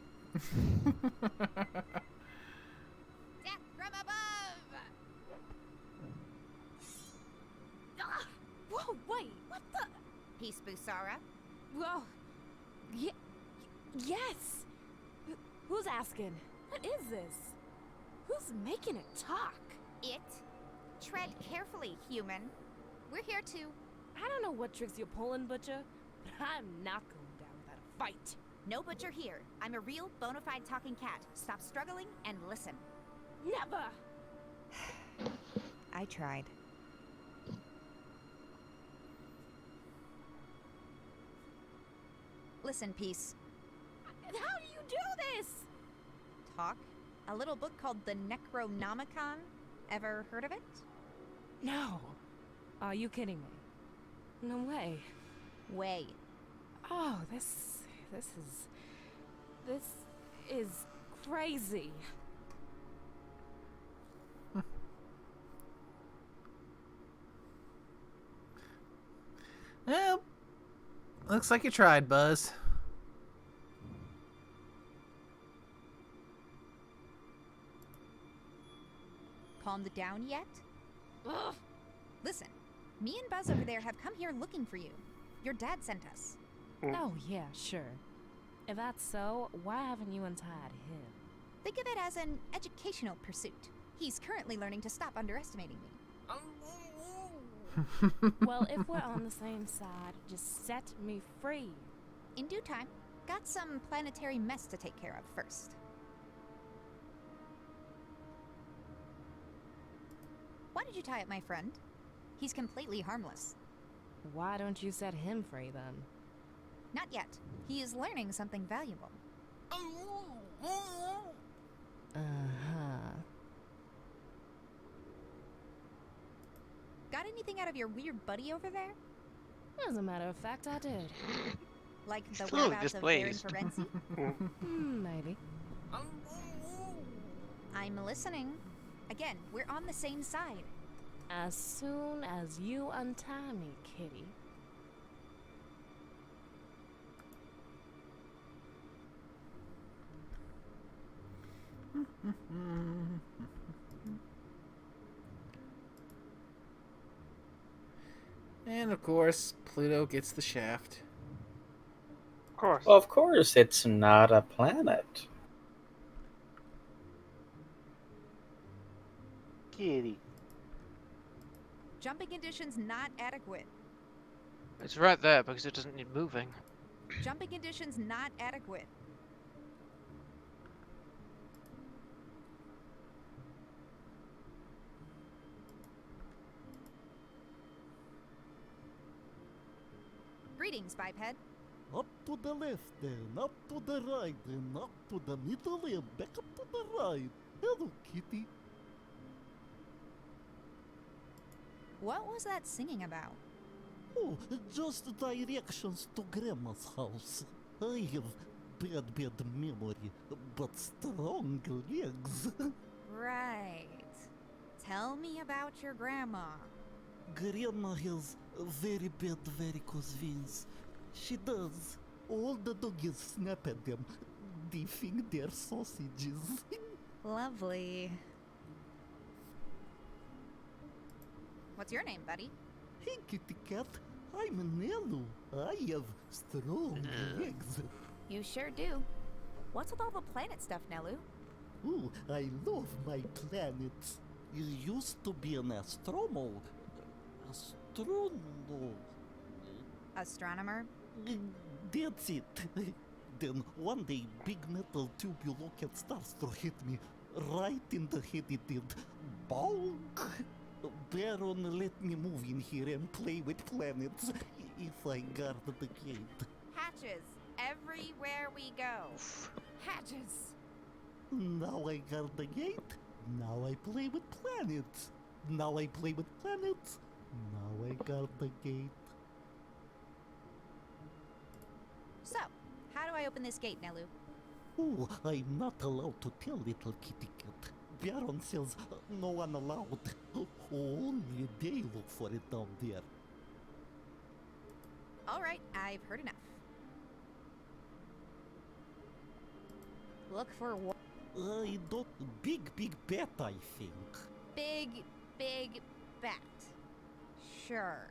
Death from above! Ah! Whoa, wait, what the? Peace, Busara. Whoa. Yes. Who's asking? What is this? Who's making it talk? It? Tread carefully, human. We're here to... I don't know what tricks you're pulling, Butcher, but I'm not going down without a fight. No butcher here. I'm a real, bona fide talking cat. Stop struggling and listen. Never! I tried. Listen, Peace. How do you do this? Talk A little book called the Necronomicon. Ever heard of it? No. Are you kidding me? No way. Way. Oh, this is crazy. Well, looks like you tried, Buzz. Calmed down yet? Ugh. Listen, me and Buzz over there have come here looking for you. Your dad sent us. Oh, yeah, sure. If that's so, why haven't you untied him? Think of it as an educational pursuit. He's currently learning to stop underestimating me. Well, if we're on the same side, just set me free. In due time. Got some planetary mess to take care of first. Why did you tie up my friend? He's completely harmless. Why don't you set him free then? Not yet. He is learning something valuable. Uh-huh. Got anything out of your weird buddy over there? As a matter of fact, I did. Like the Clearly whereabouts of Baron displeased. Ferenzi? Maybe. I'm listening. Again, we're on the same side. As soon as you untie me, kitty. And of course, Pluto gets the shaft. Of course. Of course, it's not a planet. Kitty. Jumping conditions not adequate. It's right there because it doesn't need moving. Jumping conditions not adequate. Greetings, biped. Up to the left then, up to the right then, up to the middle and back up to the right. Hello, kitty. What was that singing about? Oh, just directions to Grandma's house. I have bad memory, but strong legs. Right. Tell me about your grandma. Grandma has very bad varicose veins. She does. All the doggies snap at them. They think they're sausages. Lovely. What's your name, buddy? Hey, kitty cat. I'm Nelu. I have strong legs. You sure do. What's with all the planet stuff, Nelu? Ooh, I love my planets. You used to be an astronomer. Astronomer? That's it. Then one day, big metal tubular rocket starts to hit me. Right in the head it did. Bonk! Baron, let me move in here and play with planets. If I guard the gate. Hatches. Everywhere we go. Hatches. Now I guard the gate. Now I play with planets. Now I play with planets. Now I guard the gate. So, how do I open this gate, Nelu? Oh, I'm not allowed to tell little kitty cat. Baron says no one allowed. Only they look for it down there. Alright, I've heard enough. Look for what? I don't... Big bat, I think. Big bat. Sure.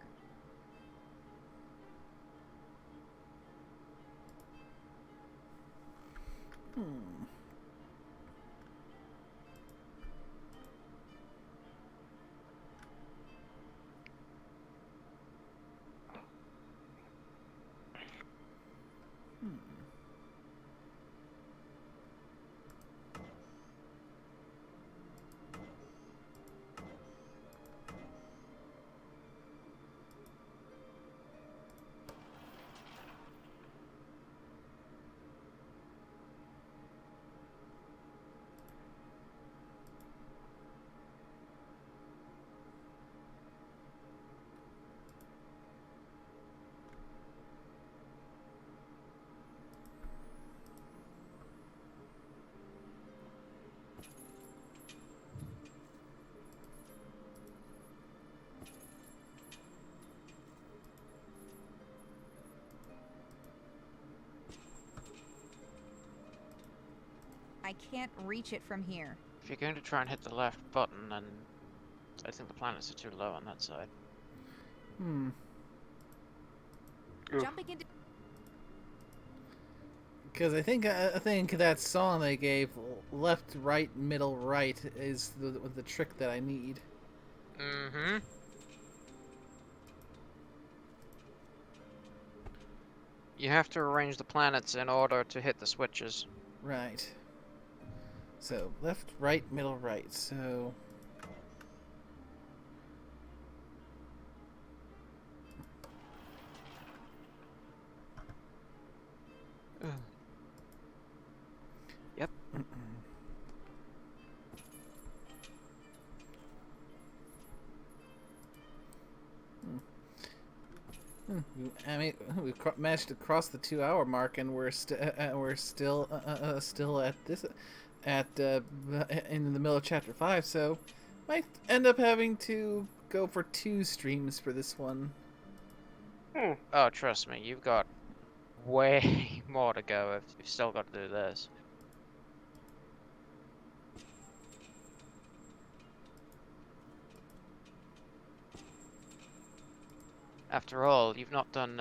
I can't reach it from here. If you're going to try and hit the left button, then I think the planets are too low on that side. Jumping into Because I think that song they gave, left, right, middle, right, is the trick that I need. Mm-hmm. You have to arrange the planets in order to hit the switches. Right. So, left, right, middle, right. So... Yep. I mean, we've managed to cross the 2-hour mark, and we're still at this in the middle of chapter 5. So, might end up having to go for 2 streams for this one. Oh, trust me, you've got way more to go if you've still got to do this. After all, you've not done,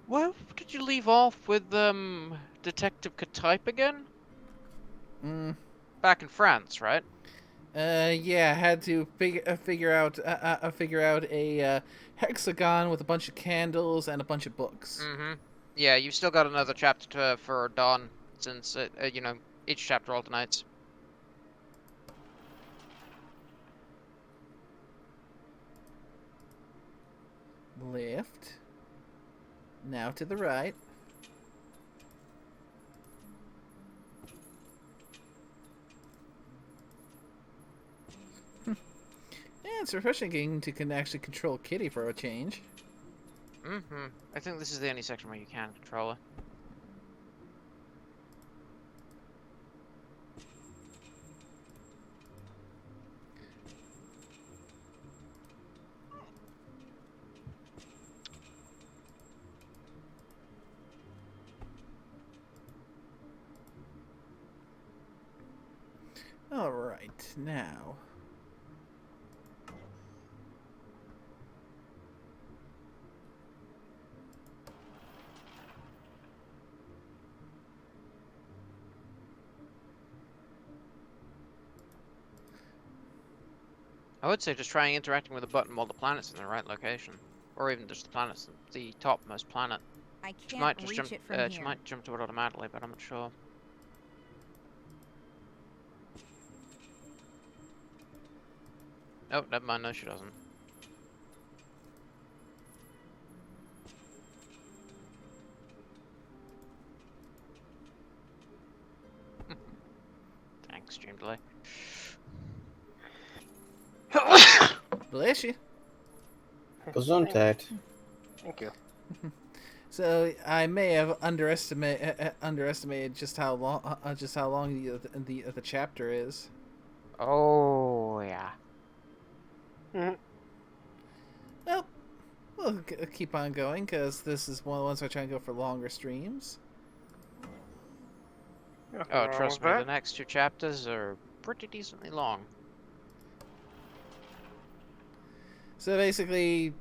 Where did you leave off with, Detective Ktype again? Back in France, right? Yeah, I had to figure out a hexagon with a bunch of candles and a bunch of books. Mm-hmm. Yeah, you've still got another chapter for Dawn, since, you know, each chapter alternates. Left. Now to the right. Yeah, it's refreshing getting to can actually control Kitty for a change. Mm-hmm. I think this is the only section where you can control her. Alright, now. I would say just trying interacting with the button while the planet's in the right location. Or even just the planet's the topmost planet. I She can't might just reach jump, it from she here. might jump to it automatically, but I'm not sure. Oh, never mind, no she doesn't. Thanks, stream delay. Bless you. Gesundheit. Thank you. So I may have underestimated just how long the chapter is. Oh yeah. Well, we'll keep on going because this is one of the ones I try and go for longer streams. Oh, trust me, the next 2 chapters are pretty decently long. So basically,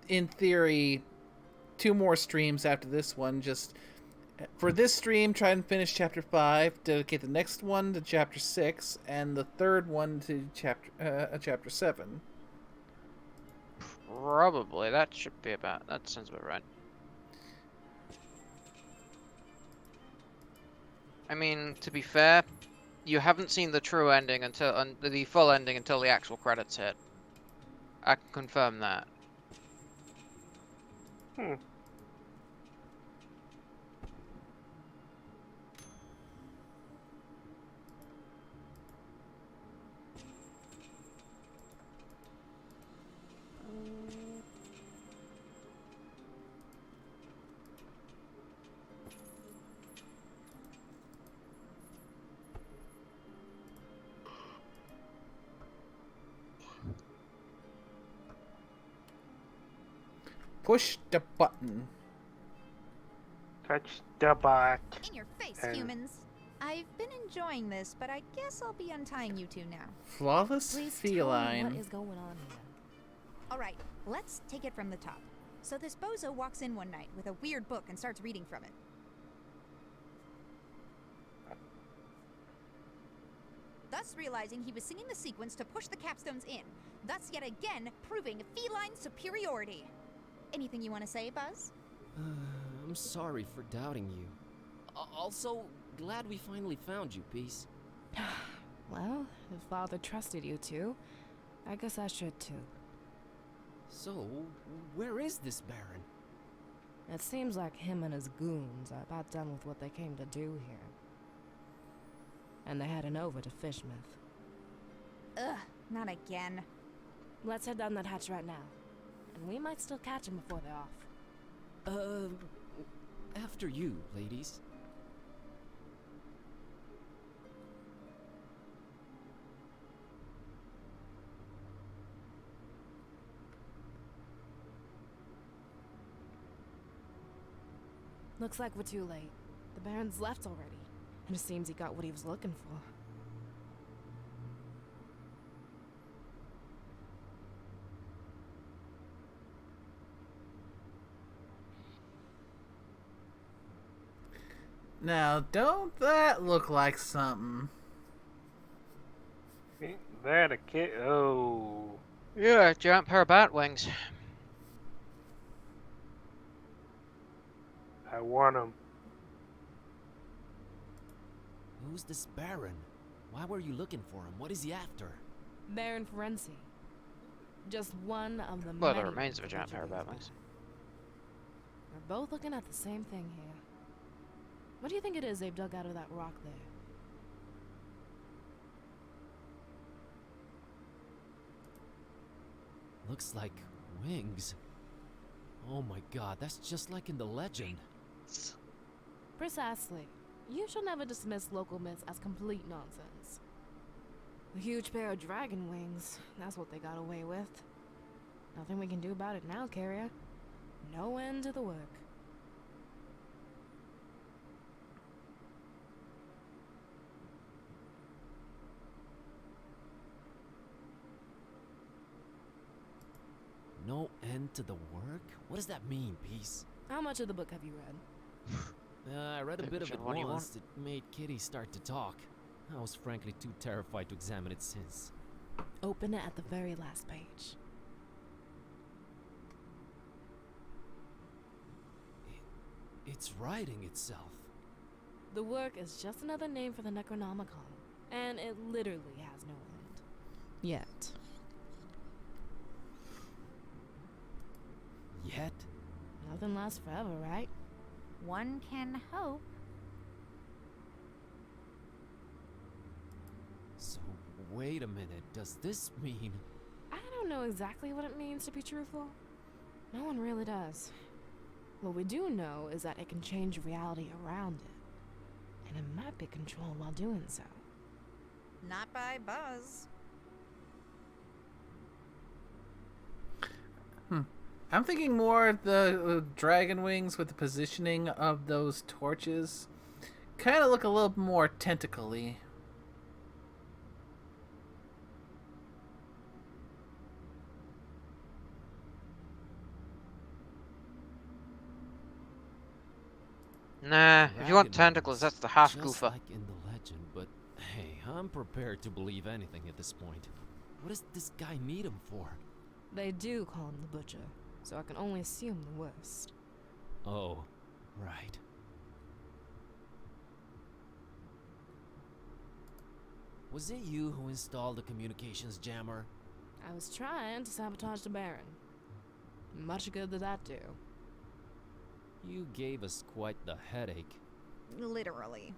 in theory, 2 more streams after this one. Just for this stream, try and finish chapter 5. Dedicate the next one to chapter 6, and the third one to chapter 7. Probably. That should be about. That sounds about right. I mean, to be fair, you haven't seen the true ending until the full ending until the actual credits hit. I can confirm that. Push the button. Touch the bot. In your face, And- humans. I've been enjoying this, but I guess I'll be untying you two now. Flawless Please tell me feline. what is going on here. Alright, let's take it from the top. So this bozo walks in one night with a weird book and starts reading from it. Thus realizing he was singing the sequence to push the capstones in, thus yet again proving feline superiority. Anything you want to say, Buzz? I'm sorry for doubting you. Also, glad we finally found you, Peace. Well, if Father trusted you two, I guess I should too. So, where is this Baron? It seems like him and his goons are about done with what they came to do here. And they're heading over to Fishmouth. Ugh, not again. Let's head down that hatch right now. And we might still catch them before they're off. After you, ladies. Looks like we're too late. The Baron's left already. And it seems he got what he was looking for. Now, don't that look like something? Ain't that a kid? Oh. Yeah, giant pair of bat wings. I want him. Who's this Baron? Why were you looking for him? What is he after? Baron Ferenci. Just one of the Well, the many remains of a giant pair of individuals bat wings. We're both looking at the same thing here. What do you think it is they've dug out of that rock there? Looks like wings. Oh my god, that's just like in the legend. Precisely. You should never dismiss local myths as complete nonsense. A huge pair of dragon wings, that's what they got away with. Nothing we can do about it now, Carrier. No end to the work. No end to the work? What does that mean, Peace? How much of the book have you read? I read a bit of it What do you once. It made Kitty start to talk. I was frankly too terrified to examine it since. Open it at the very last page. It's writing itself. The work is just another name for the Necronomicon, and it literally has no end. Yet. Yet? Nothing lasts forever, right? One can hope. So, wait a minute. Does this mean... I don't know exactly what it means to be truthful. No one really does. What we do know is that it can change reality around it. And it might be controlled while doing so. Not by Buzz. I'm thinking more the dragon wings with the positioning of those torches kind of look a little more tentacly. Nah, if you want Dragon tentacles, wings, that's the half just goofer. like in the legend, but hey, I'm prepared to believe anything at this point. What does this guy need him for? They do call him the Butcher, so I can only assume the worst. Oh, right. Was it you who installed the communications jammer? I was trying to sabotage the Baron. Much good did that do. You gave us quite the headache. Literally.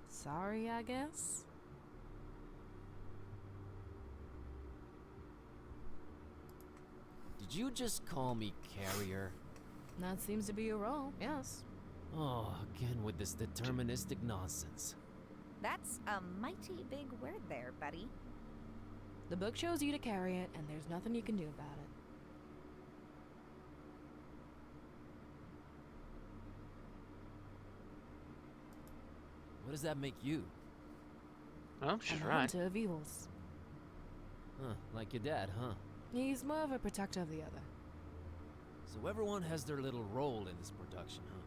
Sorry, I guess? Did you just call me carrier? That seems to be your role, yes. Oh, again with this deterministic nonsense. That's a mighty big word there, buddy. The book chose you to carry it, and there's nothing you can do about it. does that make you? Oh, she's I'm a right. hunter of evils. Huh, like your dad, huh? He's more of a protector of the other. So everyone has their little role in this production, huh?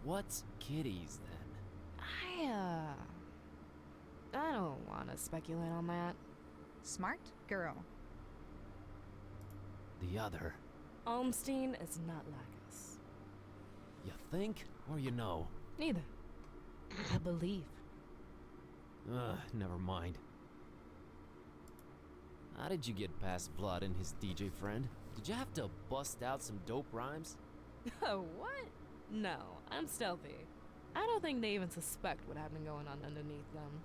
What's Kitty's then? I don't want to speculate on that. Smart girl. The other. Olmstein is not like us. You think or you know? Neither. I believe. Never mind. How did you get past Blood and his DJ friend? Did you have to bust out some dope rhymes? Oh, what? No, I'm stealthy. I don't think they even suspect what happened going on underneath them.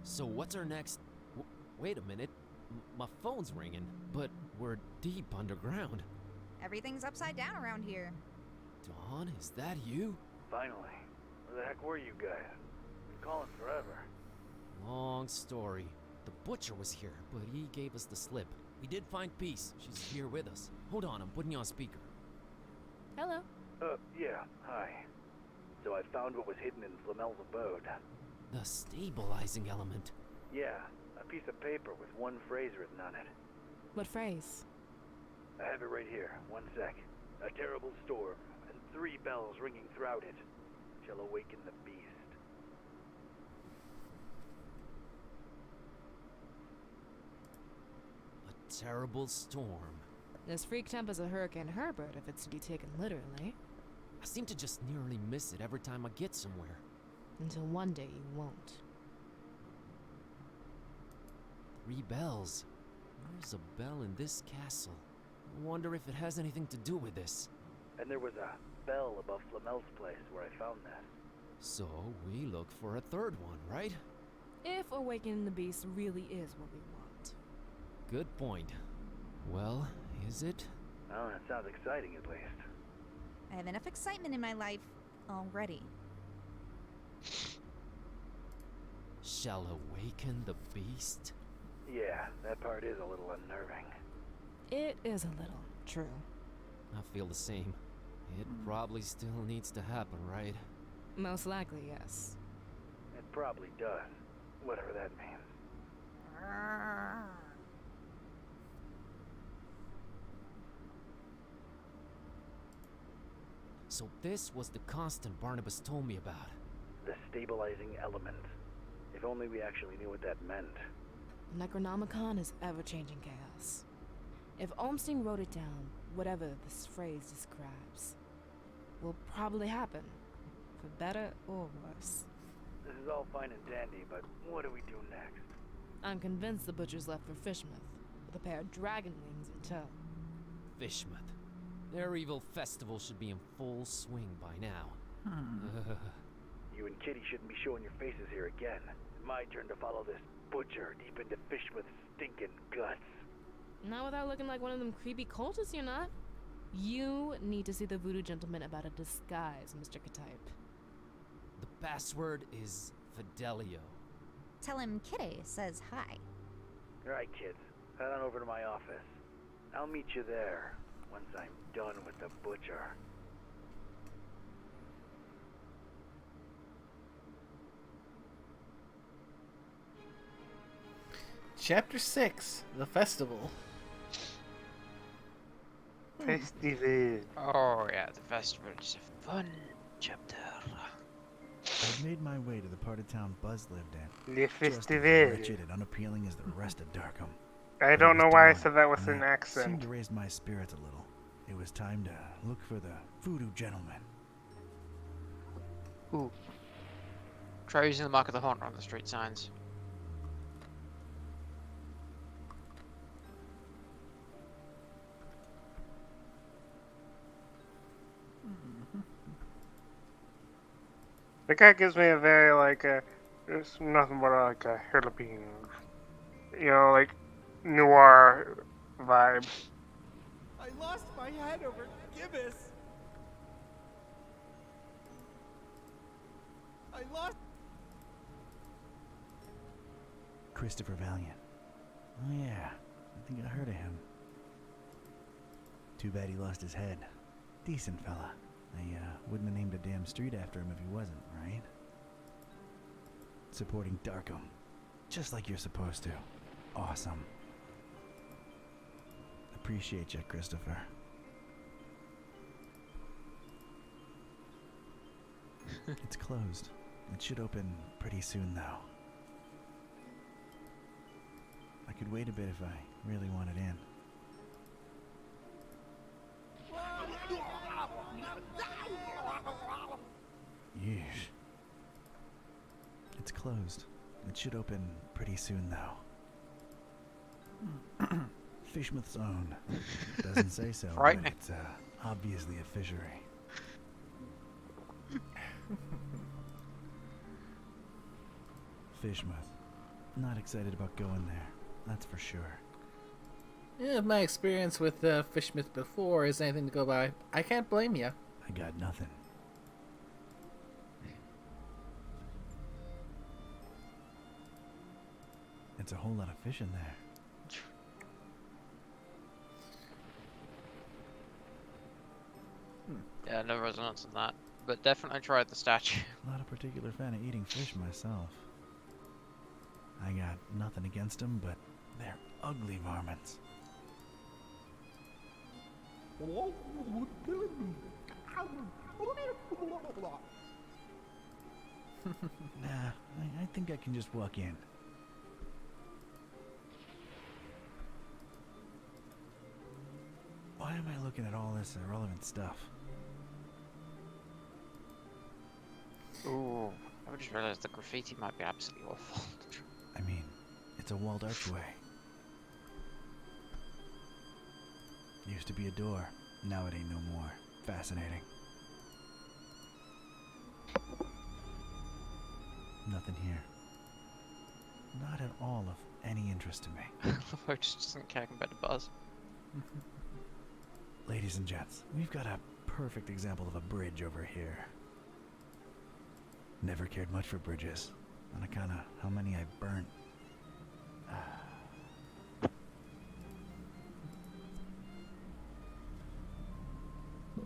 So what's our next... wait a minute. My phone's ringing, but we're deep underground. Everything's upside down around here. Dawn, is that you? Finally. Where the heck were you guys? Been calling forever. Long story. The butcher was here, but he gave us the slip. We did find Peace. She's here with us. Hold on, I'm putting you on speaker. Hello. Yeah, hi. So I found what was hidden in Flamel's abode. The stabilizing element. Yeah, a piece of paper with one phrase written on it. What phrase? I have it right here. One sec. A terrible storm, and 3 bells ringing throughout it, shall awaken the beast. A terrible storm. As freak temp as a Hurricane Herbert if it's to be taken literally. I seem to just nearly miss it every time I get somewhere. Until one day you won't. 3 bells. There's a bell in this castle. I wonder if it has anything to do with this. And there was a bell above Flamel's place where I found that. So we look for a third one, right? If awakening the beast really is what we want. Good point. Well, is it? Oh, that sounds exciting at least. I have enough excitement in my life already. Shall awaken the beast? Yeah, that part is a little unnerving. It is a little, true. I feel the same. It probably still needs to happen, right? Most likely, yes. It probably does. Whatever that means. So this was the constant Barnabas told me about. The stabilizing element. If only we actually knew what that meant. Necronomicon is ever-changing chaos. If Olmstein wrote it down, whatever this phrase describes, will probably happen. For better or worse. This is all fine and dandy, but what do we do next? I'm convinced the butcher's left for Fishmouth, with a pair of dragon wings in tow. Fishmouth. Their evil festival should be in full swing by now. You and Kitty shouldn't be showing your faces here again. It's my turn to follow this butcher deep into Fishmouth's stinking guts. Not without looking like one of them creepy cultists, you're not. You need to see the voodoo gentleman about a disguise, Mr. Ktype. The password is Fidelio. Tell him Kitty says hi. Alright, kids. Head on over to my office. I'll meet you there once I'm done with the butcher. Chapter 6, The Festival. Festival. Oh yeah, the festival is a fun chapter. I'd made my way to the part of town Buzz lived in. Le Just as Festival. wretched and unappealing as the rest of Darkham. I don't know why I said that with an Seemed accent. to raise my spirits a little. It was time to look for the voodoo gentleman. Ooh. Try using the mark of the hunter on the street signs. The guy gives me a very it's nothing but like a Philippine, like noir vibe. I lost my head over Gibbous. I lost. Christopher Valiant. Oh yeah, I think I heard of him. Too bad he lost his head. Decent fella. I wouldn't have named a damn street after him if he wasn't, right? supporting Darkham. Just like you're supposed to. Awesome. Appreciate you, Christopher. It's closed. It should open pretty soon, though. I could wait a bit if I really wanted in. Yeesh. It's closed. It should open pretty soon, though. Fishmouth's own. Doesn't say so, but it's obviously a fishery. Fishmouth. Not excited about going there, that's for sure. Yeah, if my experience with Fishmouth before is anything to go by, I can't blame you. I got nothing. It's a whole lot of fish in there. Yeah, no resonance in that. But definitely tried the statue. Not a particular fan of eating fish myself. I got nothing against them, but they're ugly varmints. Nah, I think I can just walk in. Why am I looking at all this irrelevant stuff? Ooh, I just realized the graffiti might be absolutely awful. I mean, it's a walled archway. Used to be a door, now it ain't no more. Fascinating. Nothing here. Not at all of any interest to me. I just doesn't care about the buzz. Ladies and gents, we've got a perfect example of a bridge over here. Never cared much for bridges, on account of how many I've burnt.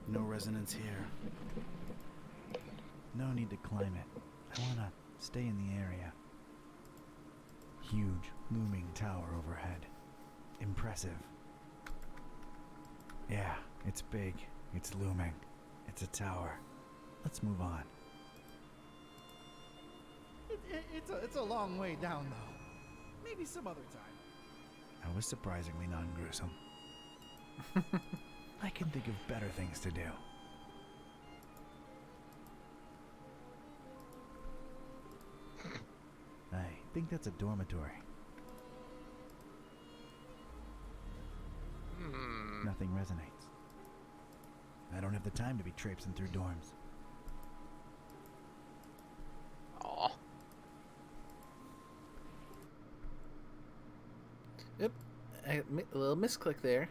No resonance here. No need to climb it. I want to stay in the area. Huge, looming tower overhead. Impressive. Yeah, it's big. It's looming. It's a tower. Let's move on. It's a long way down, though. Maybe some other time. That was surprisingly non-gruesome. I can think of better things to do. I think that's a dormitory. Nothing resonates. I don't have the time to be traipsing through dorms. Aw. Yep, a little misclick there.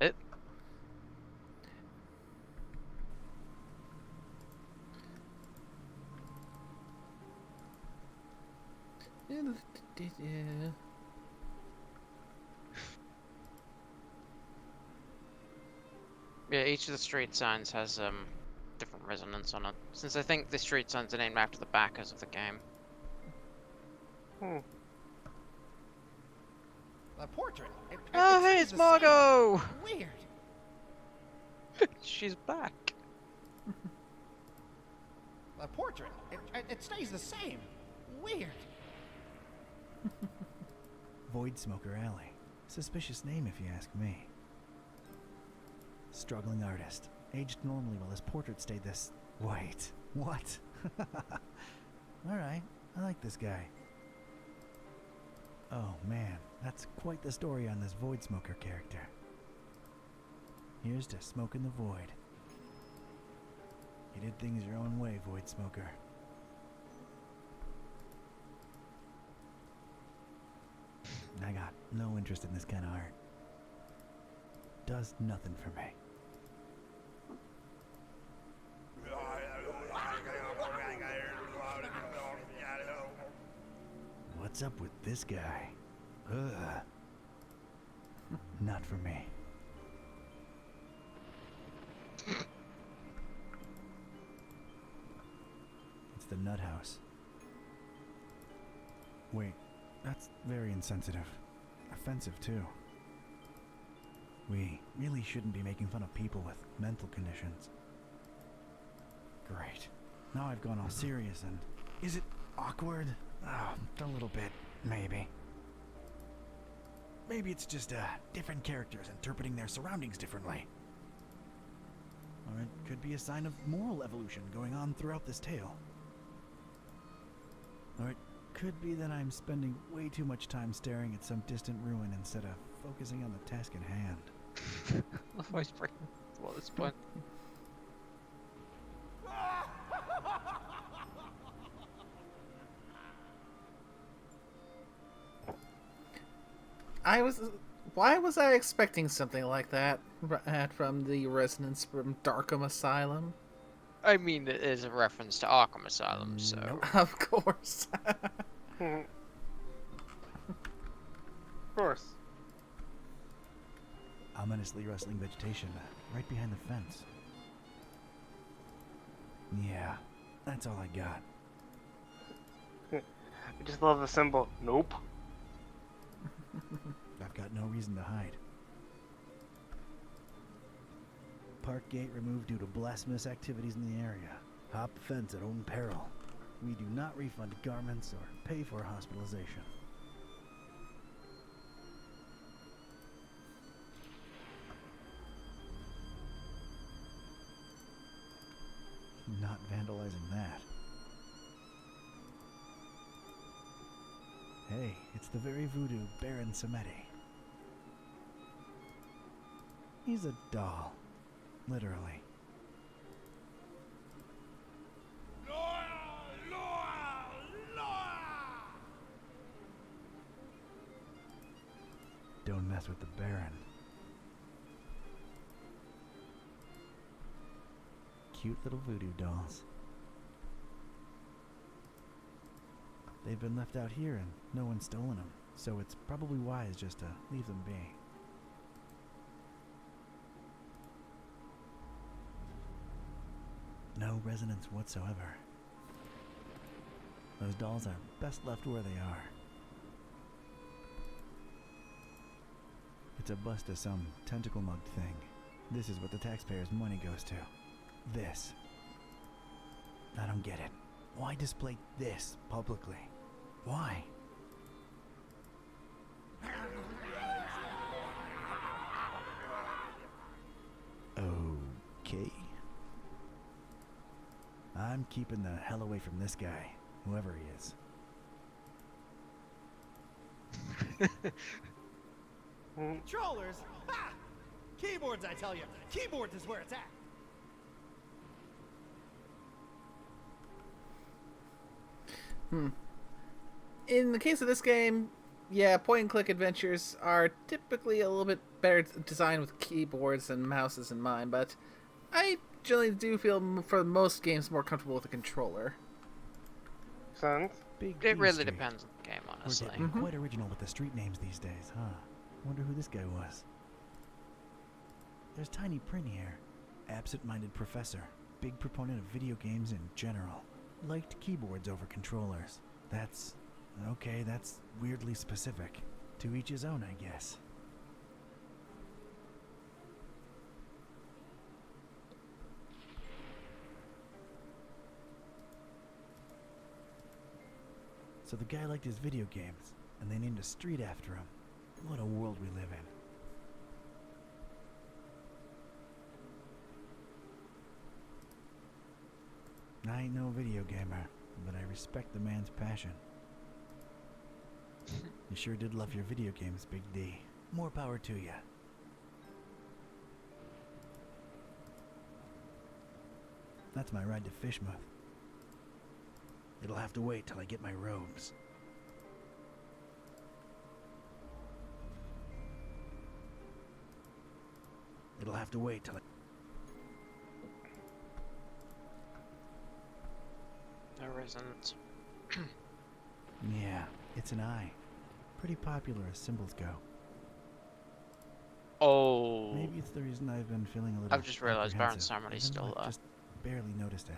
It. Yeah, each of the street signs has different resonance on it. Since I think the street signs are named after the backers of the game. The portrait. Oh, hey, it's Margot! Weird. She's back. The portrait. It stays the same. Weird. Void Smoker Alley. Suspicious name if you ask me. Struggling artist. Aged normally while his portrait stayed this... Wait. What? Alright, I like this guy. Oh man, that's quite the story on this Void Smoker character. Here's to smoking the void. You did things your own way, Void Smoker. I got no interest in this kind of art. Does nothing for me. What's up with this guy? Ugh. Not for me. it's the nut house. Wait, that's very insensitive. Offensive, too. We really shouldn't be making fun of people with mental conditions. Great. Now I've gone all serious and... Is it awkward? Oh, a little bit, maybe. Maybe it's just different characters interpreting their surroundings differently. Or it could be a sign of moral evolution going on throughout this tale. Or it could be that I'm spending way too much time staring at some distant ruin instead of focusing on the task at hand. Voice breaking at this point. Why was I expecting something like that from the residents from Darkham Asylum? I mean, it is a reference to Arkham Asylum, so... Of course. Of course. Ominously rustling vegetation right behind the fence. Yeah, that's all I got. I just love the symbol. Nope. I've got no reason to hide. Park gate removed due to blasphemous activities in the area. Hop fence at own peril. We do not refund garments or pay for hospitalization. Not vandalizing that. Hey, it's the very voodoo Baron Samedi. He's a doll. Literally. Don't mess with the Baron. Cute little voodoo dolls. They've been left out here and no one's stolen them, so it's probably wise just to leave them be. No resonance whatsoever. Those dolls are best left where they are. It's a bust of some tentacle-mugged thing. This is what the taxpayers' money goes to. This. I don't get it. Why display this publicly? Why? Okay. I'm keeping the hell away from this guy, whoever he is. Controllers? Ha! Keyboards, I tell you. Keyboards is where it's at. In the case of this game, yeah, point-and-click adventures are typically a little bit better designed with keyboards and mouses in mind, but I generally do feel, for most games, more comfortable with a controller. Sense? It really depends on the game, honestly. We're getting quite original with the street names these days, huh? Wonder who this guy was. There's tiny print here. Absent-minded professor. Big proponent of video games in general. Liked keyboards over controllers. That's... okay, that's weirdly specific. To each his own, I guess. So the guy liked his video games, and they named a street after him. What a world we live in. I ain't no video gamer, but I respect the man's passion. You sure did love your video games, Big D. More power to ya. That's my ride to Fishmouth. It'll have to wait till I get my robes. It'll have to wait till I... There isn't. Yeah, it's an eye. Pretty popular as symbols go. Oh. Maybe it's the reason I've been feeling a little I've just realized Baron apprehensive, Samedi's even though still I've there. just barely noticed it.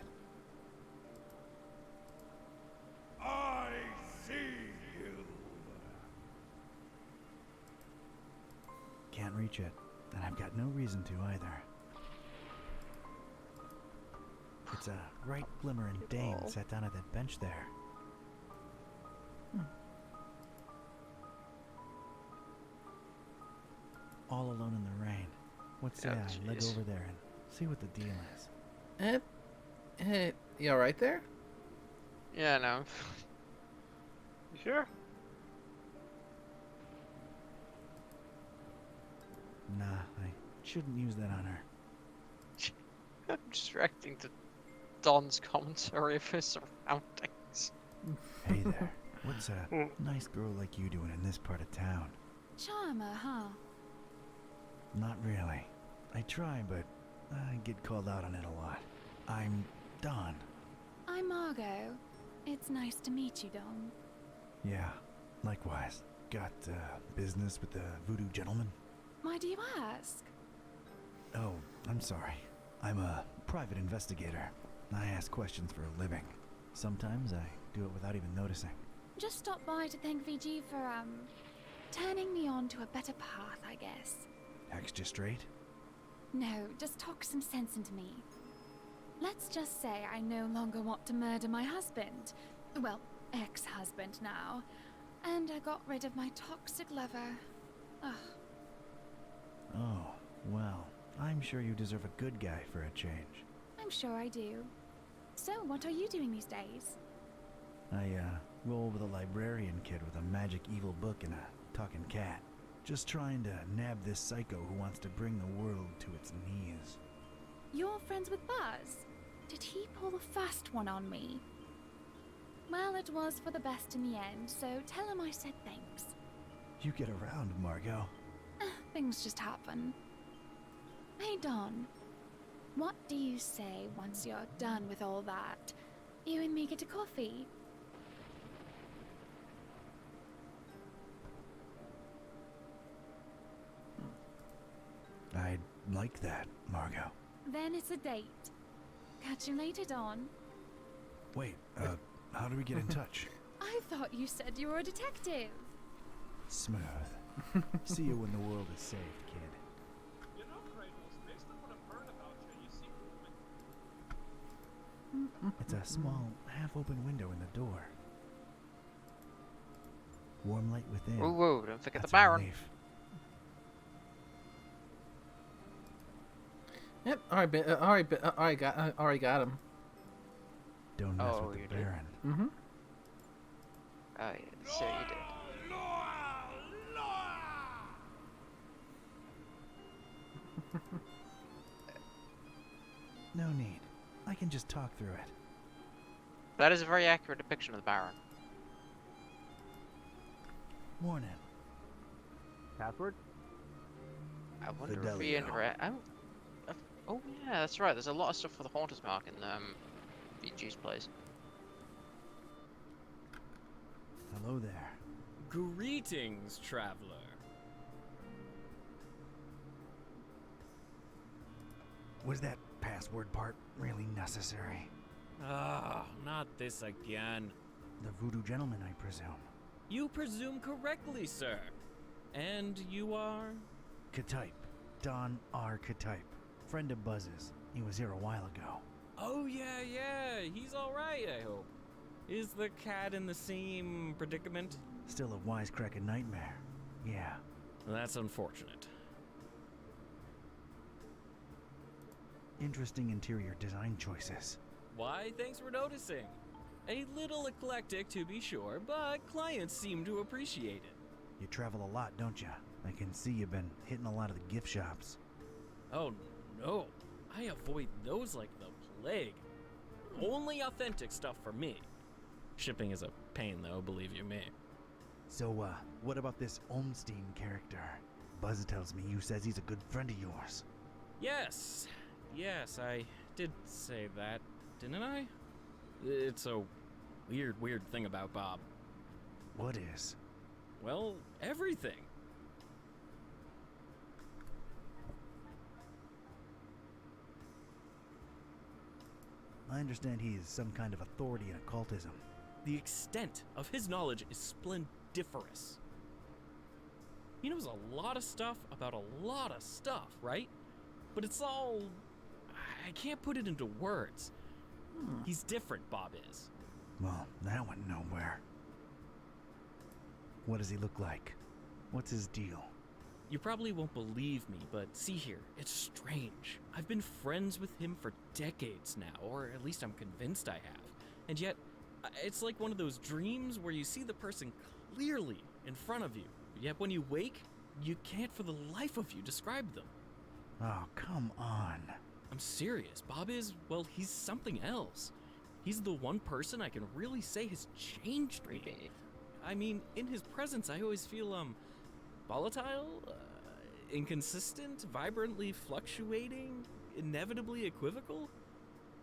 can't reach it, and I've got no reason to either. It's a right glimmering dame sat down at that bench there. All alone in the rain. What say I leg over there and see what the deal is? You alright there? Yeah, no. You sure? Nah, I shouldn't use that on her. I'm just reacting to Don's commentary of his surroundings. Hey there. What's a nice girl like you doing in this part of town? Charmer, huh? Not really. I try, but I get called out on it a lot. I'm Don. I'm Margot. It's nice to meet you, Don. Yeah, likewise. Got business with the voodoo gentleman? Why do you ask? Oh, I'm sorry. I'm a private investigator. I ask questions for a living. Sometimes I do it without even noticing. Just stopped by to thank VG for, turning me on to a better path, I guess. Extra straight? No, just talk some sense into me. Let's just say I no longer want to murder my husband. Well, ex-husband now. And I got rid of my toxic lover. Ugh. Oh, well, I'm sure you deserve a good guy for a change. I'm sure I do. So, what are you doing these days? I, roll with a librarian kid with a magic evil book and a talking cat. Just trying to nab this psycho who wants to bring the world to its knees. You're friends with Buzz? Did he pull the fast one on me? Well, it was for the best in the end, so tell him I said thanks. You get around, Margot. Things just happen. Hey, Don. What do you say once you're done with all that? You and me get a coffee? I'd like that, Margot. Then it's a date. Catch you later, Don. Wait, how do we get in touch? I thought you said you were a detective. Smooth. See you when the world is saved, kid. You know, Kratos, based on what I've heard about you, you seem It's a small, half-open window in the door. Warm light within. Whoa, whoa, don't forget That's the Baron. relief. Yep. Already got him. Don't mess Oh, with you the did? Baron. Mm-hmm. Oh, yeah, so you did. No need. I can just talk through it. That is a very accurate depiction of the Baron. Morning. Password? I wonder if we Fidelio. interact. Oh yeah, that's right. There's a lot of stuff for the Haunters Mark in VG's place. Hello there. Greetings, traveler. Was that password part really necessary? Ah, not this again. The voodoo gentleman, I presume. You presume correctly, sir. And you are? Ktype. Don R. Ktype. Friend of Buzz's. He was here a while ago. Oh, yeah. He's alright, I hope. Is the cat in the same predicament? Still a wisecracking nightmare. Yeah. That's unfortunate. Interesting interior design choices. Why, thanks for noticing. A little eclectic, to be sure, but clients seem to appreciate it. You travel a lot, don't you? I can see you've been hitting a lot of the gift shops. Oh, no. I avoid those like the plague. Only authentic stuff for me. Shipping is a pain, though, believe you me. So, what about this Olmstein character? Buzz tells me you says he's a good friend of yours. Yes, I did say that, didn't I? It's a weird thing about Bob. What is? Well, everything. I understand he is some kind of authority in occultism. The extent of his knowledge is splendiferous. He knows a lot of stuff about a lot of stuff, right? But it's all... I can't put it into words. He's different, Bob is. Well, that went nowhere. What does he look like? What's his deal? You probably won't believe me, but see here, it's strange. I've been friends with him for decades now, or at least I'm convinced I have. And yet, it's like one of those dreams where you see the person clearly in front of you, yet when you wake, you can't for the life of you describe them. Oh, come on. I'm serious. Bob is, well, he's something else. He's the one person I can really say has changed me. I mean, in his presence, I always feel, volatile, inconsistent, vibrantly fluctuating, inevitably equivocal.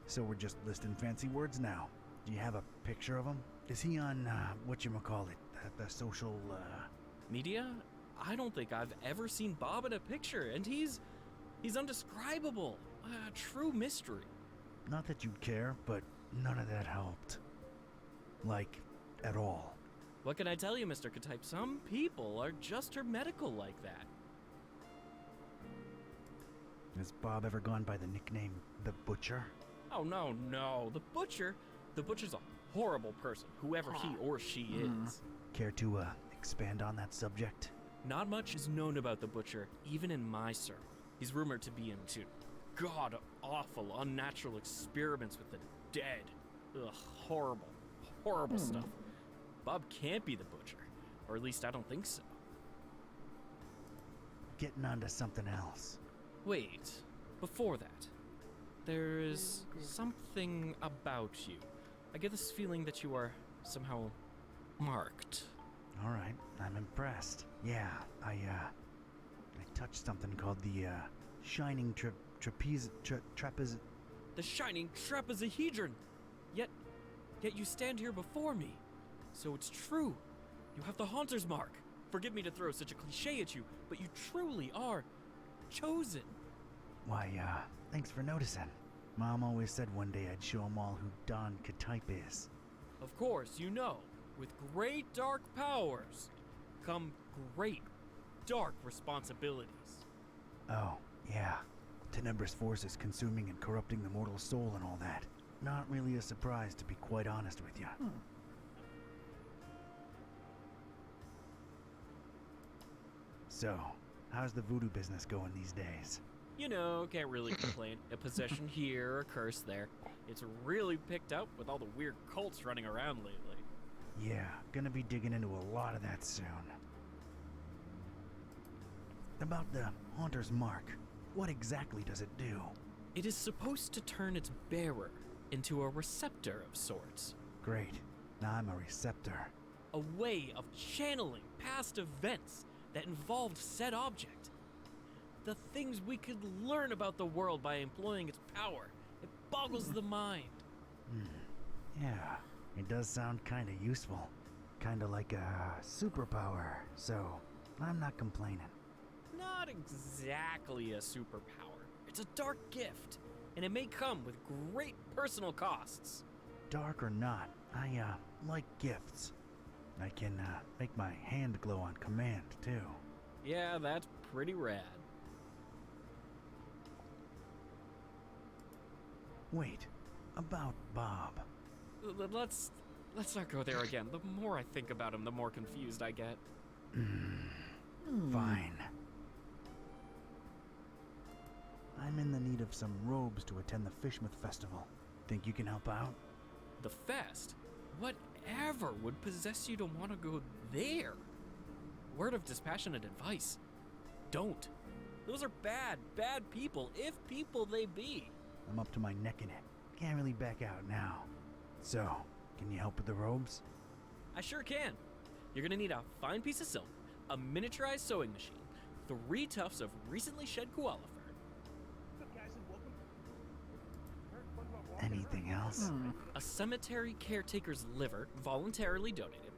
So we're just listing fancy words now. Do you have a picture of him? Is he on, whatchamacallit, the social, Media? I don't think I've ever seen Bob in a picture, and he's undescribable. A true mystery. Not that you'd care, but none of that helped. Like, at all. What can I tell you, Mr. Ktype? Some people are just hermetical like that. Has Bob ever gone by the nickname The Butcher? Oh, no. The Butcher's a horrible person, whoever he or she is. Care to, expand on that subject? Not much is known about the Butcher, even in my circle. He's rumored to be into god-awful, unnatural experiments with the dead. Ugh, horrible stuff. Bob can't be the Butcher, or at least I don't think so. Getting onto something else. Wait, before that, there's something about you. I get this feeling that you are somehow marked. All right, I'm impressed. Yeah, I touched something called the Shining Trapeze. The Shining Trapezohedron! Yet you stand here before me. So it's true. You have the Haunter's Mark. Forgive me to throw such a cliche at you, but you truly are chosen. Why, thanks for noticing. Mom always said one day I'd show 'em all who Don Ktype is. Of course, you know, with great dark powers come great dark responsibilities. Oh, yeah. Tenebrous forces consuming and corrupting the mortal soul and all that. Not really a surprise, to be quite honest with you. So, how's the voodoo business going these days? You know, can't really complain. A possession here, a curse there. It's really picked up with all the weird cults running around lately. Yeah, gonna be digging into a lot of that soon. About the Haunter's Mark, what exactly does it do? It is supposed to turn its bearer into a receptor of sorts. Great. Now I'm a receptor. A way of channeling past events that involved said object. The things we could learn about the world by employing its power. It boggles the mind. Yeah, it does sound kinda useful. Kinda like a superpower, so I'm not complaining. Not exactly a superpower. It's a dark gift, and it may come with great personal costs. Dark or not, I like gifts. I can make my hand glow on command, too. Yeah, that's pretty rad. Wait, about Bob. Let's not go there again. The more I think about him, the more confused I get. Fine. I'm in the need of some robes to attend the Fishmouth Festival. Think you can help out? The fest? Whatever would possess you to want to go there? Word of dispassionate advice. Don't. Those are bad people, if people they be. I'm up to my neck in it. Can't really back out now. So, can you help with the robes? I sure can. You're gonna need a fine piece of silk, a miniaturized sewing machine, 3 tufts of recently shed koala fur. Anything else? A cemetery caretaker's liver, voluntarily donated.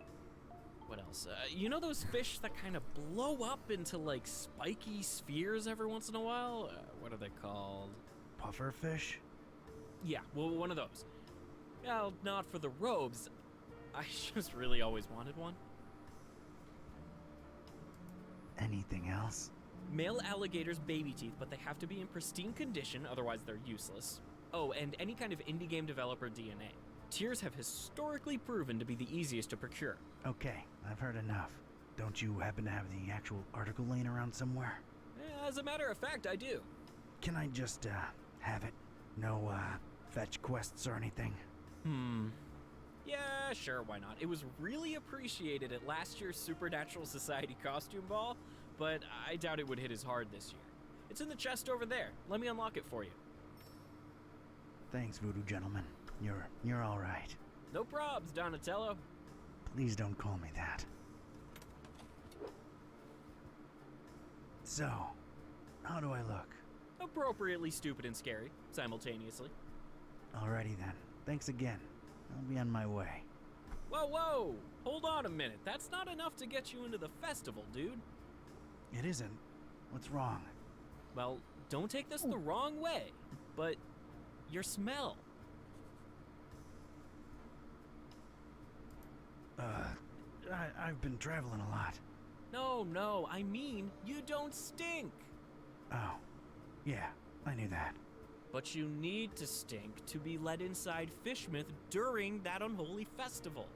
What else? You know those fish that kind of blow up into like spiky spheres every once in a while? What are they called? Puffer fish? Yeah, well, one of those. Well, not for the robes. I just really always wanted one. Anything else? Male alligators' baby teeth, but they have to be in pristine condition, otherwise they're useless. Oh, and any kind of indie game developer DNA. Tears have historically proven to be the easiest to procure. Okay, I've heard enough. Don't you happen to have the actual article laying around somewhere? As a matter of fact, I do. Can I just, have it? No, fetch quests or anything? Yeah, sure, why not? It was really appreciated at last year's Supernatural Society costume ball, but I doubt it would hit as hard this year. It's in the chest over there. Let me unlock it for you. Thanks, Voodoo Gentleman. You're all right. No probs, Donatello. Please don't call me that. So, how do I look? Appropriately stupid and scary, simultaneously. Alrighty then. Thanks again. I'll be on my way. Whoa! Hold on a minute. That's not enough to get you into the festival, dude. It isn't. What's wrong? Well, don't take this the wrong way, but your smell. I've been traveling a lot. No, I mean, you don't stink. Oh, yeah, I knew that. But you need to stink to be let inside Fishmouth during that unholy festival.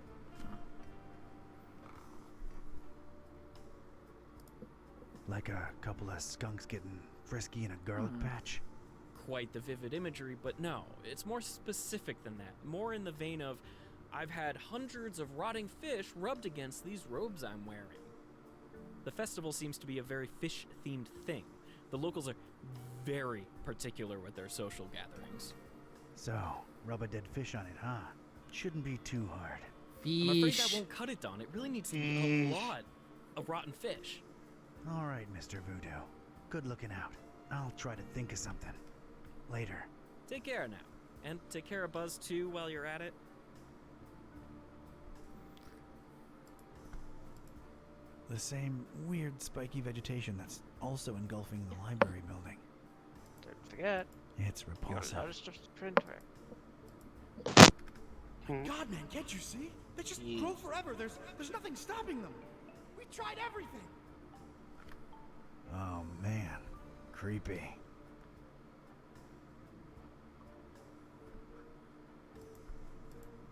Like a couple of skunks getting frisky in a garlic patch? Quite the vivid imagery, but no, it's more specific than that. More in the vein of, I've had hundreds of rotting fish rubbed against these robes I'm wearing. The festival seems to be a very fish-themed thing. The locals are very particular with their social gatherings. So, rub a dead fish on it, huh? Shouldn't be too hard. I'm afraid that won't cut it, Don. It really needs to be a lot of rotten fish. All right, Mr. Voodoo. Good looking out. I'll try to think of something. Later. Take care now. And take care of Buzz, too, while you're at it. The same weird spiky vegetation that's also engulfing the library building. Don't forget. It's repulsive. You're just printer. My God, man, can't you see? They just grow forever. There's nothing stopping them. We tried everything. Oh, man. Creepy.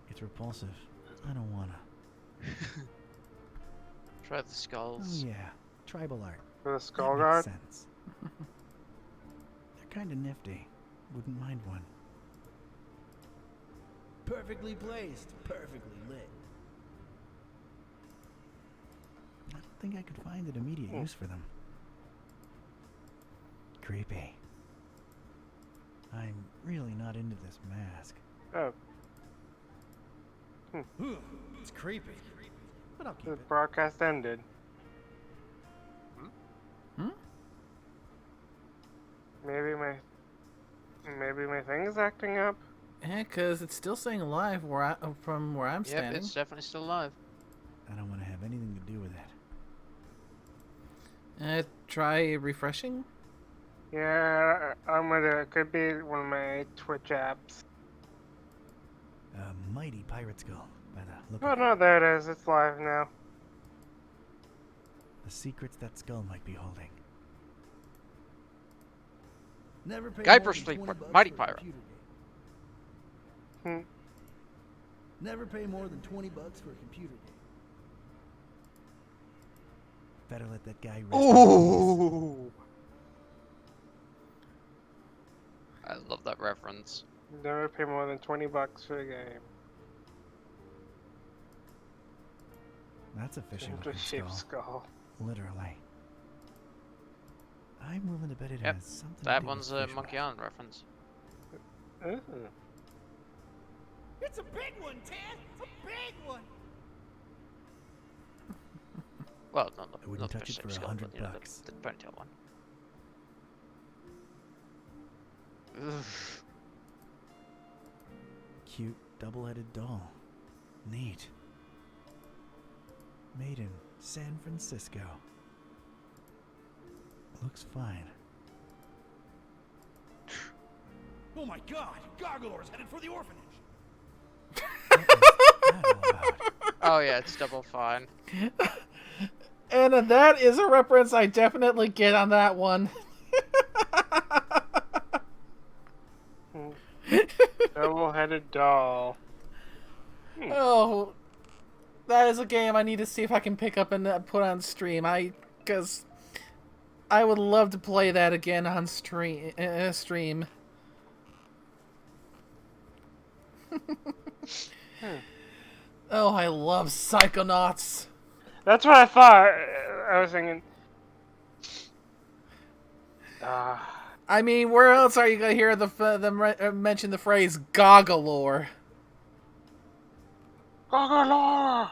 It's repulsive. I don't wanna. Try the skulls. Oh, yeah. Tribal art. For the skull That god? makes sense. They're kinda nifty. Wouldn't mind one. Perfectly placed, perfectly lit. I don't think I could find an immediate use for them. Creepy. I'm really not into this mask. Oh. It's creepy. But I'll keep The it. broadcast ended. Maybe my thing is acting up. Yeah, because it's still saying alive from where I'm standing. Yep, it's definitely still alive. I don't want to have anything to do with it. Try refreshing. Yeah, I'm gonna. It could be one of my Twitch apps. A mighty pirate skull, by the look Oh of it. no, there it is. It's live now. The secrets that skull might be holding. Never pay Guybrush more than Threepwood, 20 bucks Mighty for a Pirate. computer game. Never pay more than 20 bucks for a computer game. Better let that guy rest. Ooh! I love that reference. Never pay more than 20 bucks for a game. That's a fishy Just looking a sheep skull. skull. Literally. I'm willing to bet it Yep, has something to that do one's with a fish Monkey Island reference. It's a big one, Tad! A big one! Well, not the, I wouldn't not the touch it fish for skull, but, you know, $100. the ponytail one. Oof. Cute double-headed doll. Neat. Made in San Francisco. Looks fine. Oh my God! Gargoyle's headed for the orphanage! Oh yeah, it's double fine. And that is a reference I definitely get on that one. Double-headed doll. Oh, that is a game I need to see if I can pick up and put on stream. Because I would love to play that again on stream. Oh, I love Psychonauts. That's what I thought. I was thinking. I mean, where else are you gonna hear them mention the phrase "Goggalore"? Goggalore.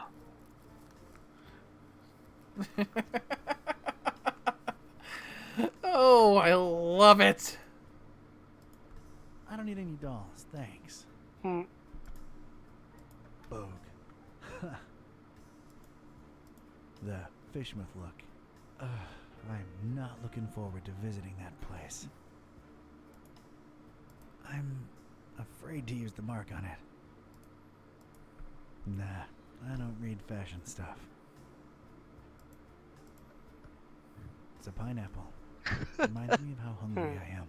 Oh, I love it. I don't need any dolls, thanks. Bogue. The Fishmouth look. I'm not looking forward to visiting that place. I'm afraid to use the mark on it. Nah, I don't read fashion stuff. It's a pineapple. Reminds me of how hungry I am.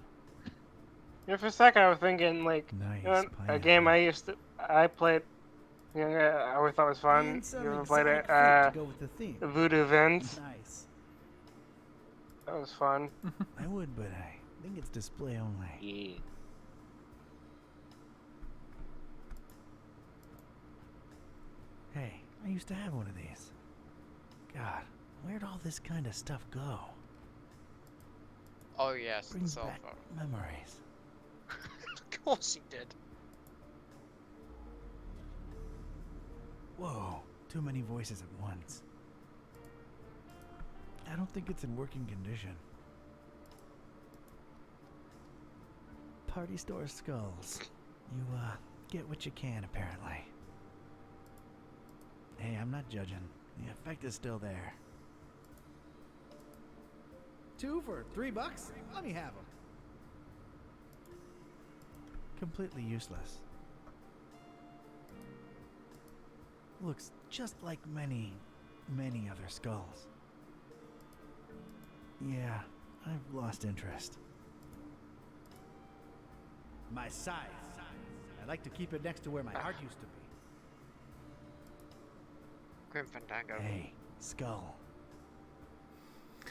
Yeah, for a second I was thinking like Nice a game I played. You know, I always thought was fun. And some You ever played it? exotic fruit to go with the theme. Voodoo Vince. Nice. That was fun. I would, but I think it's display only. Yeah. Hey, I used to have one of these. God, where'd all this kind of stuff go? Oh yes, Brings the cell back phone. memories. Of course he did. Whoa, too many voices at once. I don't think it's in working condition. Party store skulls. You, get what you can, apparently. Hey, I'm not judging. The effect is still there. 2 for $3? Let me have them. Completely useless. Looks just like many, many other skulls. Yeah, I've lost interest. My size. I like to keep it next to where my heart used to be. Grim Fandango. Hey, skull.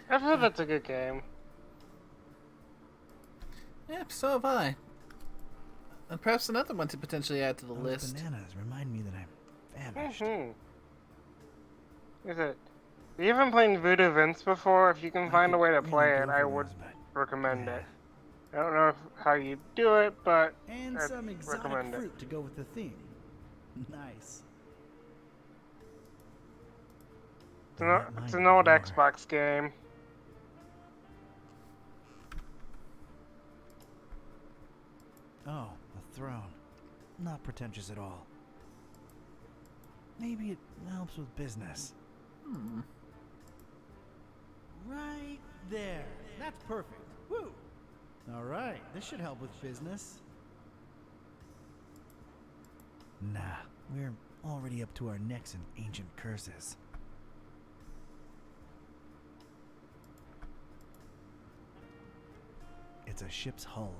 I've heard that's a good game. Yep, so have I. And perhaps another one to potentially add to the Those list. bananas remind me that I'm famished. Is it? Have you ever played Voodoo Vince before? If you can find a way to really play go it, for I those, would but recommend it. I don't know how you do it, but And I'd some exotic recommend it. fruit to go with the theme. Nice. It's an old Xbox game. Oh, a throne. Not pretentious at all. Maybe it helps with business. Right there. That's perfect. Woo! All right, this should help with business. Nah, we're already up to our necks in ancient curses. It's a ship's hull.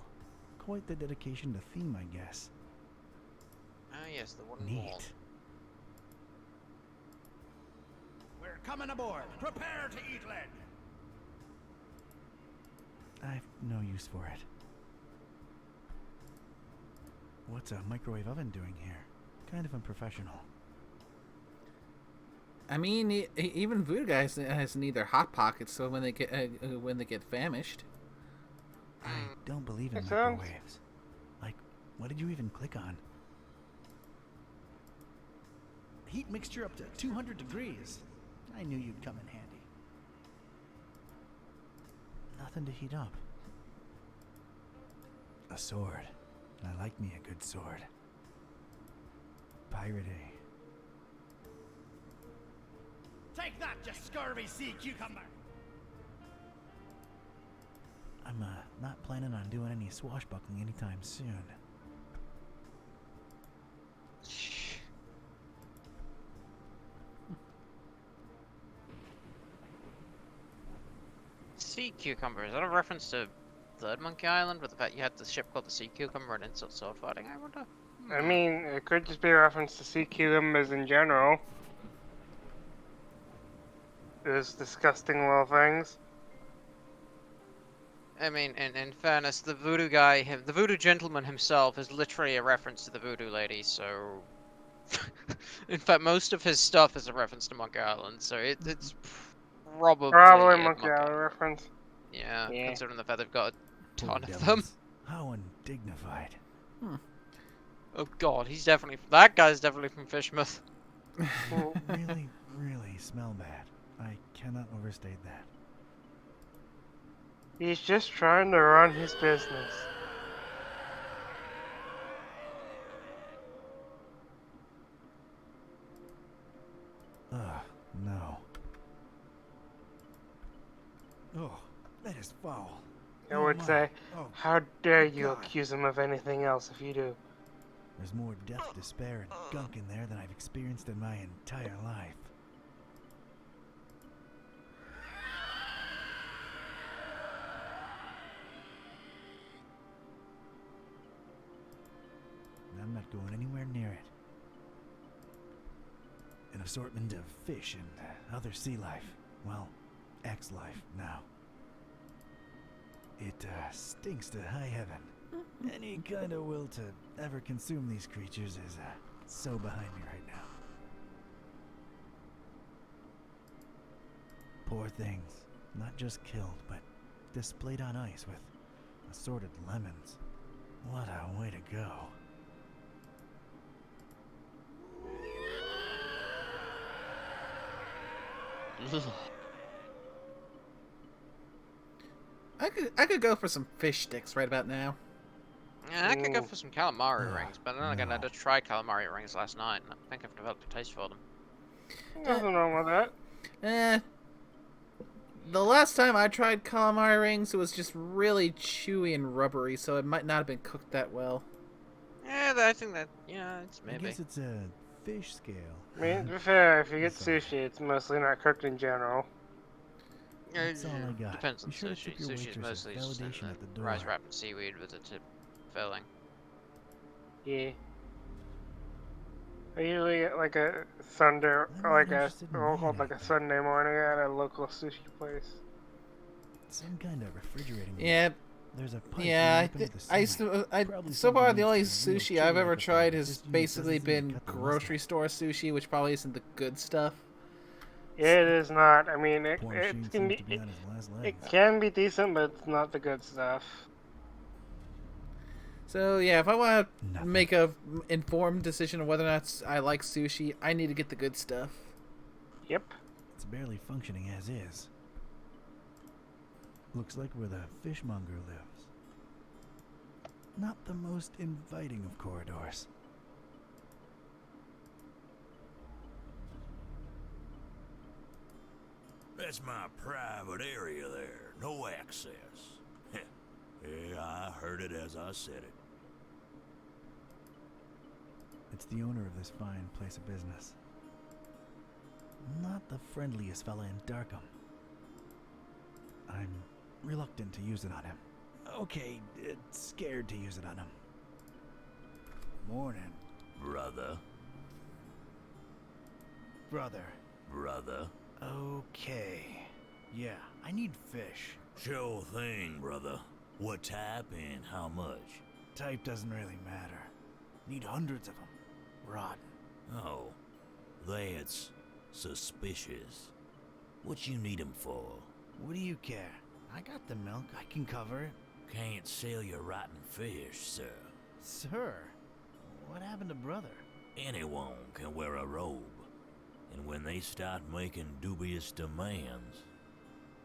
Quite the dedication to theme, I guess. Ah yes, the wooden Neat. wall. We're coming aboard. Prepare to eat lead. I've no use for it. What's a microwave oven doing here? Kind of unprofessional. I mean, even Voodoo Guy has neither hot pockets, so when they get famished. I don't believe in Makes sense. microwaves. Like, what did you even click on? Heat mixture up to 200 degrees. I knew you'd come in handy. Nothing to heat up. A sword. I like me a good sword. Pirate A. Take that, you scurvy sea cucumber! I'm not planning on doing any swashbuckling anytime soon. sea cucumber, is that a reference to Third Monkey Island with the fact you had the ship called the Sea Cucumber and insult sword fighting, I wonder? I mean, it could just be a reference to sea cucumbers in general. Those disgusting little things. I mean, in fairness, the voodoo guy, the voodoo gentleman himself is literally a reference to the voodoo lady, so... in fact, most of his stuff is a reference to Monkey Island, so it's probably Probably a Monkey Island reference. Yeah, Yeah. considering the fact they've got a Poor ton of them. devils. How undignified. Oh god, he's definitely... That guy's definitely from Fishmouth. Really, really smell bad. I cannot overstate that. He's just trying to run his business. Ugh, no. Oh, that is foul. I would my. say, Oh, how dare you God. accuse him of anything else if you do? There's more death, despair, and gunk in there than I've experienced in my entire life. I'm not going anywhere near it. An assortment of fish and other sea life. Well, ex-life now. It stinks to high heaven. Any kind of will to ever consume these creatures is so behind me right now. Poor things, not just killed, but displayed on ice with assorted lemons. What a way to go. I could go for some fish sticks right about now. Yeah, I could go for some calamari Ugh, rings, but then again, I did try calamari rings last night, and I think I've developed a taste for them. Nothing wrong with that. The last time I tried calamari rings, it was just really chewy and rubbery, so it might not have been cooked that well. Yeah, I think that, yeah, it's maybe. I guess it's a fish scale. I mean, to be fair, if you get sushi, it's mostly not cooked in general. That's all I got. Depends on Be sure to sushi. tip your Sushi's waitress mostly a just validation at the door. rice wrapped in seaweed with a tip filling. Yeah. I usually get like a Sunday, or like a, called like a Sunday morning at a local sushi place. Some kind of refrigerating. Yeah. There's a pipe Yeah, running up into the ceiling. so far the only something needs to be sushi real I've chilly ever at the tried top. has Just use basically doesn't seem to been cut the grocery store sushi, which probably isn't the good stuff. Yeah, it is not. I mean, it Poor it machine can seems be to be on his last it legs. can be decent, but it's not the good stuff. So yeah, if I want to make a informed decision of whether or not I like sushi, I need to get the good stuff. Yep. It's barely functioning as is. Looks like where the fishmonger lives. Not the most inviting of corridors. That's my private area there. No access. Yeah, I heard it as I said it. It's the owner of this fine place of business. Not the friendliest fella in Darkham. I'm reluctant to use it on him. Okay, scared to use it on him. Morning. Brother. Brother. Okay. Yeah, I need fish. Sure thing, brother. What type and how much? Type doesn't really matter. Need hundreds of them. Rotten. Oh, that's suspicious. What you need 'em for? What do you care? I got the milk. I can cover it. Can't sell your rotten fish, sir. Sir, what happened to brother? Anyone can wear a robe. And when they start making dubious demands,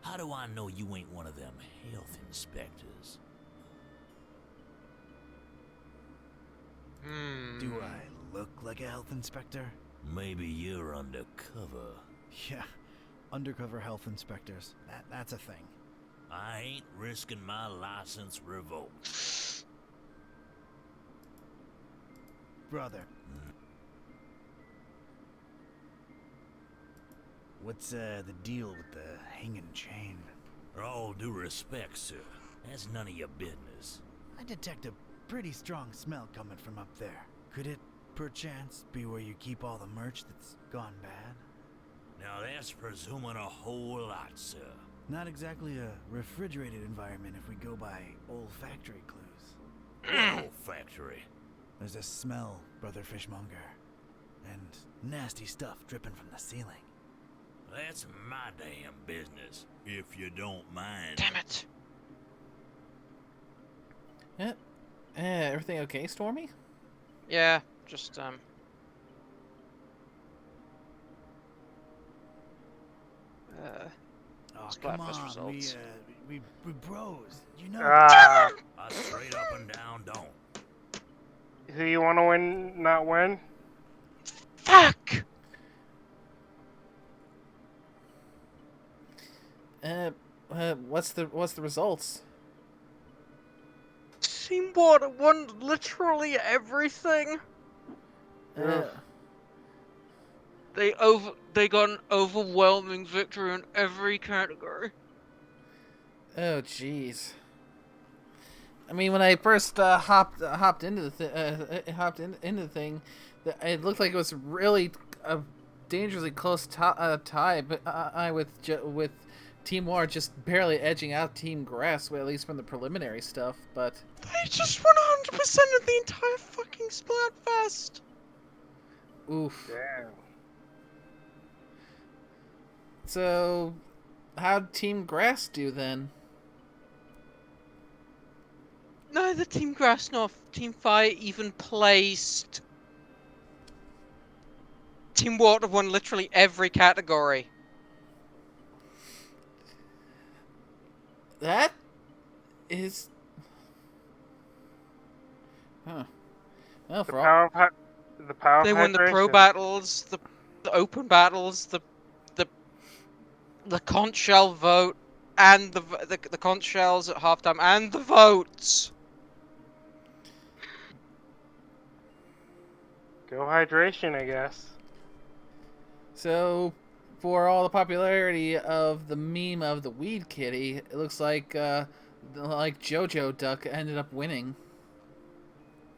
how do I know you ain't one of them health inspectors? Do I look like a health inspector? Maybe you're undercover. Yeah, undercover health inspectors. That's a thing. I ain't risking my license revoked. Brother. What's the deal with the hanging chain? All due respect, sir. That's none of your business. I detect a pretty strong smell coming from up there. Could it, perchance, be where you keep all the merch that's gone bad? Now that's presuming a whole lot, sir. Not exactly a refrigerated environment if we go by olfactory clues. What olfactory? There's a smell, Brother Fishmonger. And nasty stuff dripping from the ceiling. That's my damn business, if you don't mind. Damn it. Everything okay, Stormy? Yeah, just Oh, Splatfest come on, results. we bros, you know. I straight up and down don't. Who you want to win, not win? Fuck! What's the results? Team Water won literally everything. They got an overwhelming victory in every category. Oh, jeez. I mean, when I first hopped into the thing, it looked like it was really a dangerously close tie, but with Team War just barely edging out Team Grass, at least from the preliminary stuff. But They just won 100% of the entire fucking Splatfest. Oof. Damn. So, how'd Team Grass do then? Neither Team Grass nor Team Fire even placed. Team Water won literally every category. That is... Huh. Well, The power They won the pro hydration. battles, the open battles, the conch shell vote, and the conch shells at halftime, and the votes. Go hydration, I guess. So, for all the popularity of the meme of the weed kitty, it looks like JoJo Duck ended up winning.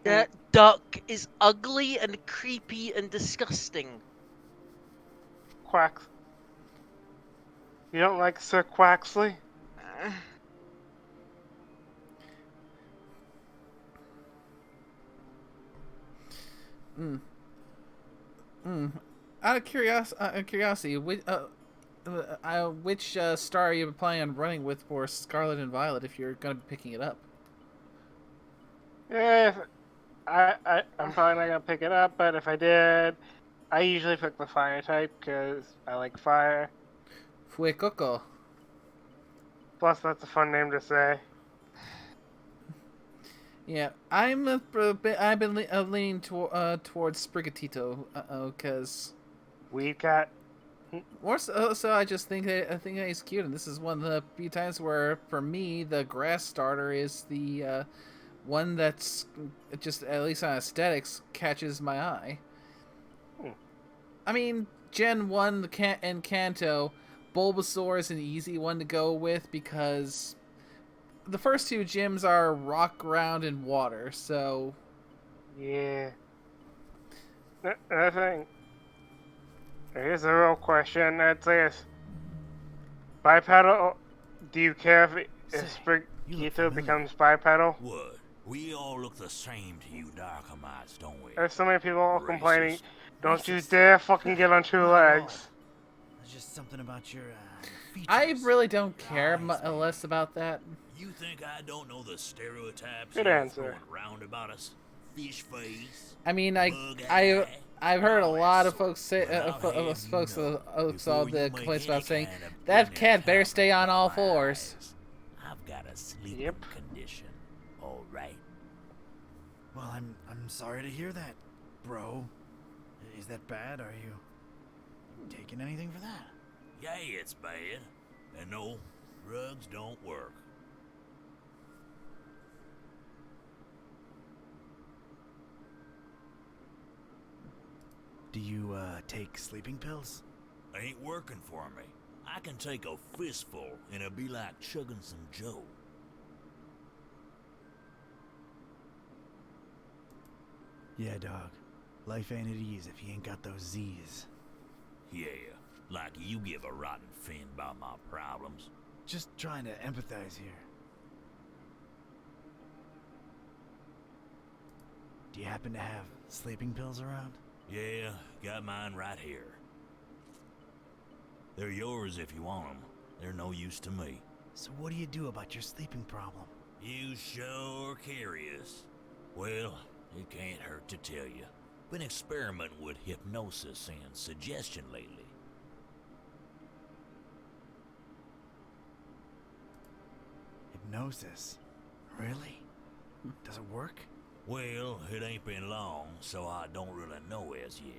That duck is ugly and creepy and disgusting. Quack. You don't like Sir Quaxley? Out of curiosity, which star are you planning on running with for Scarlet and Violet if you're going to be picking it up? Yeah, I'm probably not gonna pick it up, but if I did, I usually pick the fire type because I like fire. Fuecoco. Plus, that's a fun name to say. Yeah, I've been leaning towards Sprigatito, because Weed cat. More so, I just think that he's cute, and this is one of the few times where, for me, the grass starter is the one that's just, at least on aesthetics, catches my eye. I mean, Gen 1 and Kanto, Bulbasaur is an easy one to go with because the first two gyms are rock, ground, and water, so... Yeah. I think... Here's a real question. I'd say is... Bipedal... Do you care if Sprigatito becomes bipedal? What? We all look the same to you Darkomites, don't we? There's so many people complaining, don't you dare fucking get on two legs. There's just something about your features. I really don't care less about that. You think I don't know the stereotypes Good you're answer. throwing round about us? Fish face. I mean, I've heard a lot of folks say, folks saw the complaints about saying that cat better stay on all fours. I've got a sleeping condition. All right. Well, I'm sorry to hear that, bro. Is that bad? Are you taking anything for that? Yeah, it's bad. And no, drugs don't work. Do you take sleeping pills? Ain't working for me. I can take a fistful and it'll be like chugging some joe. Yeah, dog. Life ain't at ease if you ain't got those Z's. Yeah, like you give a rotten fin about my problems. Just trying to empathize here. Do you happen to have sleeping pills around? Yeah, got mine right here. They're yours if you want them. They're no use to me. So what do you do about your sleeping problem? You sure curious. Well, it can't hurt to tell you. Been experimenting with hypnosis and suggestion lately. Hypnosis? Really? Does it work? Well, it ain't been long, so I don't really know as yet.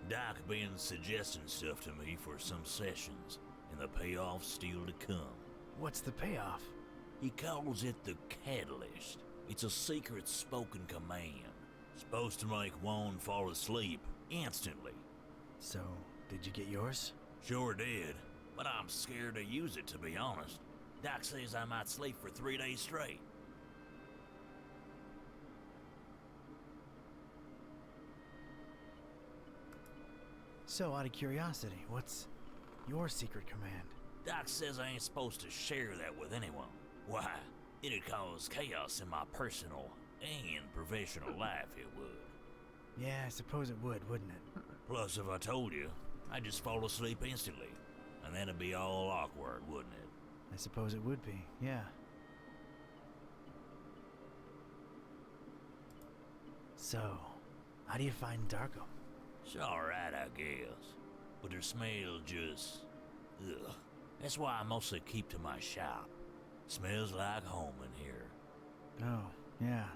Doc been suggesting stuff to me for some sessions, and the payoff's still to come. What's the payoff? He calls it the Catalyst. It's a secret spoken command. Supposed to make one fall asleep instantly. So, did you get yours? Sure did, but I'm scared to use it, to be honest. Doc says I might sleep for 3 days straight. So, out of curiosity, what's your secret command? Doc says I ain't supposed to share that with anyone. Why, it'd cause chaos in my personal and professional life, it would. Yeah, I suppose it would, wouldn't it? Plus, if I told you, I'd just fall asleep instantly, and then it'd be all awkward, wouldn't it? I suppose it would be, yeah. So, how do you find Darko? It's alright, I guess. But their smell just... ugh. That's why I mostly keep to my shop. Smells like home in here. Oh, yeah.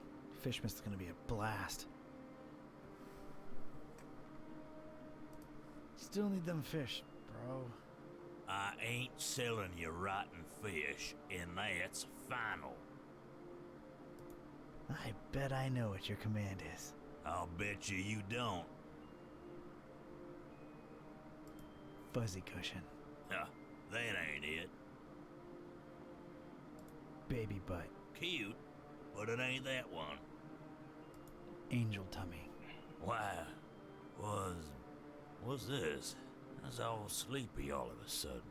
Fishmist's gonna be a blast. Still need them fish, bro. I ain't selling you rotten fish, and that's final. I bet I know what your command is. I'll bet you don't. Fuzzy cushion. Huh, that ain't it. Baby butt. Cute, but it ain't that one. Angel tummy. Why, what's this? I was all sleepy all of a sudden.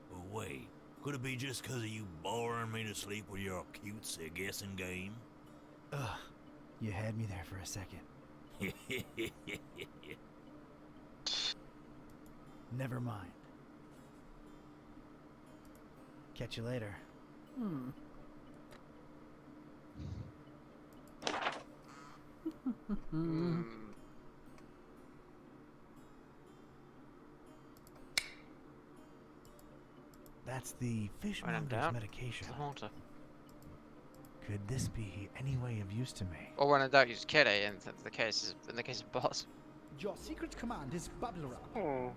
But wait, could it be just 'cause of you boring me to sleep with your cutesy guessing game? Ugh, you had me there for a second. Never mind. Catch you later. That's the fishmonger's medication. Could this be any way of use to me? Or when I don't use Kitty in the case of boss. Your secret command is bubble wrap.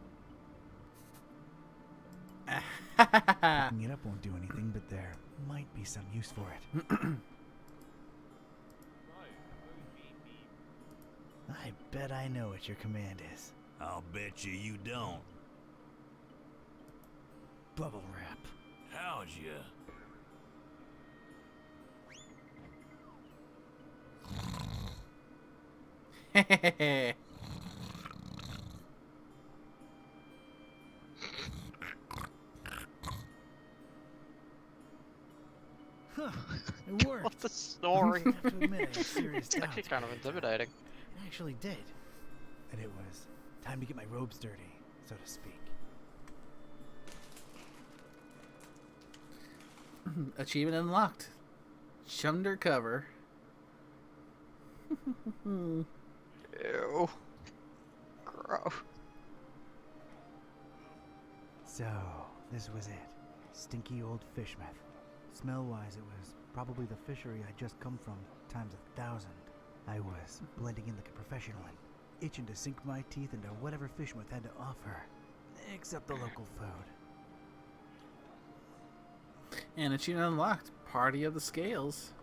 Picking it up won't do anything, but there might be some use for it. I bet I know what your command is. I'll bet you don't. Bubble wrap. How'd you? Huh, it worked. What the story? I have to admit, I had serious It's actually doubts, kind of but, intimidating. It actually did. And it was time to get my robes dirty, so to speak. Achievement unlocked. Undercover. Ew. Gross. So, this was it. Stinky old fish meth. Smell-wise, it was probably the fishery I'd just come from, times 1,000. I was blending in like a professional and itching to sink my teeth into whatever Fishmouth had to offer, except the local food. And achievement unlocked. Party of the Scales.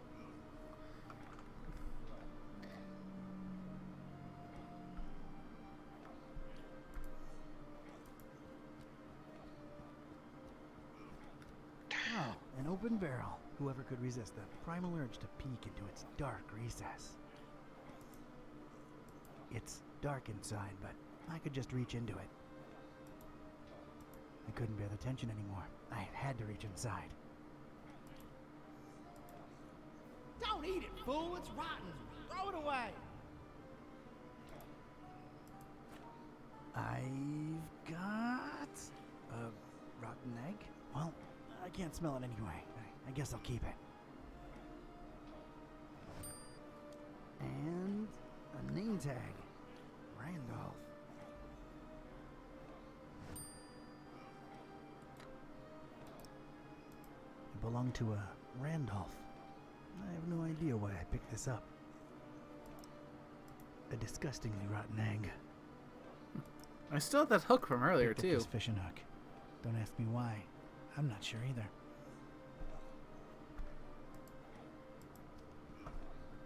open barrel. Whoever could resist the primal urge to peek into its dark recess. It's dark inside, but I could just reach into it. I couldn't bear the tension anymore. I had to reach inside. Don't eat it, fool. It's rotten. Throw it away. I've got a rotten egg. Well, I can't smell it anyway. I guess I'll keep it. And a name tag. Randolph. It belonged to a Randolph. I have no idea why I picked this up. A disgustingly rotten egg. I still have that hook from earlier, Picked up too. this fishing hook. Don't ask me why. I'm not sure either.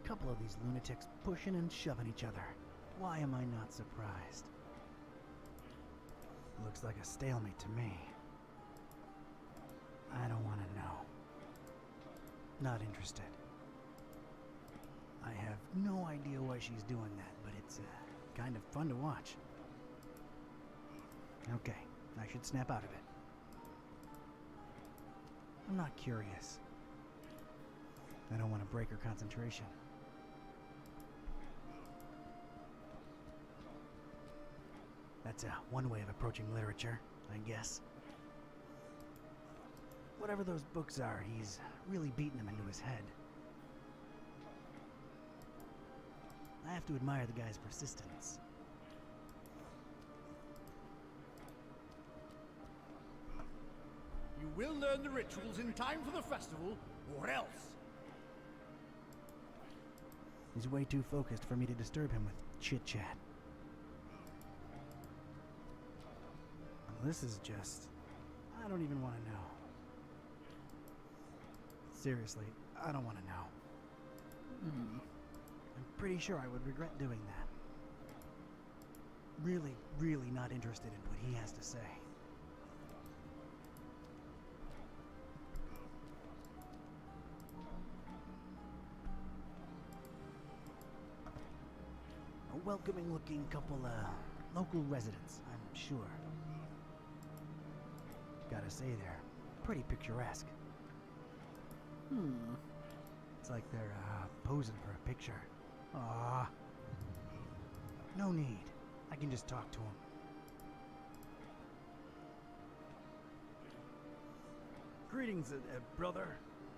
Couple of these lunatics pushing and shoving each other. Why am I not surprised? Looks like a stalemate to me. I don't want to know. Not interested. I have no idea why she's doing that, but it's kind of fun to watch. Okay, I should snap out of it. I'm not curious. I don't want to break her concentration. That's one way of approaching literature, I guess. Whatever those books are, he's really beating them into his head. I have to admire the guy's persistence. You will learn the rituals in time for the festival, or else. He's way too focused for me to disturb him with chit-chat. This is just... I don't even want to know. Seriously, I don't want to know. I'm pretty sure I would regret doing that. Really, really not interested in what he has to say. A welcoming-looking couple, local residents, I'm sure. Gotta say, they're pretty picturesque. It's like they're, posing for a picture. Ah, no need. I can just talk to them. Greetings, brother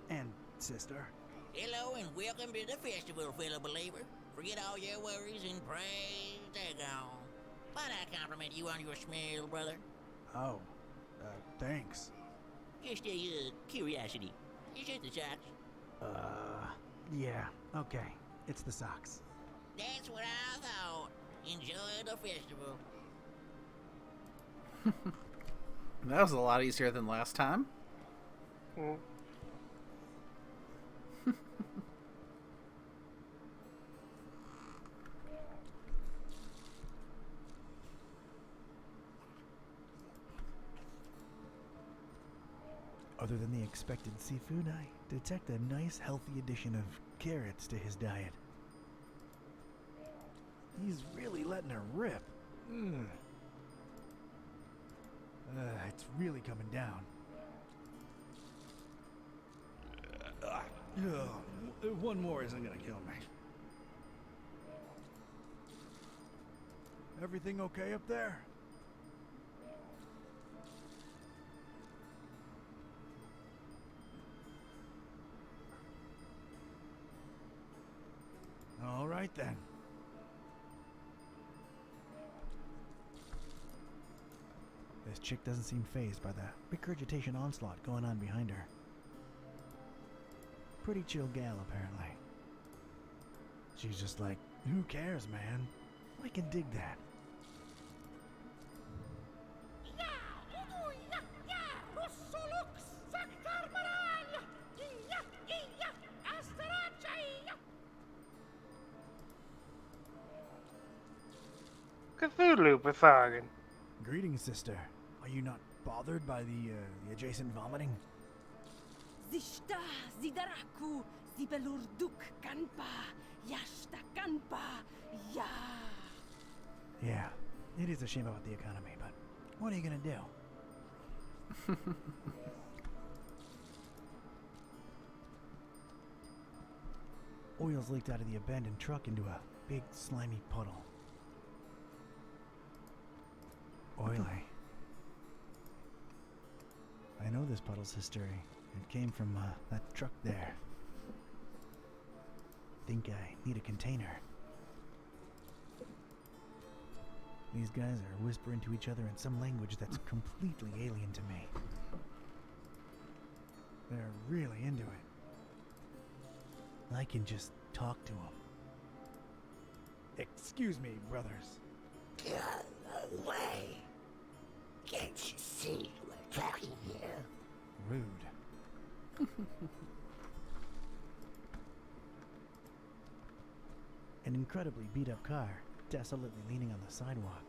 and sister. Hello and welcome to the festival, fellow believer. Forget all your worries and praise Dagon. Might I compliment you on your smell, brother? Oh, thanks. Just a curiosity. Is it the socks? Yeah, okay. It's the socks. That's what I thought. Enjoy the festival. That was a lot easier than last time. Other than the expected seafood, I detect a nice healthy addition of carrots to his diet. He's really letting her rip. It's really coming down. One more isn't gonna kill me. Everything okay up there? All right then. This chick doesn't seem fazed by the regurgitation onslaught going on behind her. Pretty chill gal, apparently. She's just like, who cares, man? I can dig that. Cthulu Pathagan. Greetings, sister. Are you not bothered by the adjacent vomiting? Zishta zidaraku zibelurduk kanpa yashta kanpa ya. Yeah, it is a shame about the economy, but what are you gonna do? Oil's leaked out of the abandoned truck into a big slimy puddle. Oily. I know this puddle's history. It came from that truck there. Think I need a container. These guys are whispering to each other in some language that's completely alien to me. They're really into it. I can just talk to them. Excuse me, brothers. Get away. Can't you see we're talking here? Rude. An incredibly beat-up car, desolately leaning on the sidewalk.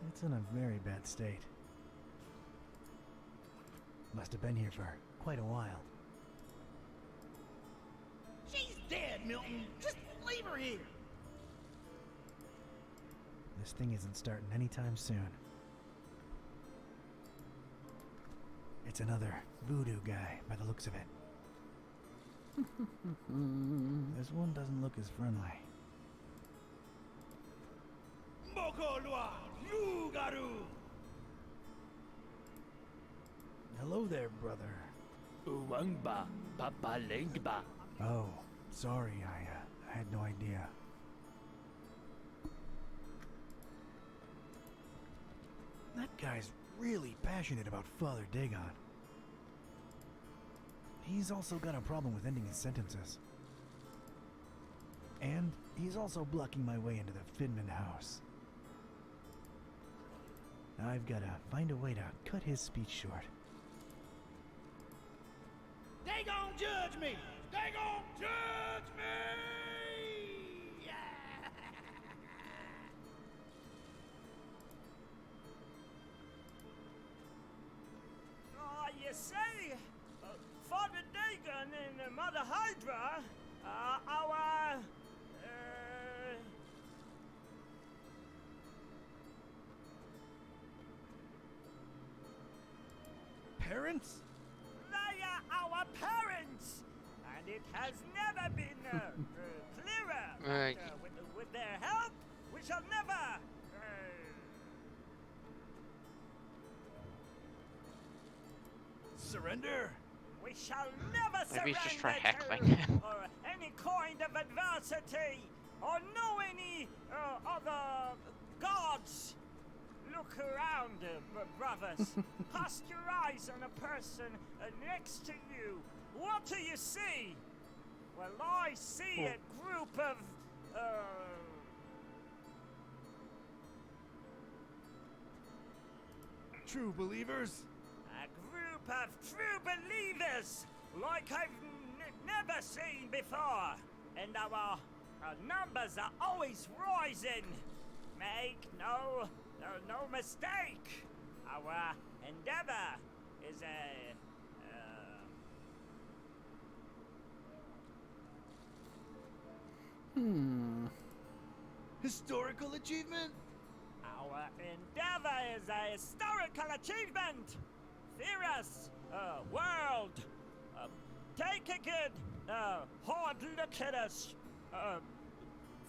It's in a very bad state. Must have been here for quite a while. She's dead, Milton. Just leave her here. This thing isn't starting anytime soon. It's another voodoo guy by the looks of it. This one doesn't look as friendly. Hello there, brother. Uwangba, Papa Lengba. Oh, sorry, I had no idea. That guy's really passionate about Father Dagon. He's also got a problem with ending his sentences. And he's also blocking my way into the Fidman house. I've got to find a way to cut his speech short. They gon' judge me! They gon' judge me! You see, Father Dagon and Mother Hydra, our parents? They are our parents, and it has never been clearer. Right. With their help, we shall never. Surrender? We shall never Maybe he's just trying surrender heckling him. or any kind of adversity, or know any other gods. Look around, brothers. Cast your eyes on a person next to you. What do you see? Well, I see a group of True believers? a group of true believers like I've never seen before. And our numbers are always rising. Make no mistake. Our endeavor is Historical achievement? our endeavor is a historical achievement. Fearless world. Take a good hard look at us.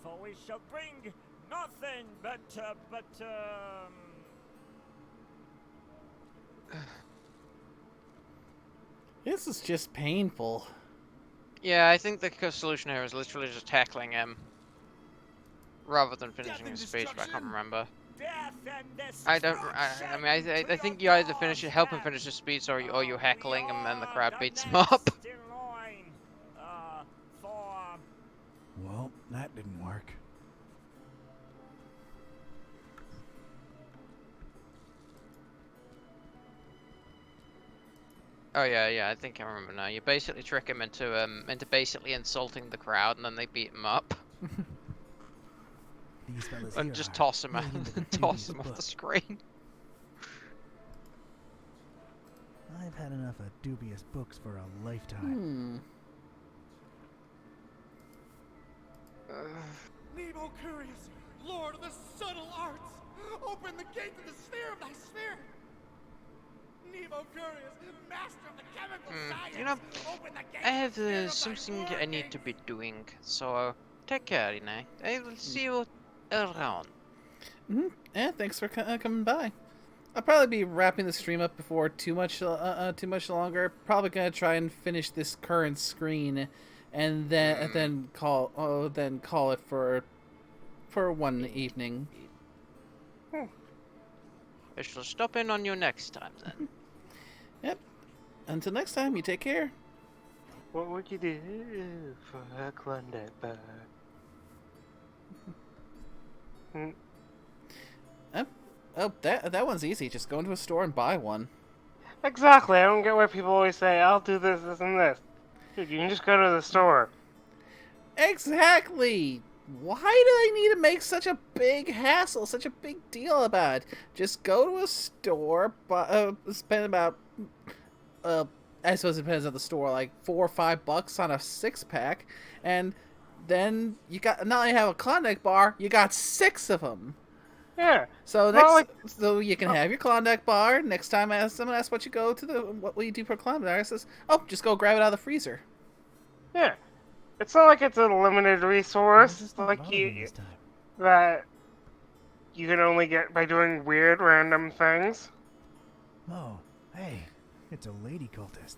For we shall bring nothing but This is just painful. Yeah, I think the solution here is literally just tackling him. Rather than finishing his speech, but I can't remember. I think you either help him finish his speech, or you heckling him and the crowd beats him up. Well, that didn't work. Oh yeah, I think I remember now. You basically trick him into basically insulting the crowd, and then they beat him up. And just toss him out, toss him off the screen. I've had enough of dubious books for a lifetime. Nemo Curious, Lord of the subtle arts, open the gate to the sphere of thy spirit. Nemo Curious, master of the chemical science, You know, open the gate I have to the sphere of thy something I workings. need to be doing, so take care, Ine. I will see you around. Yeah, thanks for coming by. I'll probably be wrapping the stream up before too much longer. Probably gonna try and finish this current screen, and then call it for one evening. I shall stop in on you next time then. Yep. Until next time, you take care. What would you do for a Klondike bar? Oh, that one's easy. Just go into a store and buy one. Exactly. I don't get why people always say, I'll do this, this, and this. Dude, you can just go to the store. Exactly. Why do they need to make such a big hassle, such a big deal about it? Just go to a store, spend about, I suppose it depends on the store, like $4 or $5 on a 6-pack, and then you got not only have a Klondike bar, you got 6 of them. Yeah. So so you can have your Klondike bar. Next time someone asks what will you do for a Klondike bar, I says, oh, just go grab it out of the freezer. Yeah. It's not like it's a limited resource, like that you can only get by doing weird, random things. Oh, hey, it's a lady cultist.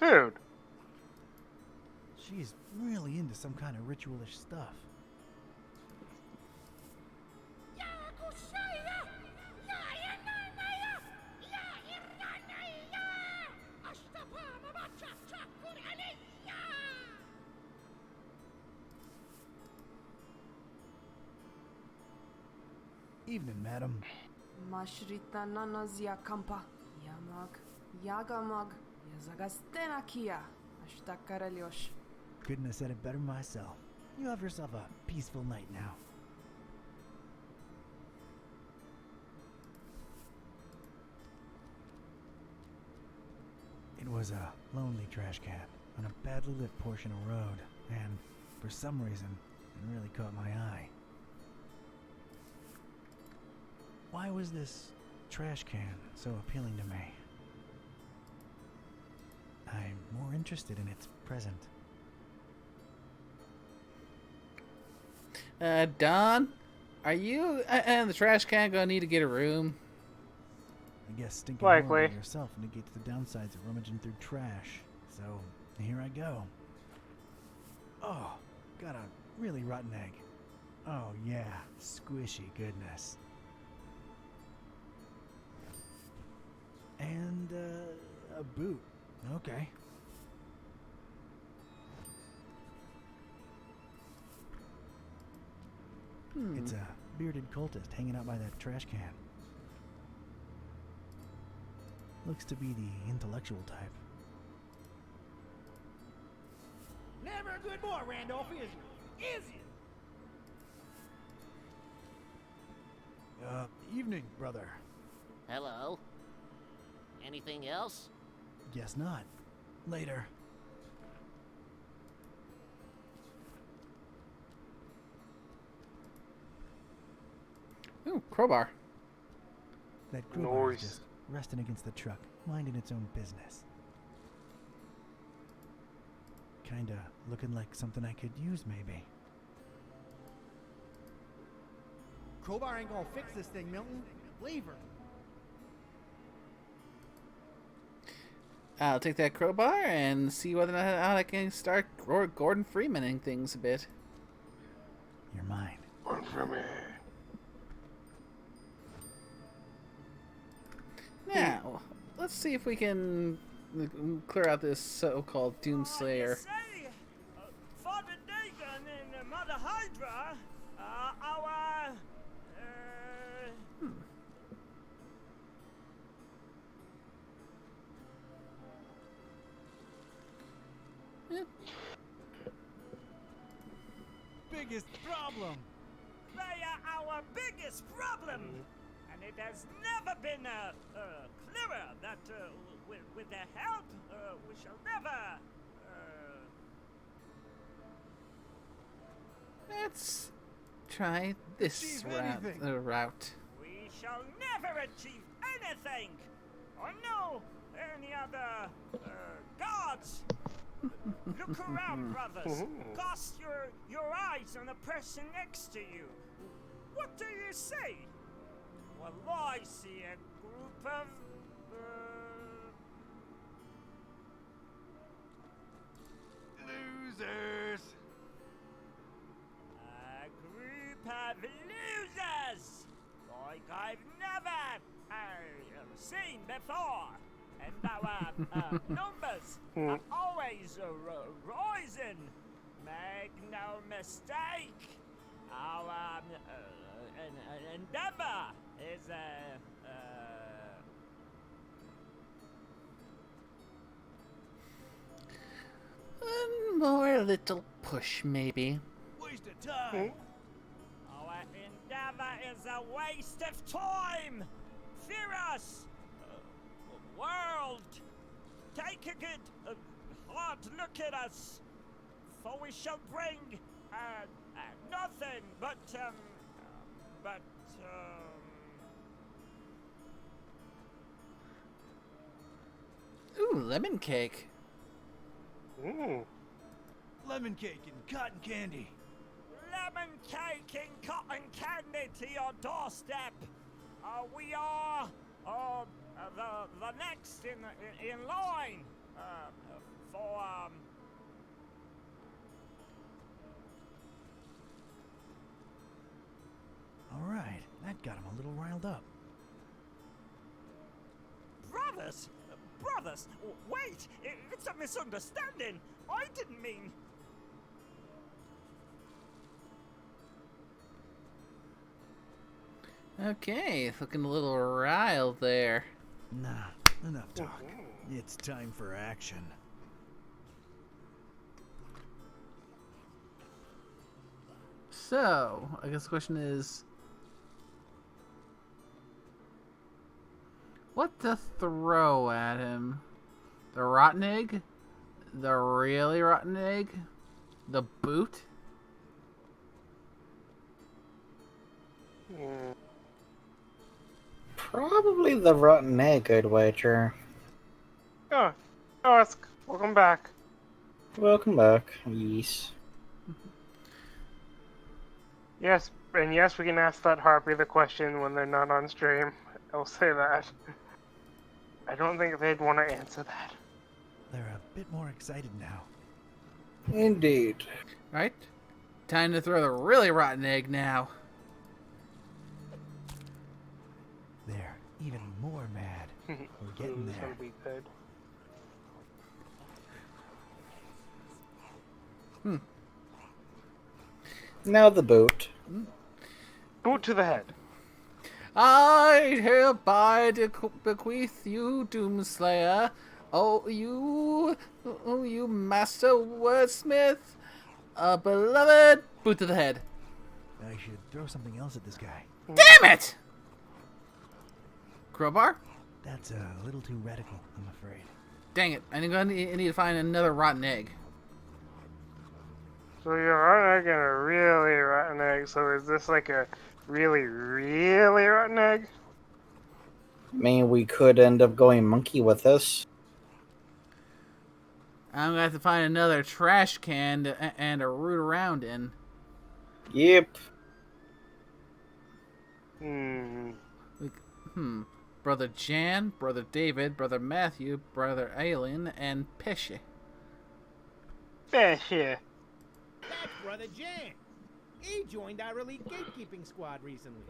Dude. She's really into some kind of ritualish stuff. Evening, madam. Mashrita nanazia kampa. Yamag. Yagamag. Yazagastena kia. Ashtakarelyosh. Couldn't have said it better myself. You have yourself a peaceful night now. It was a lonely trash can on a badly lit portion of road, and for some reason, it really caught my eye. Why was this trash can so appealing to me? I'm more interested in its present. Don, are you and the trash can gonna need to get a room? I guess stinking horrible yourself negates the downsides of rummaging through trash. So, here I go. Oh, got a really rotten egg. Oh yeah, squishy goodness. And, a boot. Okay. It's a bearded cultist hanging out by that trash can. Looks to be the intellectual type. Never a good boy, Randolph, is you? Is you? Evening, brother. Hello. Anything else? Guess not. Later. Ooh, crowbar. That crowbar is just resting against the truck, minding its own business. Kinda looking like something I could use, maybe. Crowbar ain't gonna fix this thing, Milton. Leave her. I'll take that crowbar and see whether or not I can start Gordon Freemaning things a bit. You're mine. Gordon Freeman. Now, let's see if we can clear out this so-called Doomslayer. Father Dagon and Mother Hydra, our... Biggest problem. They are our biggest problem. And it has never been clearer that with their help, we shall never. Let's try this route. We shall never achieve anything. Or know any other gods. Look around, brothers. Cast your eyes on the person next to you. What do you see? Well, I see a group of losers. A group of losers, like I've never seen before. And our numbers are always rising. Make no mistake. Our endeavor is one more little push, maybe. Waste of time. Our endeavor is a waste of time. Fear us. World, take a good hard look at us, for we shall bring nothing but Ooh, lemon cake. Ooh. Lemon cake and cotton candy. lemon cake and cotton candy to your doorstep. We are the next in line for All right, that got him a little riled up. brothers. Brothers, wait! It's a misunderstanding. I didn't mean. Okay, looking a little riled there. Nah, enough talk. It's time for action. So, I guess the question is, what to throw at him? The rotten egg? The really rotten egg? The boot? Probably the rotten egg, I'd wager. Oh, Ask, welcome back. Welcome back. Yes. Yes, and yes, we can ask that Harpy the question when they're not on stream. I'll say that. I don't think they'd want to answer that. They're a bit more excited now. Indeed. Right? Time to throw the really rotten egg now. They're even more mad. We're getting there. That'll be good. Now the boot. Boot to the head. I hereby bequeath you, Doomslayer. Oh, you master wordsmith. Beloved, boot to the head. I should throw something else at this guy. Damn it! Crowbar? That's a little too radical, I'm afraid. Dang it, I need to find another rotten egg. So you're rotten egg and a really rotten egg. So is this like a really, really rotten egg? I mean, we could end up going monkey with this. I'm gonna have to find another trash can and a root around in. Yep. Brother Jan, Brother David, Brother Matthew, Brother Alien, and Pesci. Pesci. That's Brother Jan. He joined our elite gatekeeping squad recently.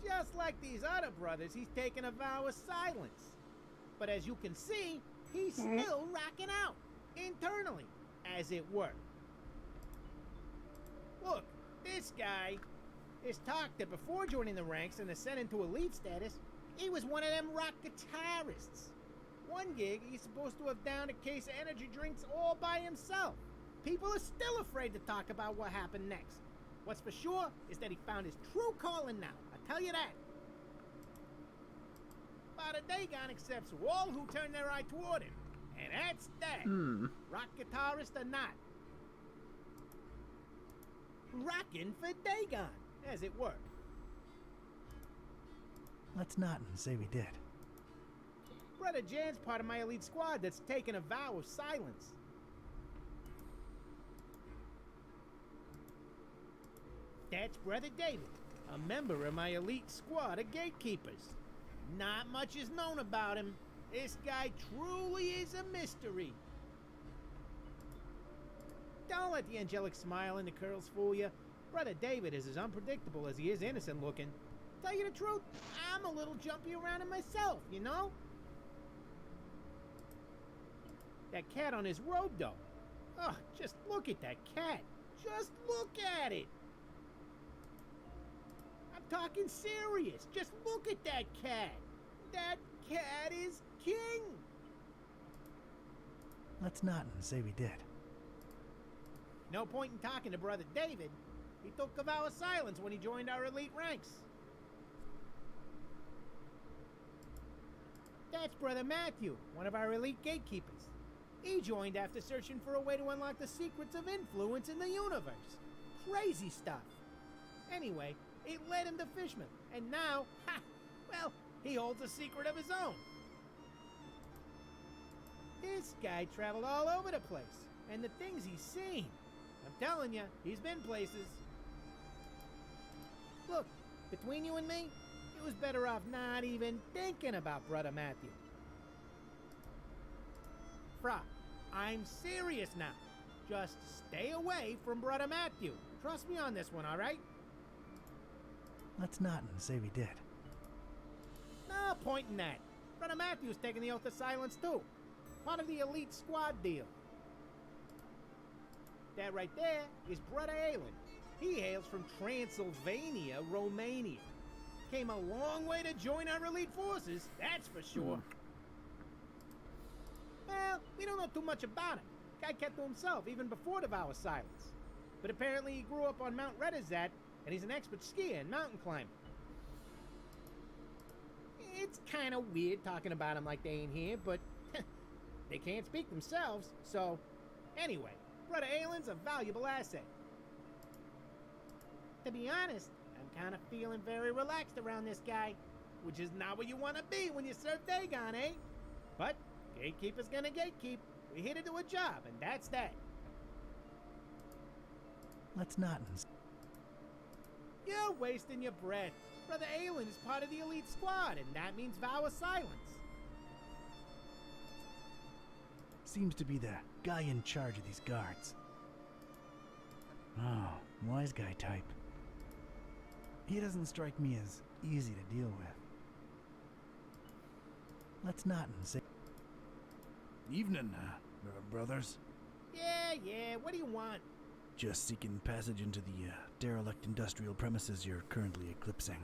Just like these other brothers, he's taken a vow of silence. But as you can see, he's still rocking out. Internally, as it were. Look, this guy is talked that before joining the ranks and ascending to elite status, he was one of them rock guitarists. One gig, he's supposed to have downed a case of energy drinks all by himself. People are still afraid to talk about what happened next. What's for sure is that he found his true calling now. I tell you that. Father Dagon accepts all who turn their eye toward him. And that's that. Rock guitarist or not. Rockin' for Dagon, as it were. Let's not and say we did. Brother Jan's part of my elite squad that's taken a vow of silence. That's Brother David, a member of my elite squad of gatekeepers. Not much is known about him. This guy truly is a mystery. Don't let the angelic smile and the curls fool you. Brother David is as unpredictable as he is innocent looking. Tell you the truth, I'm a little jumpy around him myself, you know? That cat on his robe, though. Oh, just look at that cat. Just look at it. I'm talking serious. Just look at that cat. That cat is king. Let's not and say we did. No point in talking to Brother David. He took a vow of silence when he joined our elite ranks. That's Brother Matthew, one of our elite gatekeepers. He joined after searching for a way to unlock the secrets of influence in the universe. Crazy stuff. Anyway, it led him to Fishman, and now, well, he holds a secret of his own. This guy traveled all over the place, and the things he's seen. I'm telling you, he's been places. Look, between you and me, it was better off not even thinking about Brother Matthew. Fra, I'm serious now. Just stay away from Brother Matthew. Trust me on this one, all right? Let's not and say we did. No point in that. Brother Matthew's taking the oath of silence too. Part of the elite squad deal. That right there is Brother Alan. He hails from Transylvania, Romania. Came a long way to join our elite forces, that's for sure. Well, we don't know too much about him. Guy kept to himself even before the vow of silence. But apparently he grew up on Mount Redizat, and he's an expert skier and mountain climber. It's kind of weird talking about him like they ain't here, but they can't speak themselves, so... Anyway, Brother Alan's a valuable asset. To be honest, I'm kind of feeling very relaxed around this guy, which is not what you want to be when you serve Dagon, eh? But gatekeeper's gonna gatekeep. We here to do a job, and that's that. Let's not and... You're wasting your breath. Brother Alan is part of the elite squad, and that means vow of silence. Seems to be the guy in charge of these guards. Oh, wise guy type. He doesn't strike me as easy to deal with. Let's not and say... Evening, brothers. Yeah, what do you want? Just seeking passage into the derelict industrial premises you're currently eclipsing.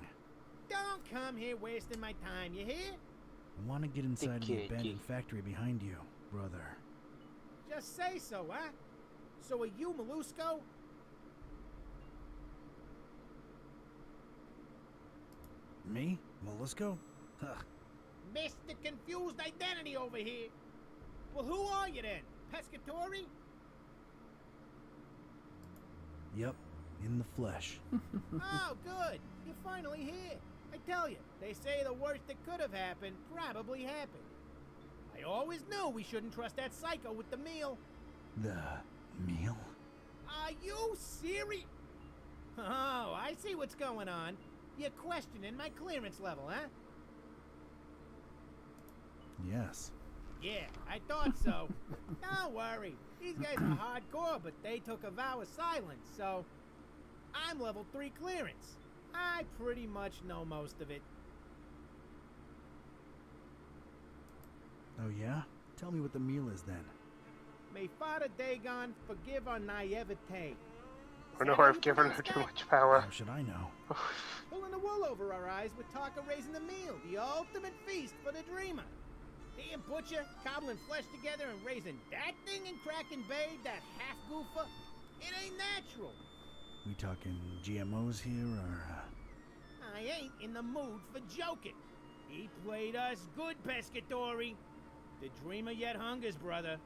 Don't come here wasting my time, you hear? I want to get inside the abandoned factory behind you, brother. Just say so, huh? So are you Molusco? Me? Molusco? Huh. Mr. Confused Identity over here. Well, who are you then? Pescatori? Yep, in the flesh. Oh, good. You're finally here. I tell you, they say the worst that could have happened probably happened. I always knew we shouldn't trust that psycho with the meal. The meal? Are you serious? Oh, I see what's going on. You're questioning my clearance level, huh? Yes. Yeah, I thought so. Don't worry. These guys are hardcore, but they took a vow of silence, so... I'm level 3 clearance. I pretty much know most of it. Oh yeah? Tell me what the meal is then. May Father Dagon forgive our naivete. I know I've given her too much power. How should I know? Pulling the wool over our eyes with talk of raising the meal, the ultimate feast for the dreamer. Damn butcher, cobbling flesh together and raising that thing in Kraken Bay, that half-goofer. It ain't natural. We talking GMOs here, or... I ain't in the mood for joking. He played us good, Pescatori. The dreamer yet hungers, brother.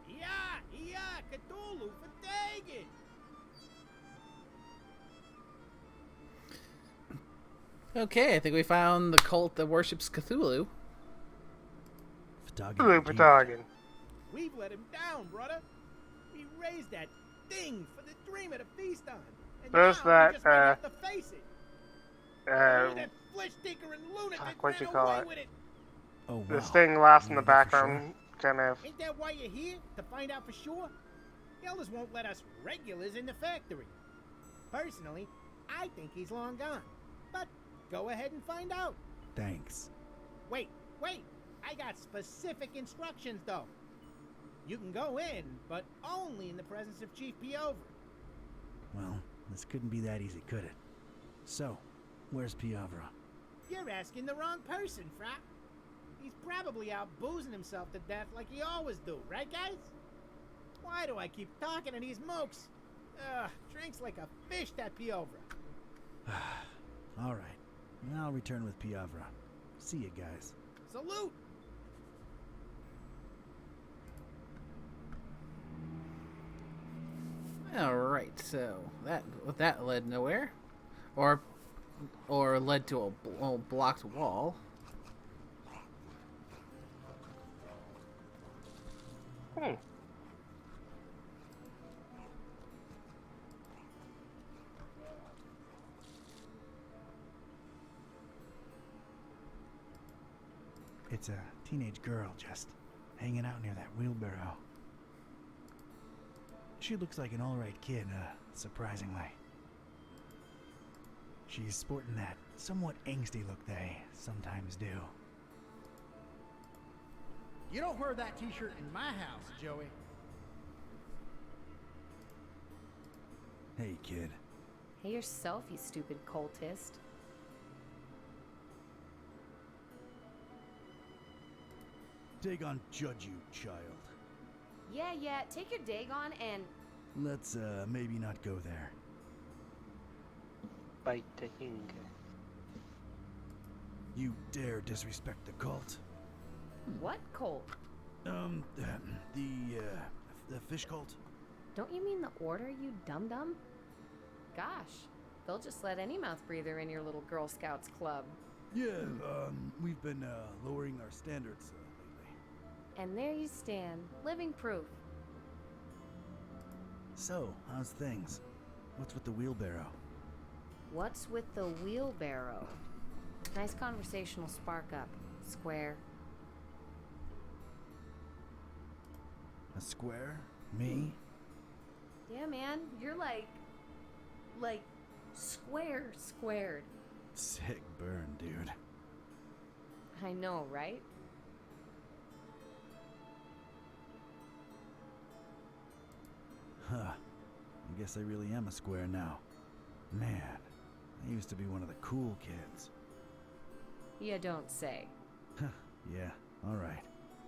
Yeah, Cthulhu for Dagon. Okay, I think we found the cult that worships Cthulhu. Patagon. We've let him down, brother. We raised that thing for the dreamer to feast on. And There's now that, we just might have to face it. That flesh tinker and lunatic what you ran call away it? with it. Oh, wow. This thing laughs in You the know that for background, kind of. Ain't that why you're here? To find out for sure? The elders won't let us regulars in the factory. Personally, I think he's long gone. But go ahead and find out. Thanks. Wait. I got specific instructions, though. You can go in, but only in the presence of Chief Piovra. Well, this couldn't be that easy, could it? So, where's Piovra? You're asking the wrong person, Fra. He's probably out boozing himself to death like he always do, right, guys? Why do I keep talking to these mooks? Drinks like a fish, that Piovra. All right. I'll return with Piovra. See you guys. Salute! Alright, so that led nowhere. Or led to a blocked wall. It's a teenage girl just hanging out near that wheelbarrow. She looks like an alright kid, surprisingly. She's sporting that somewhat angsty look they sometimes do. You don't wear that t-shirt in my house, Joey. Hey, kid. Hey yourself, you stupid cultist. Dagon judge you, child. Yeah, take your Dagon and... Let's, maybe not go there. Biting. You dare disrespect the cult? What cult? The fish cult? Don't you mean the order, you dum-dum? Gosh, they'll just let any mouth breather in your little Girl Scouts club. Yeah, we've been, lowering our standards, lately. And there you stand, living proof. So, how's things? What's with the wheelbarrow? What's with the wheelbarrow? Nice conversational spark up, Square. A square? Me? Yeah, man, you're like squared. Sick burn, dude. I know, right? Huh. I guess I really am a square now. Man, I used to be one of the cool kids. You don't say. Yeah, alright.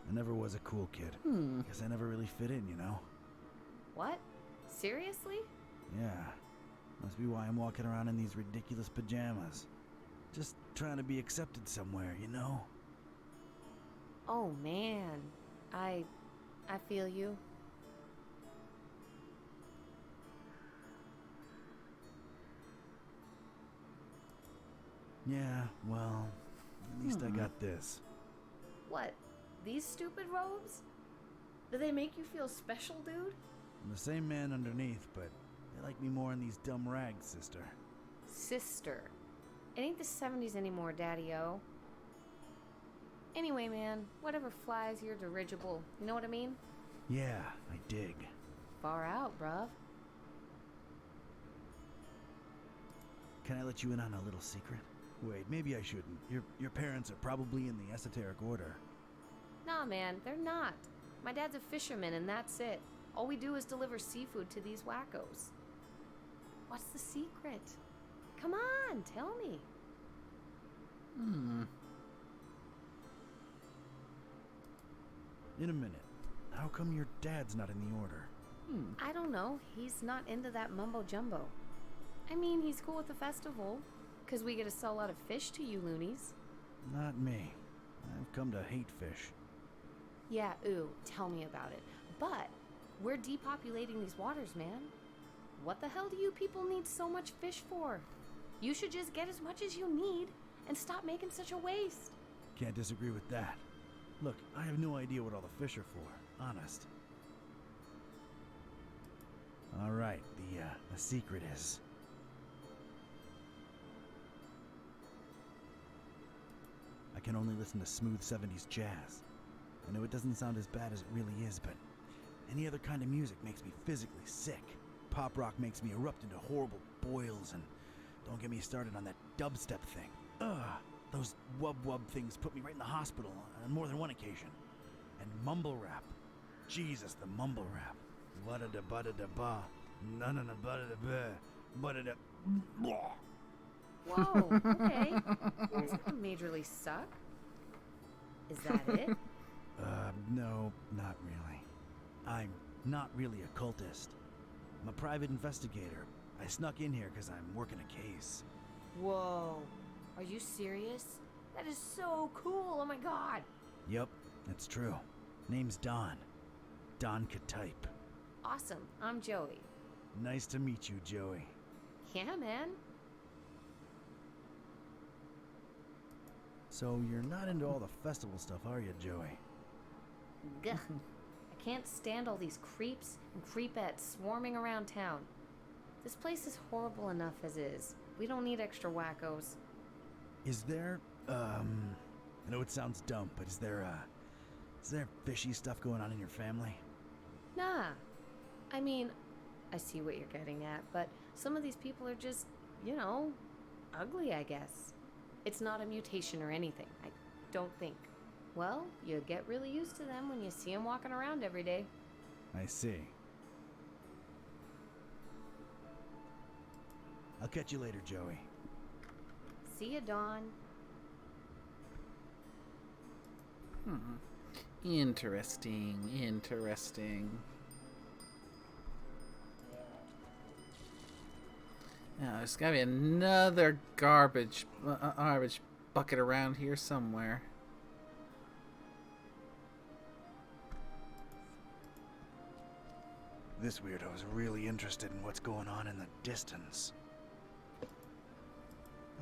I never was a cool kid. Guess I never really fit in, you know? What? Seriously? Yeah. Must be why I'm walking around in these ridiculous pajamas. Just trying to be accepted somewhere, you know? Oh, man. I feel you. Yeah, well, at least I got this. What? These stupid robes? Do they make you feel special, dude? I'm the same man underneath, but they like me more in these dumb rags, sister. Sister. It ain't the 70s anymore, Daddy-O. Anyway, man, whatever flies your dirigible. You know what I mean? Yeah, I dig. Far out, bruv. Can I let you in on a little secret? Wait, maybe I shouldn't. Your parents are probably in the esoteric order. Nah, man, they're not. My dad's a fisherman and that's it. All we do is deliver seafood to these wackos. What's the secret? Come on, tell me. In a minute. How come your dad's not in the order? I don't know. He's not into that mumbo-jumbo. I mean, he's cool with the festival, because we get to sell a lot of fish to you loonies. Not me. I've come to hate fish. Yeah, ooh, tell me about it. But we're depopulating these waters, man. What the hell do you people need so much fish for? You should just get as much as you need and stop making such a waste. Can't disagree with that. Look, I have no idea what all the fish are for, honest. Alright, the secret is... I can only listen to smooth 70s jazz. I know it doesn't sound as bad as it really is, but any other kind of music makes me physically sick. Pop rock makes me erupt into horrible boils, and don't get me started on that dubstep thing. Ugh, those wub-wub things put me right in the hospital on more than one occasion. And mumble rap. Jesus, the mumble rap. Vada-da-bada-da-ba. Na-na-na-bada-da-ba. Bada-da... Whoa, okay. That's gonna majorly suck. Is that it? No, not really. I'm not really a cultist. I'm a private investigator. I snuck in here because I'm working a case. Whoa. Are you serious? That is so cool. Oh my god. Yep, that's true. Name's Don. Don Katype. Awesome. I'm Joey. Nice to meet you, Joey. Yeah, man. So you're not into all the festival stuff, are you, Joey? Gah. I can't stand all these creeps and creepettes swarming around town. This place is horrible enough as is. We don't need extra wackos. Is there, I know it sounds dumb, but is there fishy stuff going on in your family? Nah. I mean, I see what you're getting at, but some of these people are just, you know, ugly, I guess. It's not a mutation or anything, I don't think. Well, you get really used to them when you see them walking around every day. I see. I'll catch you later, Joey. See ya, Dawn. Interesting, interesting. Now, there's gotta be another garbage bucket around here somewhere. This weirdo's really interested in what's going on in the distance.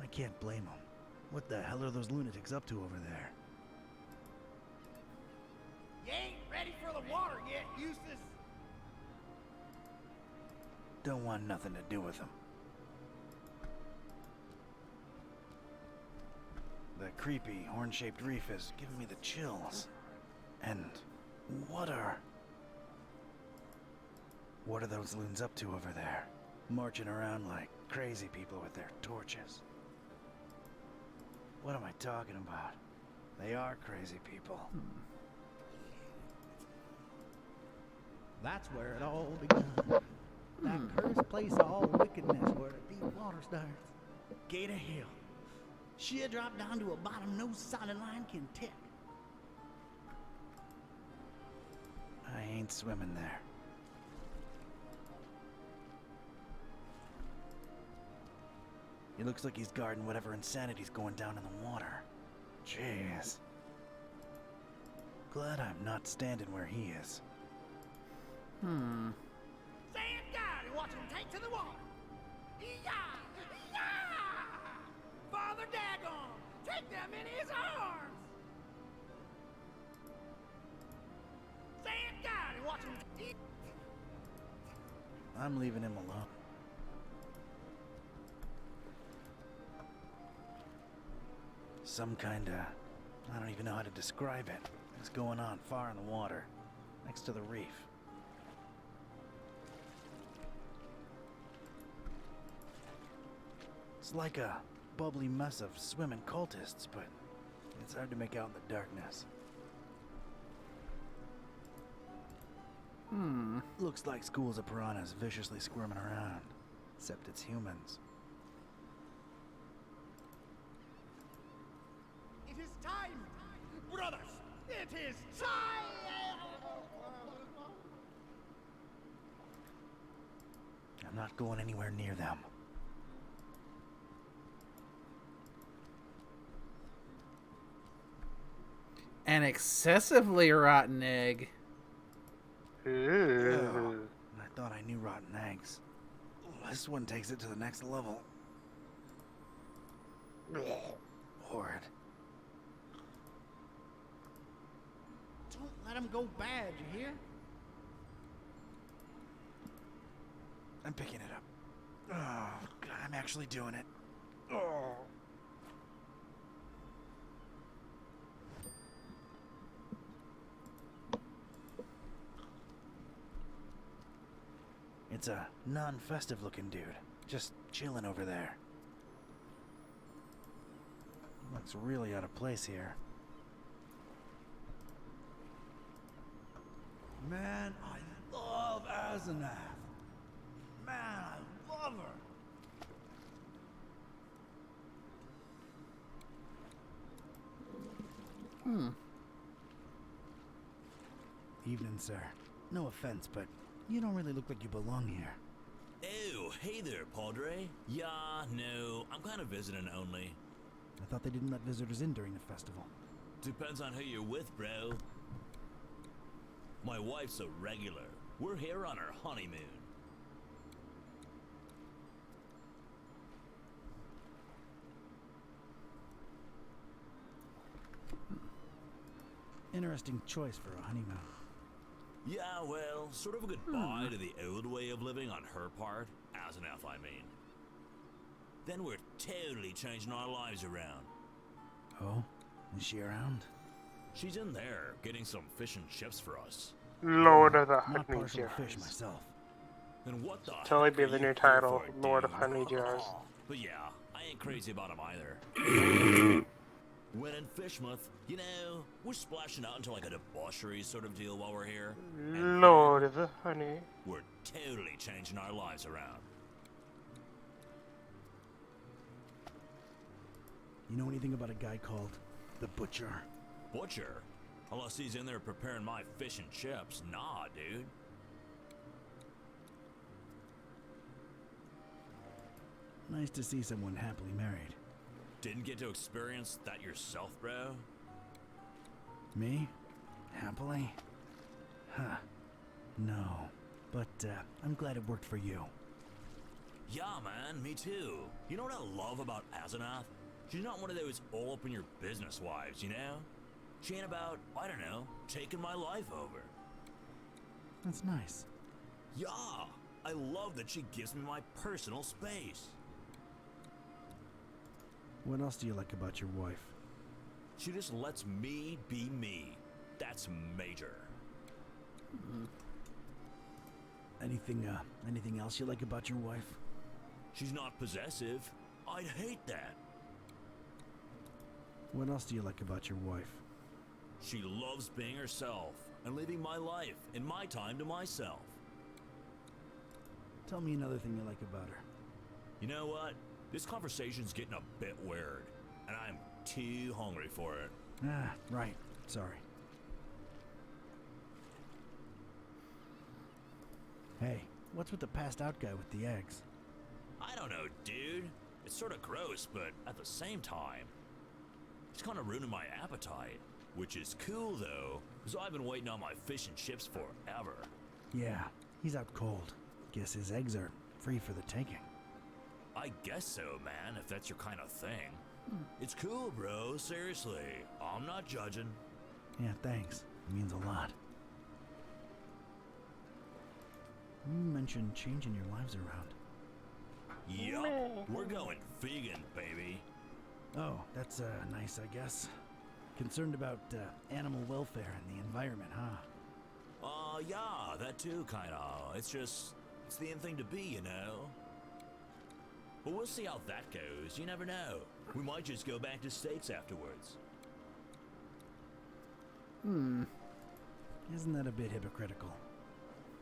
I can't blame him. What the hell are those lunatics up to over there? You ain't ready for the water yet, Eustace. Don't want nothing to do with them. The creepy, horn-shaped reef is giving me the chills. And what are those loons up to over there? Marching around like crazy people with their torches. What am I talking about? They are crazy people. That's where it all begun. That cursed place of all wickedness where the deep water starts. Gate of hell. She'll drop down to a bottom no solid line can tick. I ain't swimming there. He looks like he's guarding whatever insanity's going down in the water. Jeez. Glad I'm not standing where he is. Stand guard and watch him take to the water. Yah! Yah! Father Dagon, take them in his arms. Stand guard and watch him. I'm leaving him alone. Some kinda... I don't even know how to describe it. It's going on far in the water, next to the reef. It's like a bubbly mess of swimming cultists, but it's hard to make out in the darkness. Looks like schools of piranhas viciously squirming around, except it's humans. It is time, brothers. It is time. I'm not going anywhere near them. An excessively rotten egg. Ooh. I thought I knew rotten eggs. This one takes it to the next level. Horrid. Don't let him go bad, you hear? I'm picking it up. Oh, God, I'm actually doing it. Oh. It's a non-festive looking dude, just chilling over there. Looks really out of place here. Man, I love Asenath. Man, I love her. Evening, sir. No offense, but you don't really look like you belong here. Oh, hey there, Padre. Yeah, no, I'm kind of visiting only. I thought they didn't let visitors in during the festival. Depends on who you're with, bro. My wife's a regular. We're here on our honeymoon. Interesting choice for a honeymoon. Yeah, well, sort of a goodbye to the old way of living on her part. Asenath, I mean. Then we're totally changing our lives around. Oh? Is she around? She's in there, getting some fish and chips for us. Lord of the Not Honey partial to Jars. fish myself. And what the Totally heck be are the you new here title, for, Lord of dude? Honey Jars. But yeah, I ain't crazy about him either. When in Fishmouth, you know, we're splashing out into like a debauchery sort of deal while we're here. And Lord of the Honey. we're totally changing our lives around. You know anything about a guy called the Butcher? Butcher? Unless he's in there preparing my fish and chips. Nah, dude. Nice to see someone happily married. Didn't get to experience that yourself, bro? Me? Happily? Huh. No. But, I'm glad it worked for you. Yeah, man, me too. You know what I love about Asenath? She's not one of those all-up-in-your-business wives, you know? She ain't about, I don't know, taking my life over. That's nice. Yeah, I love that she gives me my personal space. What else do you like about your wife? She just lets me be me. That's major. Anything else you like about your wife? She's not possessive. I'd hate that. What else do you like about your wife? She loves being herself and living my life and my time to myself. Tell me another thing you like about her. You know what? This conversation's getting a bit weird, and I'm too hungry for it. Ah, right. Sorry. Hey, what's with the passed out guy with the eggs? I don't know, dude. It's sort of gross, but at the same time, it's kind of ruining my appetite. Which is cool, though, because I've been waiting on my fish and chips forever. Yeah, he's out cold. Guess his eggs are free for the taking. I guess so, man, if that's your kind of thing. It's cool, bro, seriously. I'm not judging. Yeah, thanks. It means a lot. You mentioned changing your lives around. Yup, we're going vegan, baby. Oh, that's nice, I guess. Concerned about animal welfare and the environment, huh? Yeah, that too, kinda. It's the in thing to be, you know? But we'll see how that goes. You never know. We might just go back to steaks afterwards. Isn't that a bit hypocritical?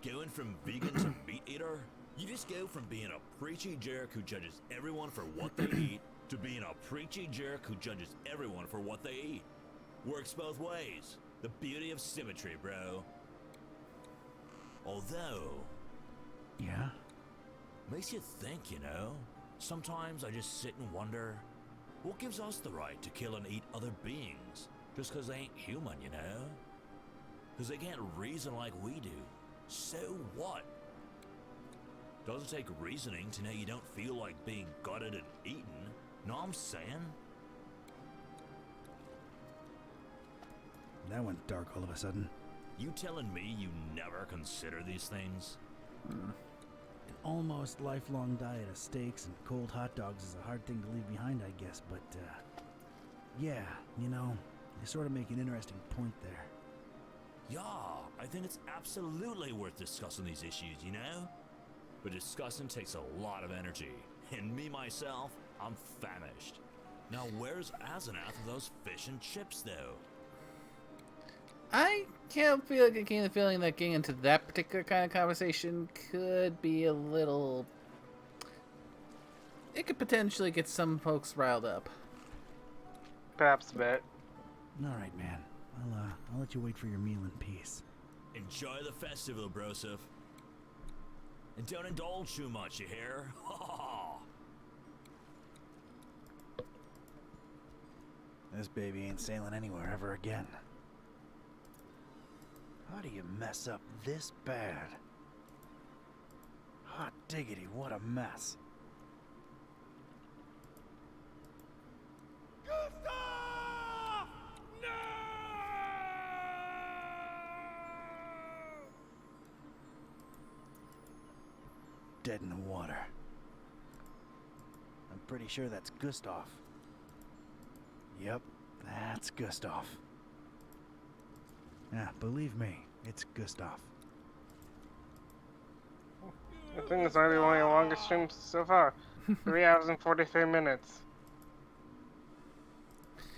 Going from vegan to meat eater? You just go from being a preachy jerk who judges everyone for what they eat to being a preachy jerk who judges everyone for what they eat. Works both ways. The beauty of symmetry, bro. Although... Yeah? Makes you think, you know? Sometimes I just sit and wonder, what gives us the right to kill and eat other beings? just because they ain't human, you know? Because they can't reason like we do. So what? Doesn't take reasoning to know you don't feel like being gutted and eaten. Know what I'm saying? That went dark all of a sudden. You telling me you never consider these things? An almost lifelong diet of steaks and cold hot dogs is a hard thing to leave behind, I guess, but, yeah, you know, you sort of make an interesting point there. Yeah, I think it's absolutely worth discussing these issues, you know? But discussing takes a lot of energy, and me myself, I'm famished. Now where's Asenath with those fish and chips, though? I can't feel like getting the feeling that getting into that particular kind of conversation could be a little... It could potentially get some folks riled up. Perhaps a bit. Alright, man. I'll let you wait for your meal in peace. Enjoy the festival, Broseph. And don't indulge too much, you hear? This baby ain't sailing anywhere ever again. How do you mess up this bad? Hot diggity, what a mess. Gustav! No! Dead in the water. I'm pretty sure that's Gustav. Yep, that's Gustav. Yeah, believe me, it's Gustav. I think it's already one of the longest streams so far. 3 hours and 43 minutes.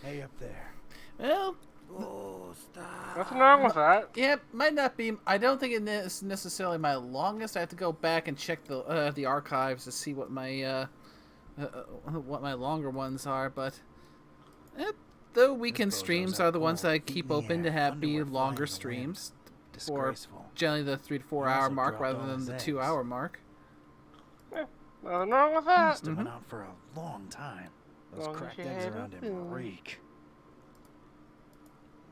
Hey up there. Well, Nothing wrong with that. Yeah, might not be. I don't think it is necessarily my longest. I have to go back and check the archives to see what my longer ones are. But the weekend streams are the ones that I keep open to have be longer streams, for generally the 3 to 4 hour mark rather than the 2 hour mark. Yeah, nothing wrong with that. Must have been out for a long time. Those cracked eggs around him reek.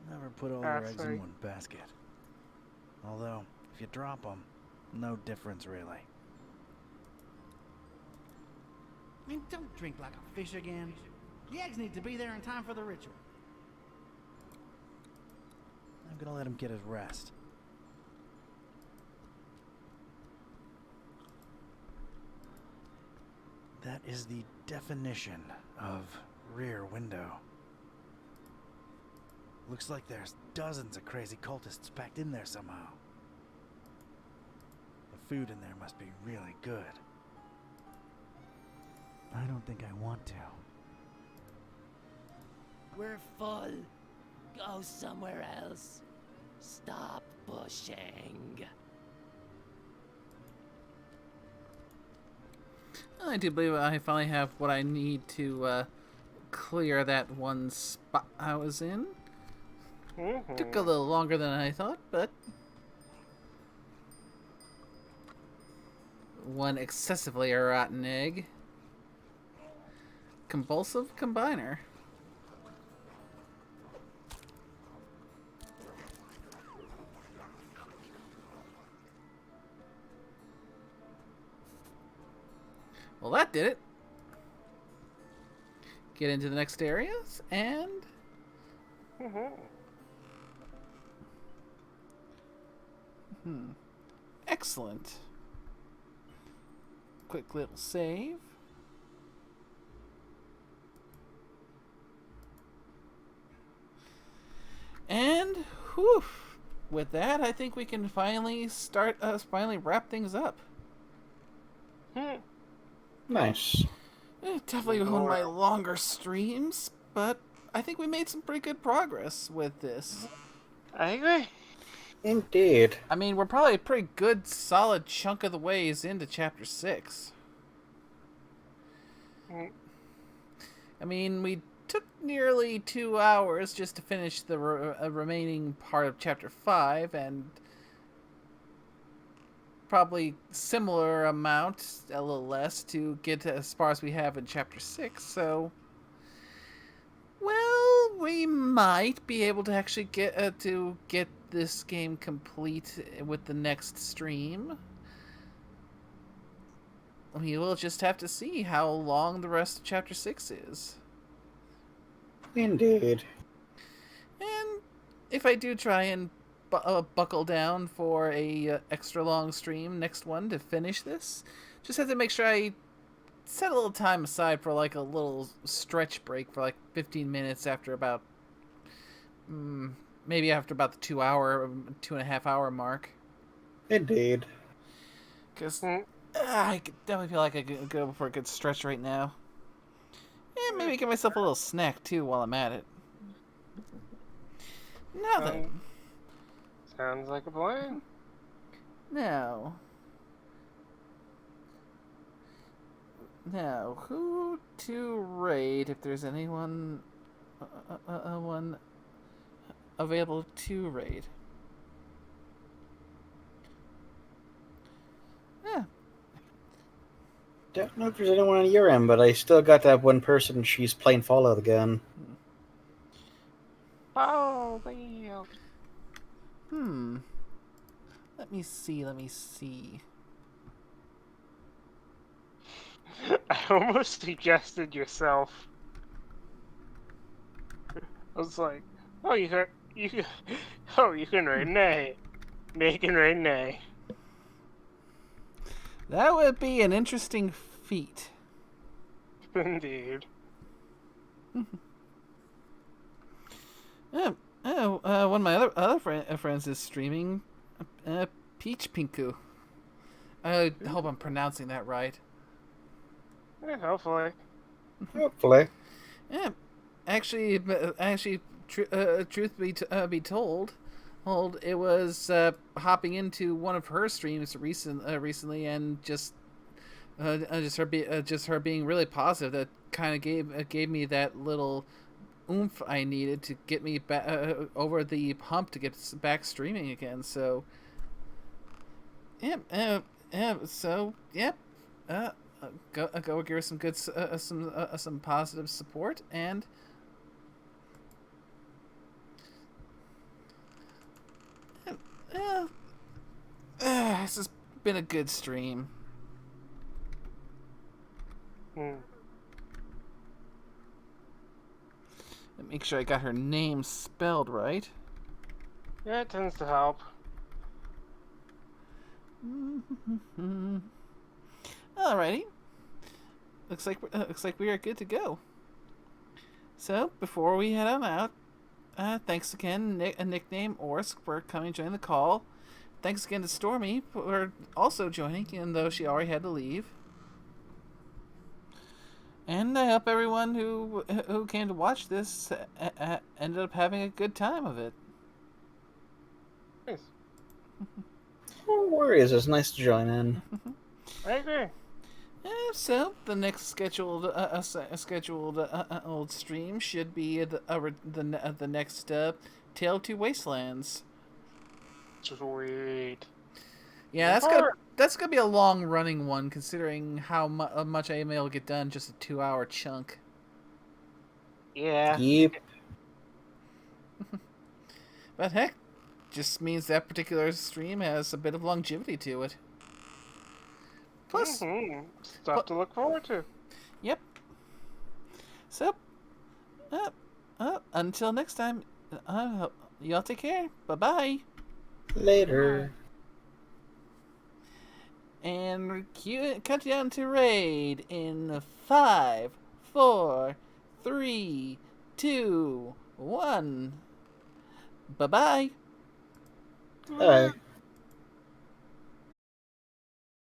Never put all your eggs in one basket. Although, if you drop them, no difference really. I mean, don't drink like a fish again. The eggs need to be there in time for the ritual. I'm gonna let him get his rest. That is the definition of rear window. Looks like there's dozens of crazy cultists packed in there somehow. The food in there must be really good. I don't think I want to. We're full. Go somewhere else. Stop pushing. I do believe I finally have what I need to clear that one spot I was in. Took a little longer than I thought, but one excessively rotten egg. Compulsive combiner. Well, that did it. Get into the next areas and... Excellent. Quick little save. And, whew, with that, I think we can finally finally wrap things up. Nice. Definitely one of my longer streams, but I think we made some pretty good progress with this. I agree. Indeed. I mean, we're probably a pretty good, solid chunk of the ways into Chapter 6. I mean, we took nearly 2 hours just to finish the remaining part of Chapter 5, and probably similar amount, a little less, to get as far as we have in Chapter 6, so... Well, we might be able to actually get this game complete with the next stream. We will just have to see how long the rest of Chapter 6 is. Indeed. And if I do try and buckle down for a extra long stream, next one, to finish this, just have to make sure I set a little time aside for like a little stretch break for like 15 minutes after about maybe after about the 2.5 hour mark. Indeed. Because I could definitely feel like I could go for a good stretch right now. And maybe give myself a little snack too while I'm at it. Now then. Sounds like a plan. Now, who to raid if there's anyone one available to raid? Yeah. Don't know if there's anyone on your end, but I still got that one person. She's playing Fallout again. Oh, damn. Let me see. I almost suggested yourself. I was like, oh, you can raid Nay. Nay can raid Nay. That would be an interesting feat. Indeed. One of my other friends is streaming Peach Pinku. I hope I'm pronouncing that right. Yeah, hopefully. Hopefully. Yeah, actually, truth be told, it was hopping into one of her streams recently, and just her being really positive. That kind of gave me that little oomph I needed to get me back over the hump to get back streaming again. So, go give her some good some positive support, and this has been a good stream. Make sure I got her name spelled right. Yeah, it tends to help. Alrighty. Looks like we are good to go. So before we head on out, thanks again, Nickname Orsk, for coming and joining the call. Thanks again to Stormy for also joining, even though she already had to leave. And I hope everyone who came to watch this ended up having a good time of it. Nice. No worries, it's nice to join in. I agree. So the next scheduled old stream should be the next Tale of Two Wastelands. Sweet. Yeah, that's gonna be a long running one, considering how much I am able to get done in just a 2-hour chunk. Yeah. Yep. But heck, just means that particular stream has a bit of longevity to it. Plus, stuff to look forward to. Yep. So, until next time, y'all take care. Bye-bye. Later. And cut down to raid in 5, 4, 3, 2, 1. Bye-bye. Bye.